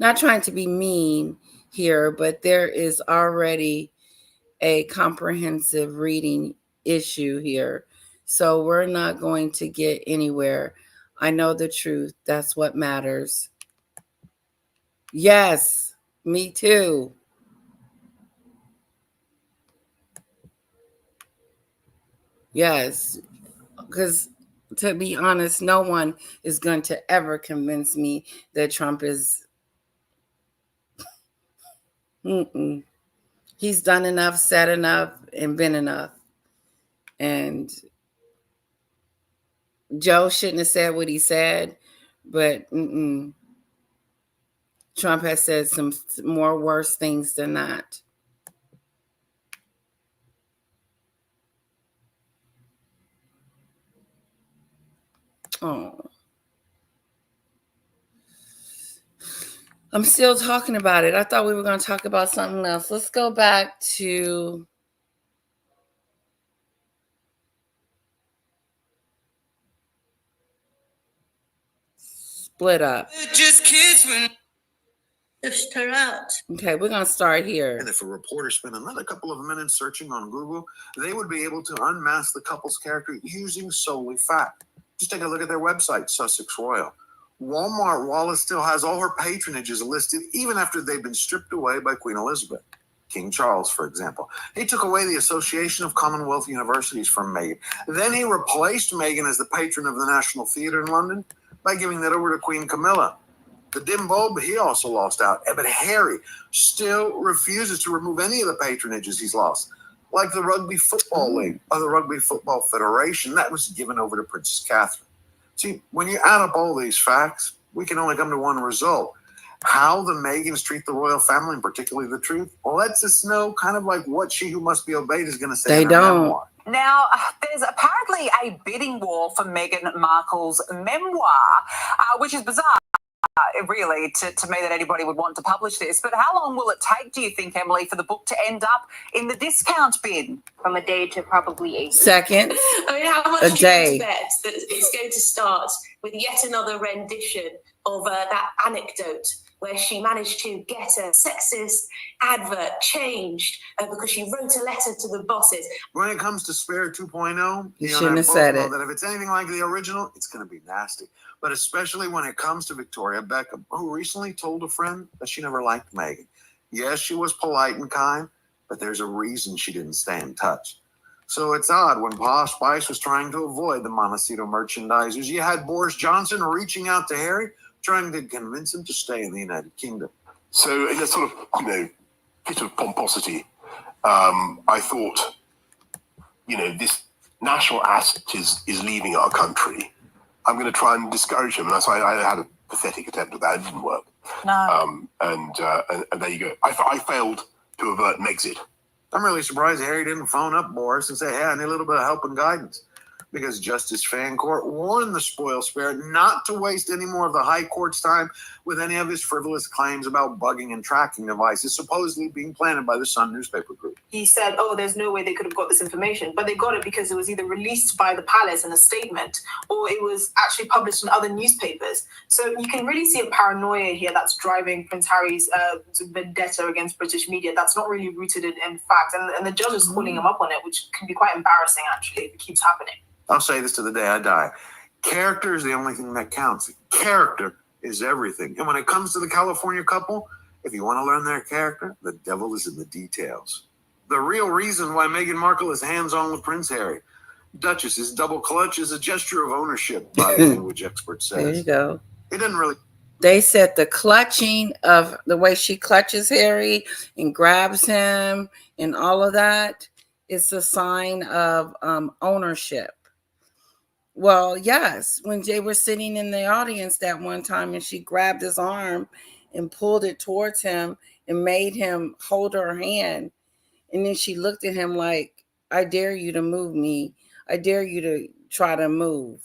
Not trying to be mean here, but there is already a comprehensive reading issue here. So we're not going to get anywhere. I know the truth. That's what matters. Yes, me too. Yes, because to be honest, no one is going to ever convince me that Trump is. He's done enough, said enough, and been enough. And Joe shouldn't have said what he said, but Trump has said some more worse things than that. Oh. I'm still talking about it. I thought we were going to talk about something else. Let's go back to split up. Just kids when Pushed her out. Okay, we're going to start here. And if a reporter spent another couple of minutes searching on Google, they would be able to unmask the couple's character using solely fact. Just take a look at their website, Sussex Royal. Walmart wallet still has all her patronages listed even after they've been stripped away by Queen Elizabeth. King Charles, for example. He took away the Association of Commonwealth Universities from Meghan. Then he replaced Meghan as the patron of the National Theatre in London by giving that over to Queen Camilla. The dim bulb, he also lost out. But Harry still refuses to remove any of the patronages he's lost, like the Rugby Football League or the Rugby Football Federation. That was given over to Princess Catherine. See, when you add up all these facts, we can only come to one result. How the Megans treat the royal family, and particularly the truth, lets us know kind of like what She Who Must Be Obeyed is going to say in her memoir. Now, there's apparently a bidding war for Meghan Markle's memoir, which is bizarre. Really, to me, that anybody would want to publish this. But how long will it take, do you think, Emily, for the book to end up in the discount bin? From a day to probably 8 seconds. I mean, how much do you expect that it's going to start with yet another rendition of that anecdote where she managed to get a sexist advert changed because she wrote a letter to the bosses? When it comes to Spare 2.0, you shouldn't have said it. That if it's anything like the original, it's going to be nasty. But especially when it comes to Victoria Beckham, who recently told a friend that she never liked Meghan. Yes, she was polite and kind, but there's a reason she didn't stay in touch. So it's odd when Posh Spice was trying to avoid the Montecito merchandisers. You had Boris Johnson reaching out to Harry, trying to convince him to stay in the United Kingdom. So in a sort of, bit of pomposity, I thought, this national asset is leaving our country. I'm going to try and discourage him. And so I had a pathetic attempt at that. It didn't work. No. And there you go. I failed to avert Megxit. I'm really surprised Harry didn't phone up Boris and say, hey, I need a little bit of help and guidance. Because Justice Fancourt warned the spoiled sport not to waste any more of the High Court's time with any of his frivolous claims about bugging and tracking devices supposedly being planted by the Sun newspaper group. He said, there's no way they could have got this information, but they got it because it was either released by the palace in a statement or it was actually published in other newspapers. So you can really see a paranoia here that's driving Prince Harry's vendetta against British media that's not really rooted in fact. And the judge is calling him up on it, which can be quite embarrassing, actually, if it keeps happening. I'll say this to the day I die. Character is the only thing that counts. Character is everything. And when it comes to the California couple, if you want to learn their character, the devil is in the details. The real reason why Meghan Markle is hands-on with Prince Harry. Duchess's double clutch is a gesture of ownership, body language expert says. There you go. It doesn't really... They said the clutching of the way she clutches Harry and grabs him and all of that is a sign of ownership. Well, yes, when they were sitting in the audience that one time and she grabbed his arm and pulled it towards him and made him hold her hand. And then she looked at him like, I dare you to move me. I dare you to try to move.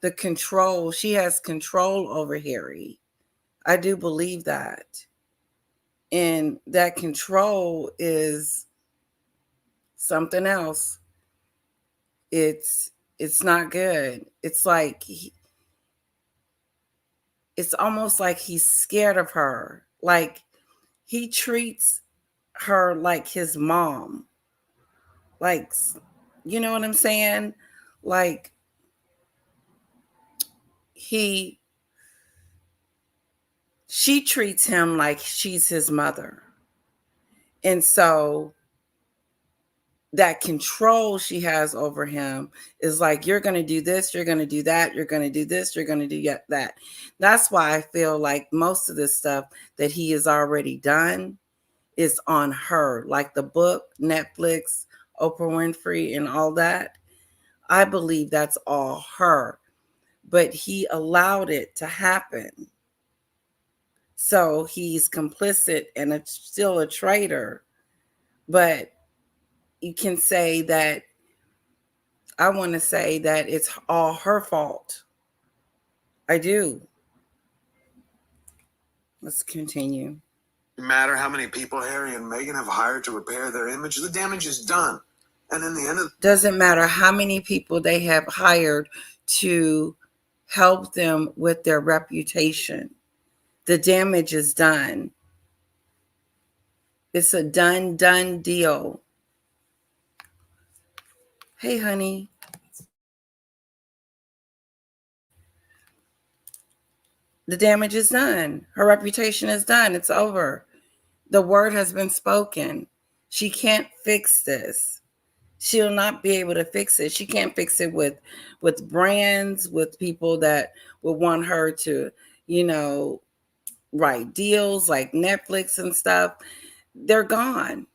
The control, she has control over Harry. I do believe that. And that control is something else. It's not good. It's like it's almost like he's scared of her. Like he treats her like his mom. Like, you know what I'm saying? Like she treats him like she's his mother. And so that control she has over him is like, you're going to do this, you're going to do that, you're going to do this, you're going to do that. That's why I feel like most of this stuff that he has already done is on her, like the book, Netflix, Oprah Winfrey, and all that. I believe that's all her, but he allowed it to happen. So he's complicit and still a traitor, but you can say that, I want to say that it's all her fault. I do. Let's continue. No matter how many people Harry and Meghan have hired to repair their image, the damage is done. And in the end of doesn't matter how many people they have hired to help them with their reputation. The damage is done. It's a done deal. Hey, honey. The damage is done. Her reputation is done. It's over. The word has been spoken. She can't fix this. She'll not be able to fix it. She can't fix it with brands, with people that would want her to, write deals like Netflix and stuff. They're gone.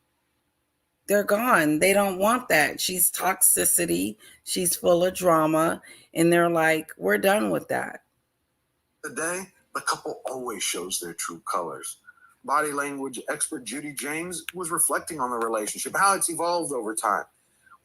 They're gone. They don't want that. She's toxicity. She's full of drama. And they're like, we're done with that. Today, the couple always shows their true colors. Body language expert Judy James was reflecting on the relationship, how it's evolved over time.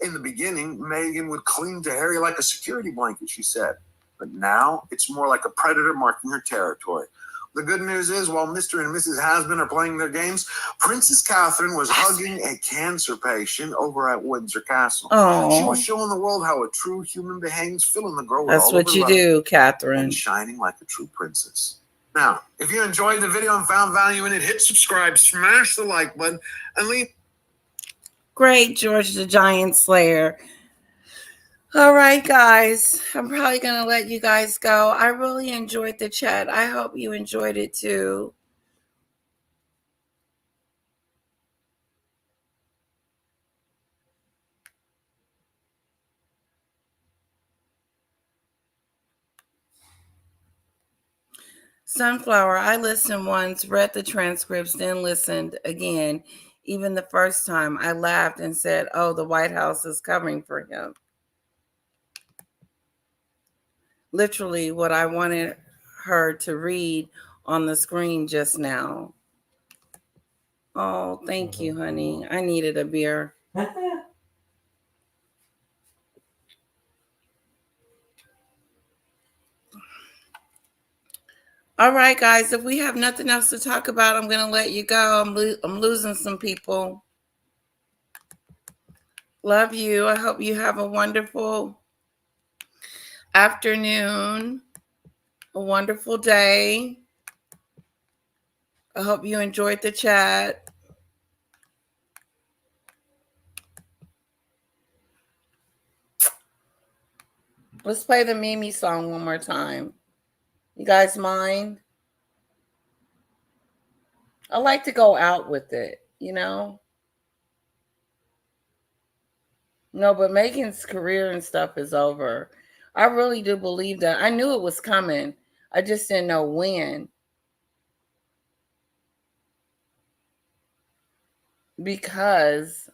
In the beginning, Megan would cling to Harry like a security blanket, she said. But now, it's more like a predator marking her territory. The good news is, while Mr. and Mrs. Hasbin are playing their games, Princess Catherine was hugging a cancer patient over at Windsor Castle. Aww. She was showing the world how a true human behaves, filling the girl with That's all what of her you love do, Catherine. and shining like a true princess. Now, if you enjoyed the video and found value in it, hit subscribe, smash the like button, and leave. Great, George the Giant Slayer. All right, guys. I'm probably going to let you guys go. I really enjoyed the chat. I hope you enjoyed it too. Sunflower, I listened once, read the transcripts, then listened again. Even the first time, I laughed and said, oh, the White House is covering for him. Literally what I wanted her to read on the screen just now. Oh, thank you, honey. I needed a beer. All right, guys, if we have nothing else to talk about, I'm going to let you go. I'm losing some people. Love you. I hope you have a wonderful afternoon, a wonderful day. I hope you enjoyed the chat. Let's play the Mimi song one more time. You guys mind? I like to go out with it, No, but Megan's career and stuff is over. I really do believe that. I knew it was coming. I just didn't know when. Because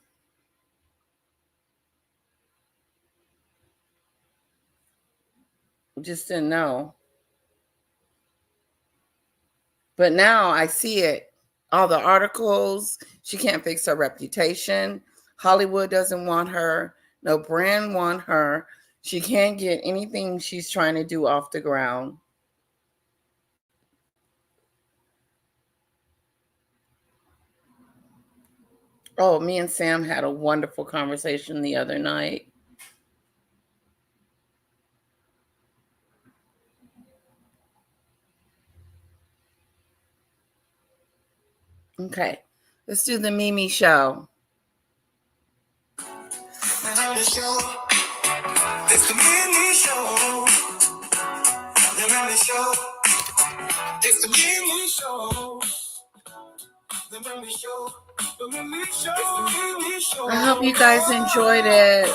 just didn't know. But now I see it. All the articles. She can't fix her reputation. Hollywood doesn't want her. No brand want her. She can't get anything she's trying to do off the ground. Oh, me and Sam had a wonderful conversation the other night. Okay, let's do the Mimi show. It's the Mimi show. The Mimi show. It's the Mimi show. The Mimi show. The Mimi show. It's the Mimi show. I hope you guys enjoyed it.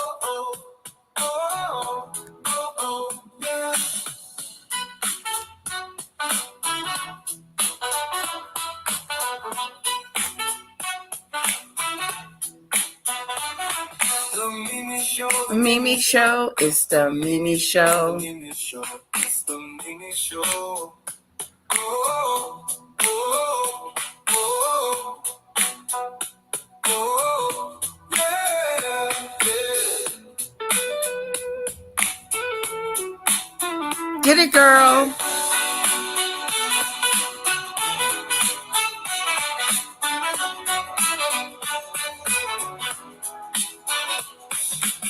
Yeah. The Mimi show. The Mimi show is the Mimi show. The Mimi show. It's the Mimi show. Oh, oh, oh, oh, yeah, yeah. Get it, girl.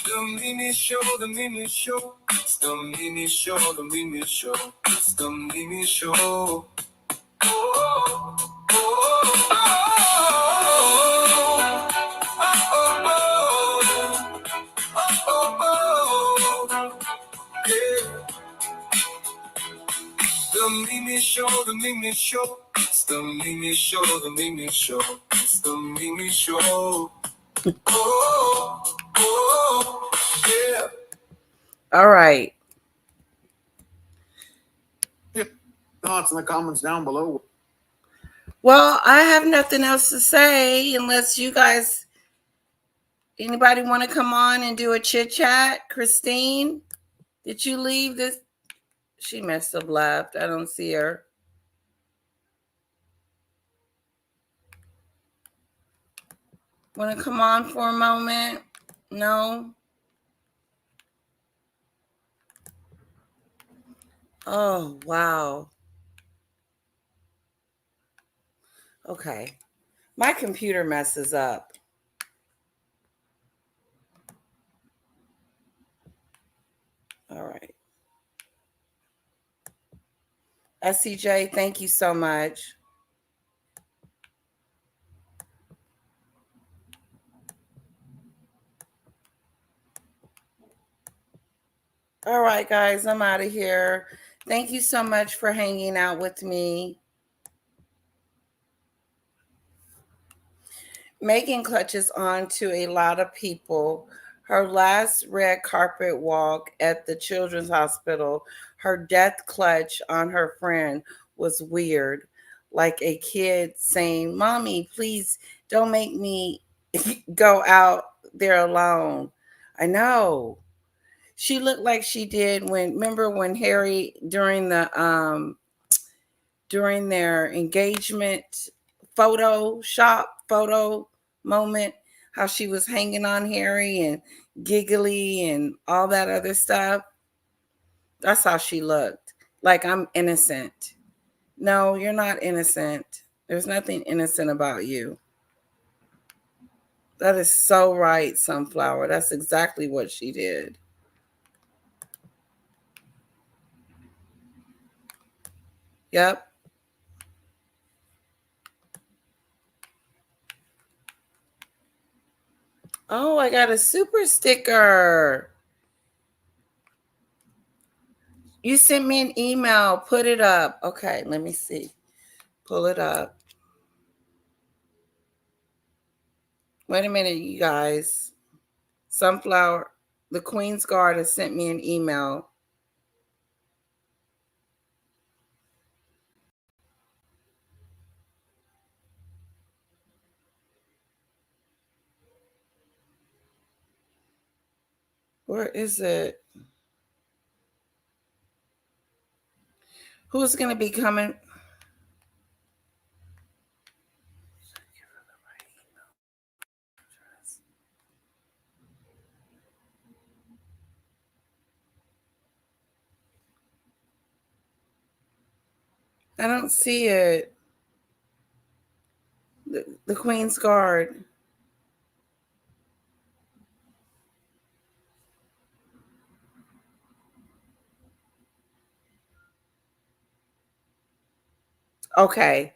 The Mimi show, the Mimi show. It's the Mimi show, the Mimi show. It's the Mimi show. Oh, oh, oh, The Mimi Show, the Mimi Show. It's the Mimi Show, the Mimi Show. It's the Mimi Show. Oh, oh, yeah. All right. Thoughts in the comments down below. Well, I have nothing else to say unless you guys, anybody want to come on and do a chit chat? Christine, did you leave this? She must have left. I don't see her. Want to come on for a moment? No? Oh, wow. Okay. My computer messes up. All right. SCJ, thank you so much. All right, guys, I'm out of here. Thank you so much for hanging out with me. Megan clutches on to a lot of people. Her last red carpet walk at the Children's Hospital, her death clutch on her friend was weird. Like a kid saying, "Mommy, please don't make me go out there alone." I know. She looked like she did remember when Harry during their engagement photo moment, how she was hanging on Harry and giggly and all that other stuff. That's how she looked. Like, I'm innocent. No, you're not innocent. There's nothing innocent about you. That is so right, Sunflower. That's exactly what she did. Yep. Oh, I got a super sticker. You sent me an email. Put it up. Okay, let me see. Pull it up. Wait a minute, you guys. Sunflower, the Queen's Guard has sent me an email. Where is it? Who's going to be coming? I don't see it. The Queen's Guard. Okay.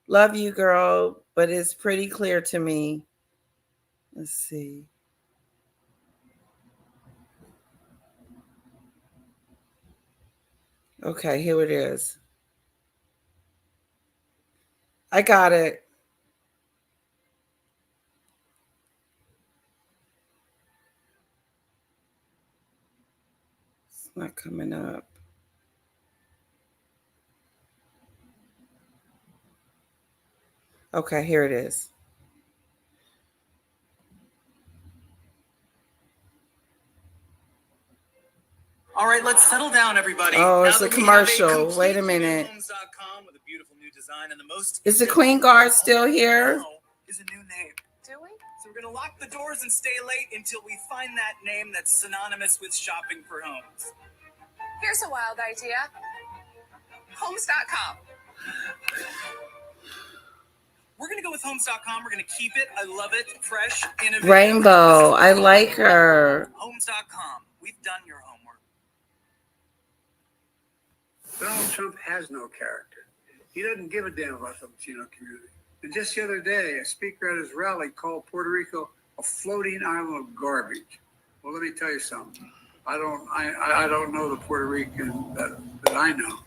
Love you, girl, but it's pretty clear to me. Let's see. Okay, here it is. I got it. It's not coming up. Okay, here it is. All right, let's settle down, everybody. Oh, it's a commercial. Wait a minute. With a beautiful new design and the most Is the Queen Guard still here? is a new name. Do we? So we're gonna lock the doors and stay late until we find that name that's synonymous with shopping for homes. Here's a wild idea. Homes.com. We're gonna go with Homes.com. We're gonna keep it. I love it. Fresh, innovative. Rainbow. I like her. Homes.com. We've done your homework. Donald Trump has no character. He doesn't give a damn about the Latino community. And just the other day, a speaker at his rally called Puerto Rico a floating island of garbage. Well, let me tell you something. I don't know the Puerto Rican that I know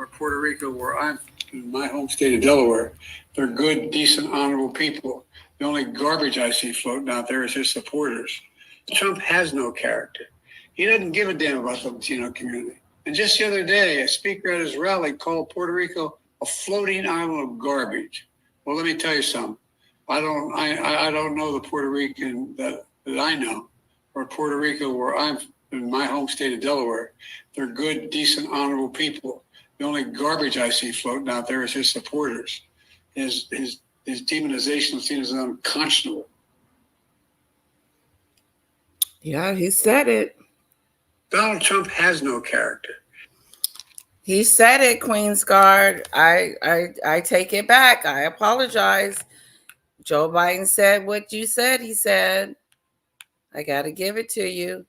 or Puerto Rico, where I'm in my home state of Delaware. They're good, decent, honorable people. The only garbage I see floating out there is his supporters. Trump has no character. He doesn't give a damn about the Latino community. And just the other day, a speaker at his rally called Puerto Rico a floating island of garbage. Well, let me tell you something. I don't know the Puerto Rican that I know, or Puerto Rico, where I'm in my home state of Delaware. They're good, decent, honorable people. The only garbage I see floating out there is his supporters. His demonization of things is unconscionable. Yeah, he said it. Donald Trump has no character. He said it, Queen's Guard. I take it back. I apologize. Joe Biden said what you said he said. I got to give it to you.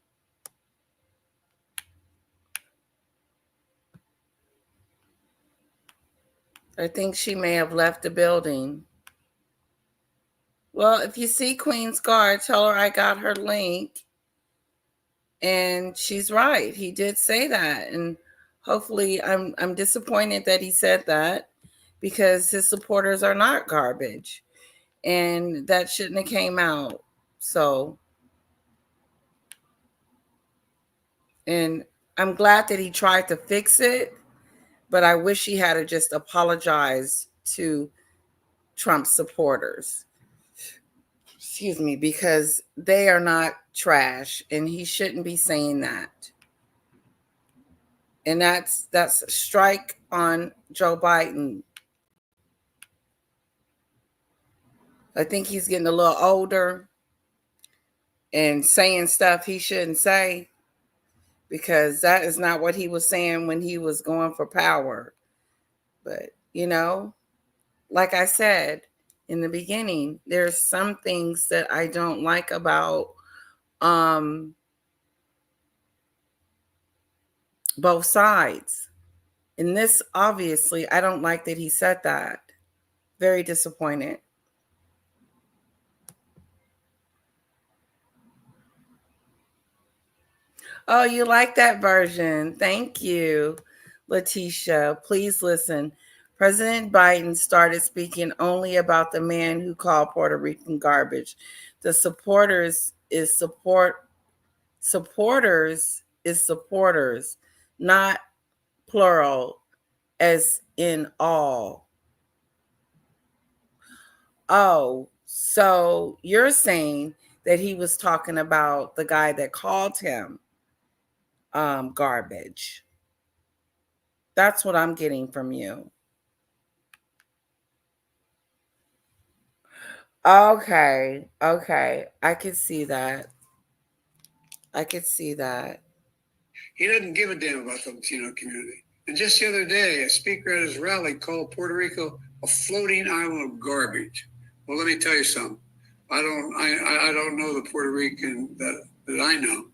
I think she may have left the building. Well, if you see Queen's Guard, tell her I got her link. And she's right. He did say that. And hopefully I'm disappointed that he said that, because his supporters are not garbage. And that shouldn't have came out. So, and I'm glad that he tried to fix it, but I wish he had to just apologize to Trump supporters. Excuse me, because they are not trash, and he shouldn't be saying that. And that's a strike on Joe Biden. I think he's getting a little older and saying stuff he shouldn't say, because that is not what he was saying when he was going for power. But, you know, like I said in the beginning, there's some things that I don't like about both sides. And this, obviously, I don't like that he said that. Very disappointed. Oh, you like that version? Thank you, Letitia. Please listen. President Biden started speaking only about the man who called Puerto Rican garbage. The supporters, not plural, as in all. Oh, so you're saying that he was talking about the guy that called him garbage. That's what I'm getting from you. Okay. I could see that. He doesn't give a damn about the Latino community. And just the other day, a speaker at his rally called Puerto Rico a floating island of garbage. Well, let me tell you something. I don't know the Puerto Rican that I know,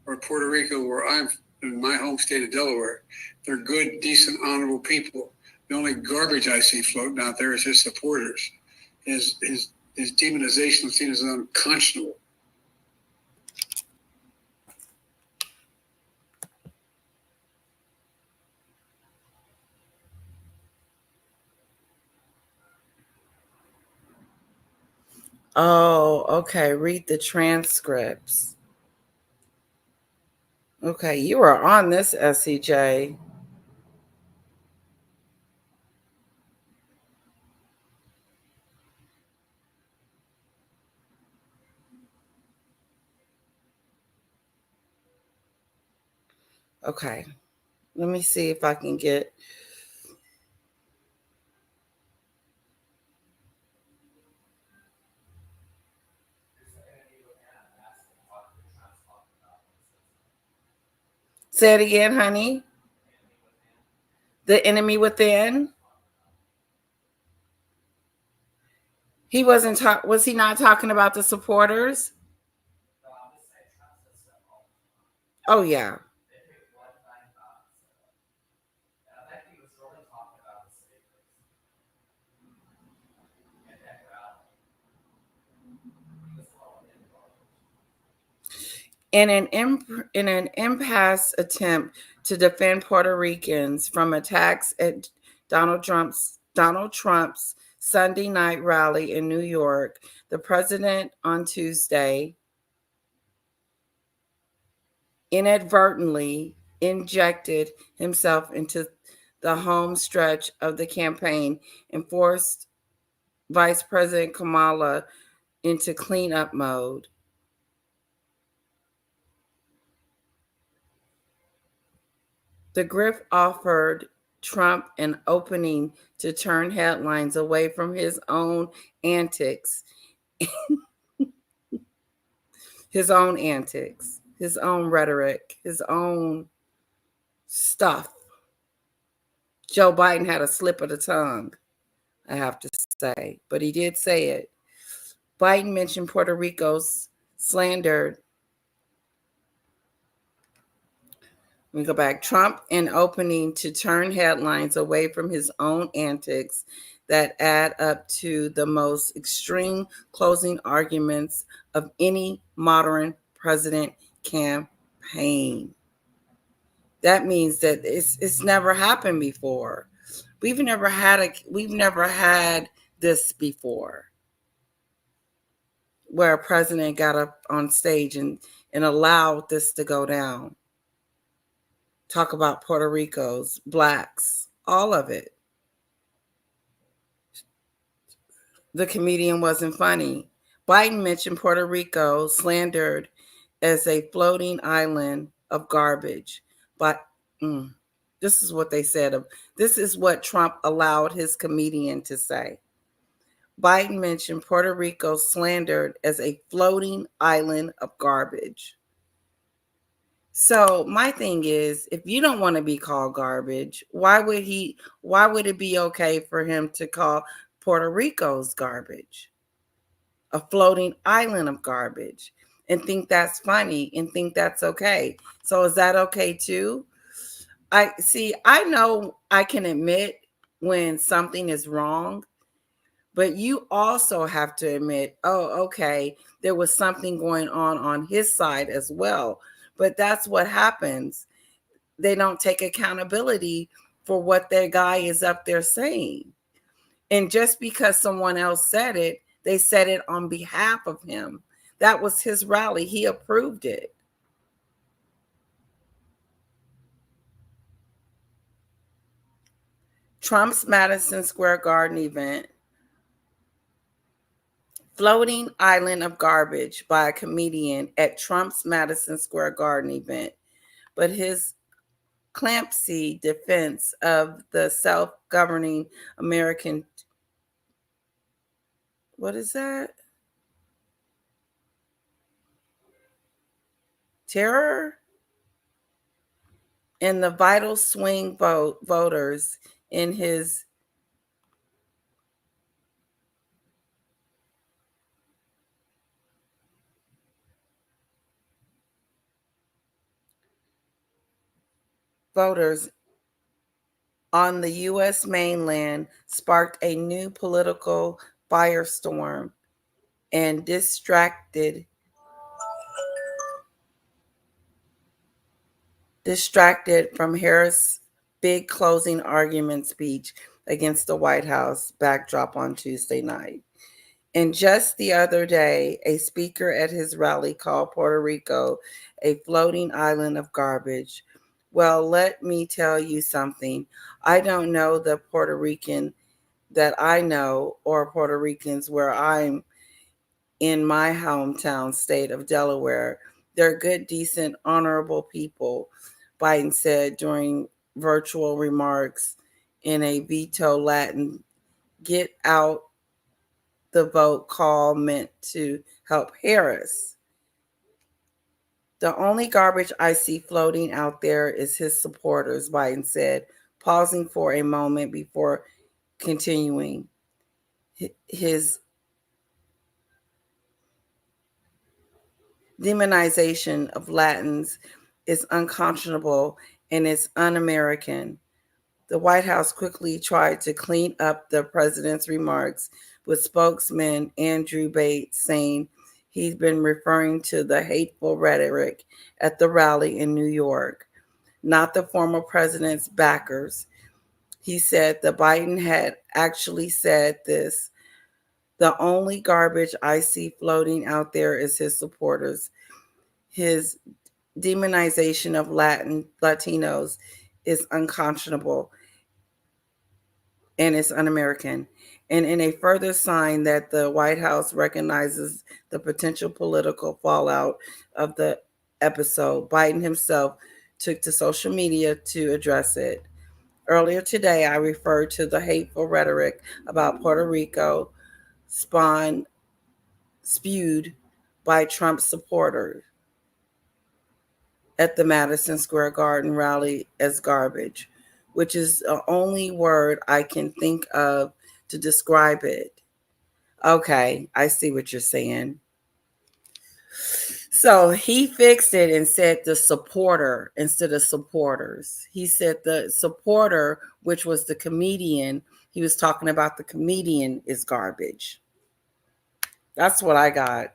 or Puerto Rico, where I'm in my home state of Delaware. They're good, decent, honorable people. The only garbage I see floating out there is his supporters. His demonization of things is unconscionable. Oh, okay. Read the transcripts. Okay, you were on this, SCJ. Okay, let me see if I can get. Say it again, honey. The enemy within. He wasn't was he not talking about the supporters? Oh yeah. In an impasse attempt to defend Puerto Ricans from attacks at Donald Trump's Sunday night rally in New York, the president on Tuesday inadvertently injected himself into the home stretch of the campaign and forced Vice President Kamala into cleanup mode. The grift offered Trump an opening to turn headlines away from his own antics, his own rhetoric, his own stuff. Joe Biden had a slip of the tongue, I have to say, but he did say it. Biden mentioned Puerto Rico's slandered. Let me go back. Trump an opening to turn headlines away from his own antics that add up to the most extreme closing arguments of any modern president campaign. That means that it's never happened before. We've never had this before, where a president got up on stage and allowed this to go down. Talk about Puerto Rico's, blacks, all of it. The comedian wasn't funny. Biden mentioned Puerto Rico slandered as a floating island of garbage. But this is what they said. This is what Trump allowed his comedian to say. Biden mentioned Puerto Rico slandered as a floating island of garbage. So my thing is, if you don't want to be called garbage, why would it be okay for him to call Puerto Rico's garbage? A floating island of garbage, and think that's funny and think that's okay. So is that okay too? I know I can admit when something is wrong, but you also have to admit, oh, okay, there was something going on his side as well. But that's what happens. They don't take accountability for what their guy is up there saying. And just because someone else said it, they said it on behalf of him. That was his rally. He approved it. Trump's Madison Square Garden event. Floating island of garbage by a comedian at Trump's Madison Square Garden event. But his clumsy defense of the self-governing American, what is that? Terror? And the vital swing voters in his voters on the U.S. mainland sparked a new political firestorm and distracted from Harris' big closing argument speech against the White House backdrop on Tuesday night. And just the other day, a speaker at his rally called Puerto Rico a floating island of garbage. Well, let me tell you something. I don't know the Puerto Rican that I know or Puerto Ricans where I'm in my hometown state of Delaware. They're good, decent, honorable people, Biden said during virtual remarks in a veto Latin get out the vote call meant to help Harris. The only garbage I see floating out there is his supporters, Biden said, pausing for a moment before continuing. His demonization of Latins is unconscionable and it's un-American. The White House quickly tried to clean up the president's remarks, with spokesman Andrew Bates saying He's been referring to the hateful rhetoric at the rally in New York, not the former president's backers. He said that Biden had actually said this: the only garbage I see floating out there is his supporters. His demonization of Latinos is unconscionable and it's un-American. And in a further sign that the White House recognizes the potential political fallout of the episode, Biden himself took to social media to address it. Earlier today, I referred to the hateful rhetoric about Puerto Rico spewed by Trump supporters at the Madison Square Garden rally as garbage, which is the only word I can think of to describe it. Okay, I see what you're saying. So he fixed it and said the supporter instead of supporters. He said the supporter, which was the comedian. He was talking about the comedian is garbage. That's what I got.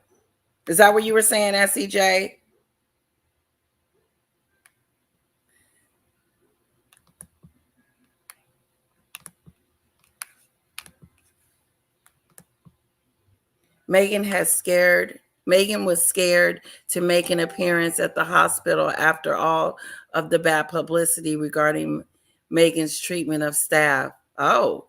Is that what you were saying, SEJ? Megan was scared to make an appearance at the hospital after all of the bad publicity regarding Megan's treatment of staff. Oh.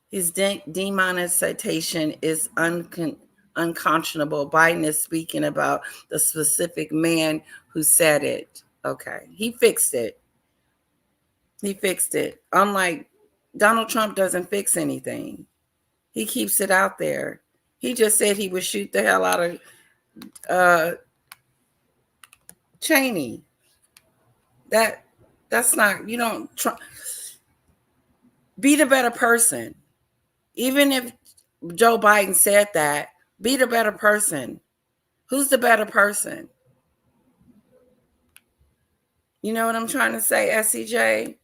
His demonetization is unconscionable. Biden is speaking about the specific man who said it. Okay. He fixed it. Unlike Donald Trump doesn't fix anything. He keeps it out there. He just said he would shoot the hell out of Cheney. That's not, you don't be the better person. Even if Joe Biden said that, be the better person. Who's the better person? You know what I'm trying to say, SCJ?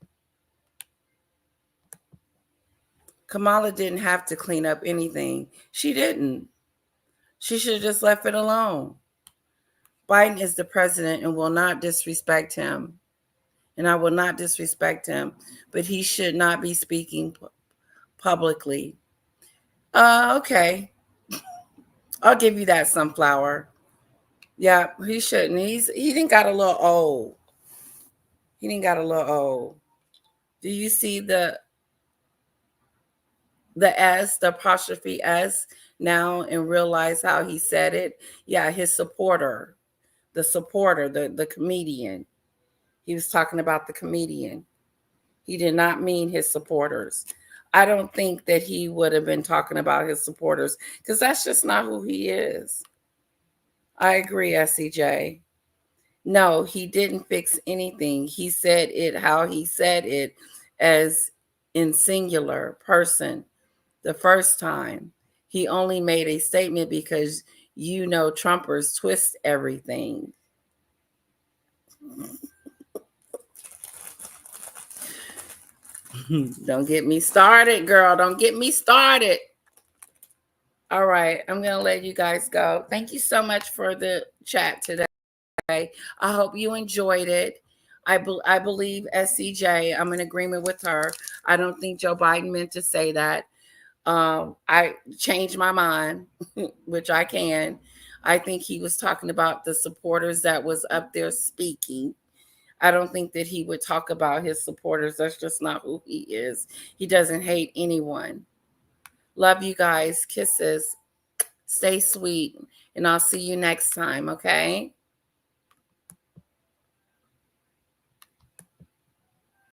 Kamala didn't have to clean up anything. She didn't. She should have just left it alone. Biden is the president and will not disrespect him. And I will not disrespect him. But he should not be speaking publicly. Okay. I'll give you that, Sunflower. Yeah, he shouldn't. He didn't got a little old. Do you see the S, the apostrophe S now, and realize how he said it? Yeah, his supporter, the comedian. He was talking about the comedian. He did not mean his supporters. I don't think that he would have been talking about his supporters because that's just not who he is. I agree, SCJ. No, he didn't fix anything. He said it how he said it, as in singular person the first time. He only made a statement because Trumpers twist everything. Don't get me started, girl. Don't get me started. All right, I'm going to let you guys go. Thank you so much for the chat today. I hope you enjoyed it. I believe SCJ, I'm in agreement with her. I don't think Joe Biden meant to say that. I changed my mind, which I can. I think he was talking about the supporters that was up there speaking. I don't think that he would talk about his supporters. That's just not who he is. He doesn't hate anyone. Love you guys. Kisses. Stay sweet. And I'll see you next time, okay?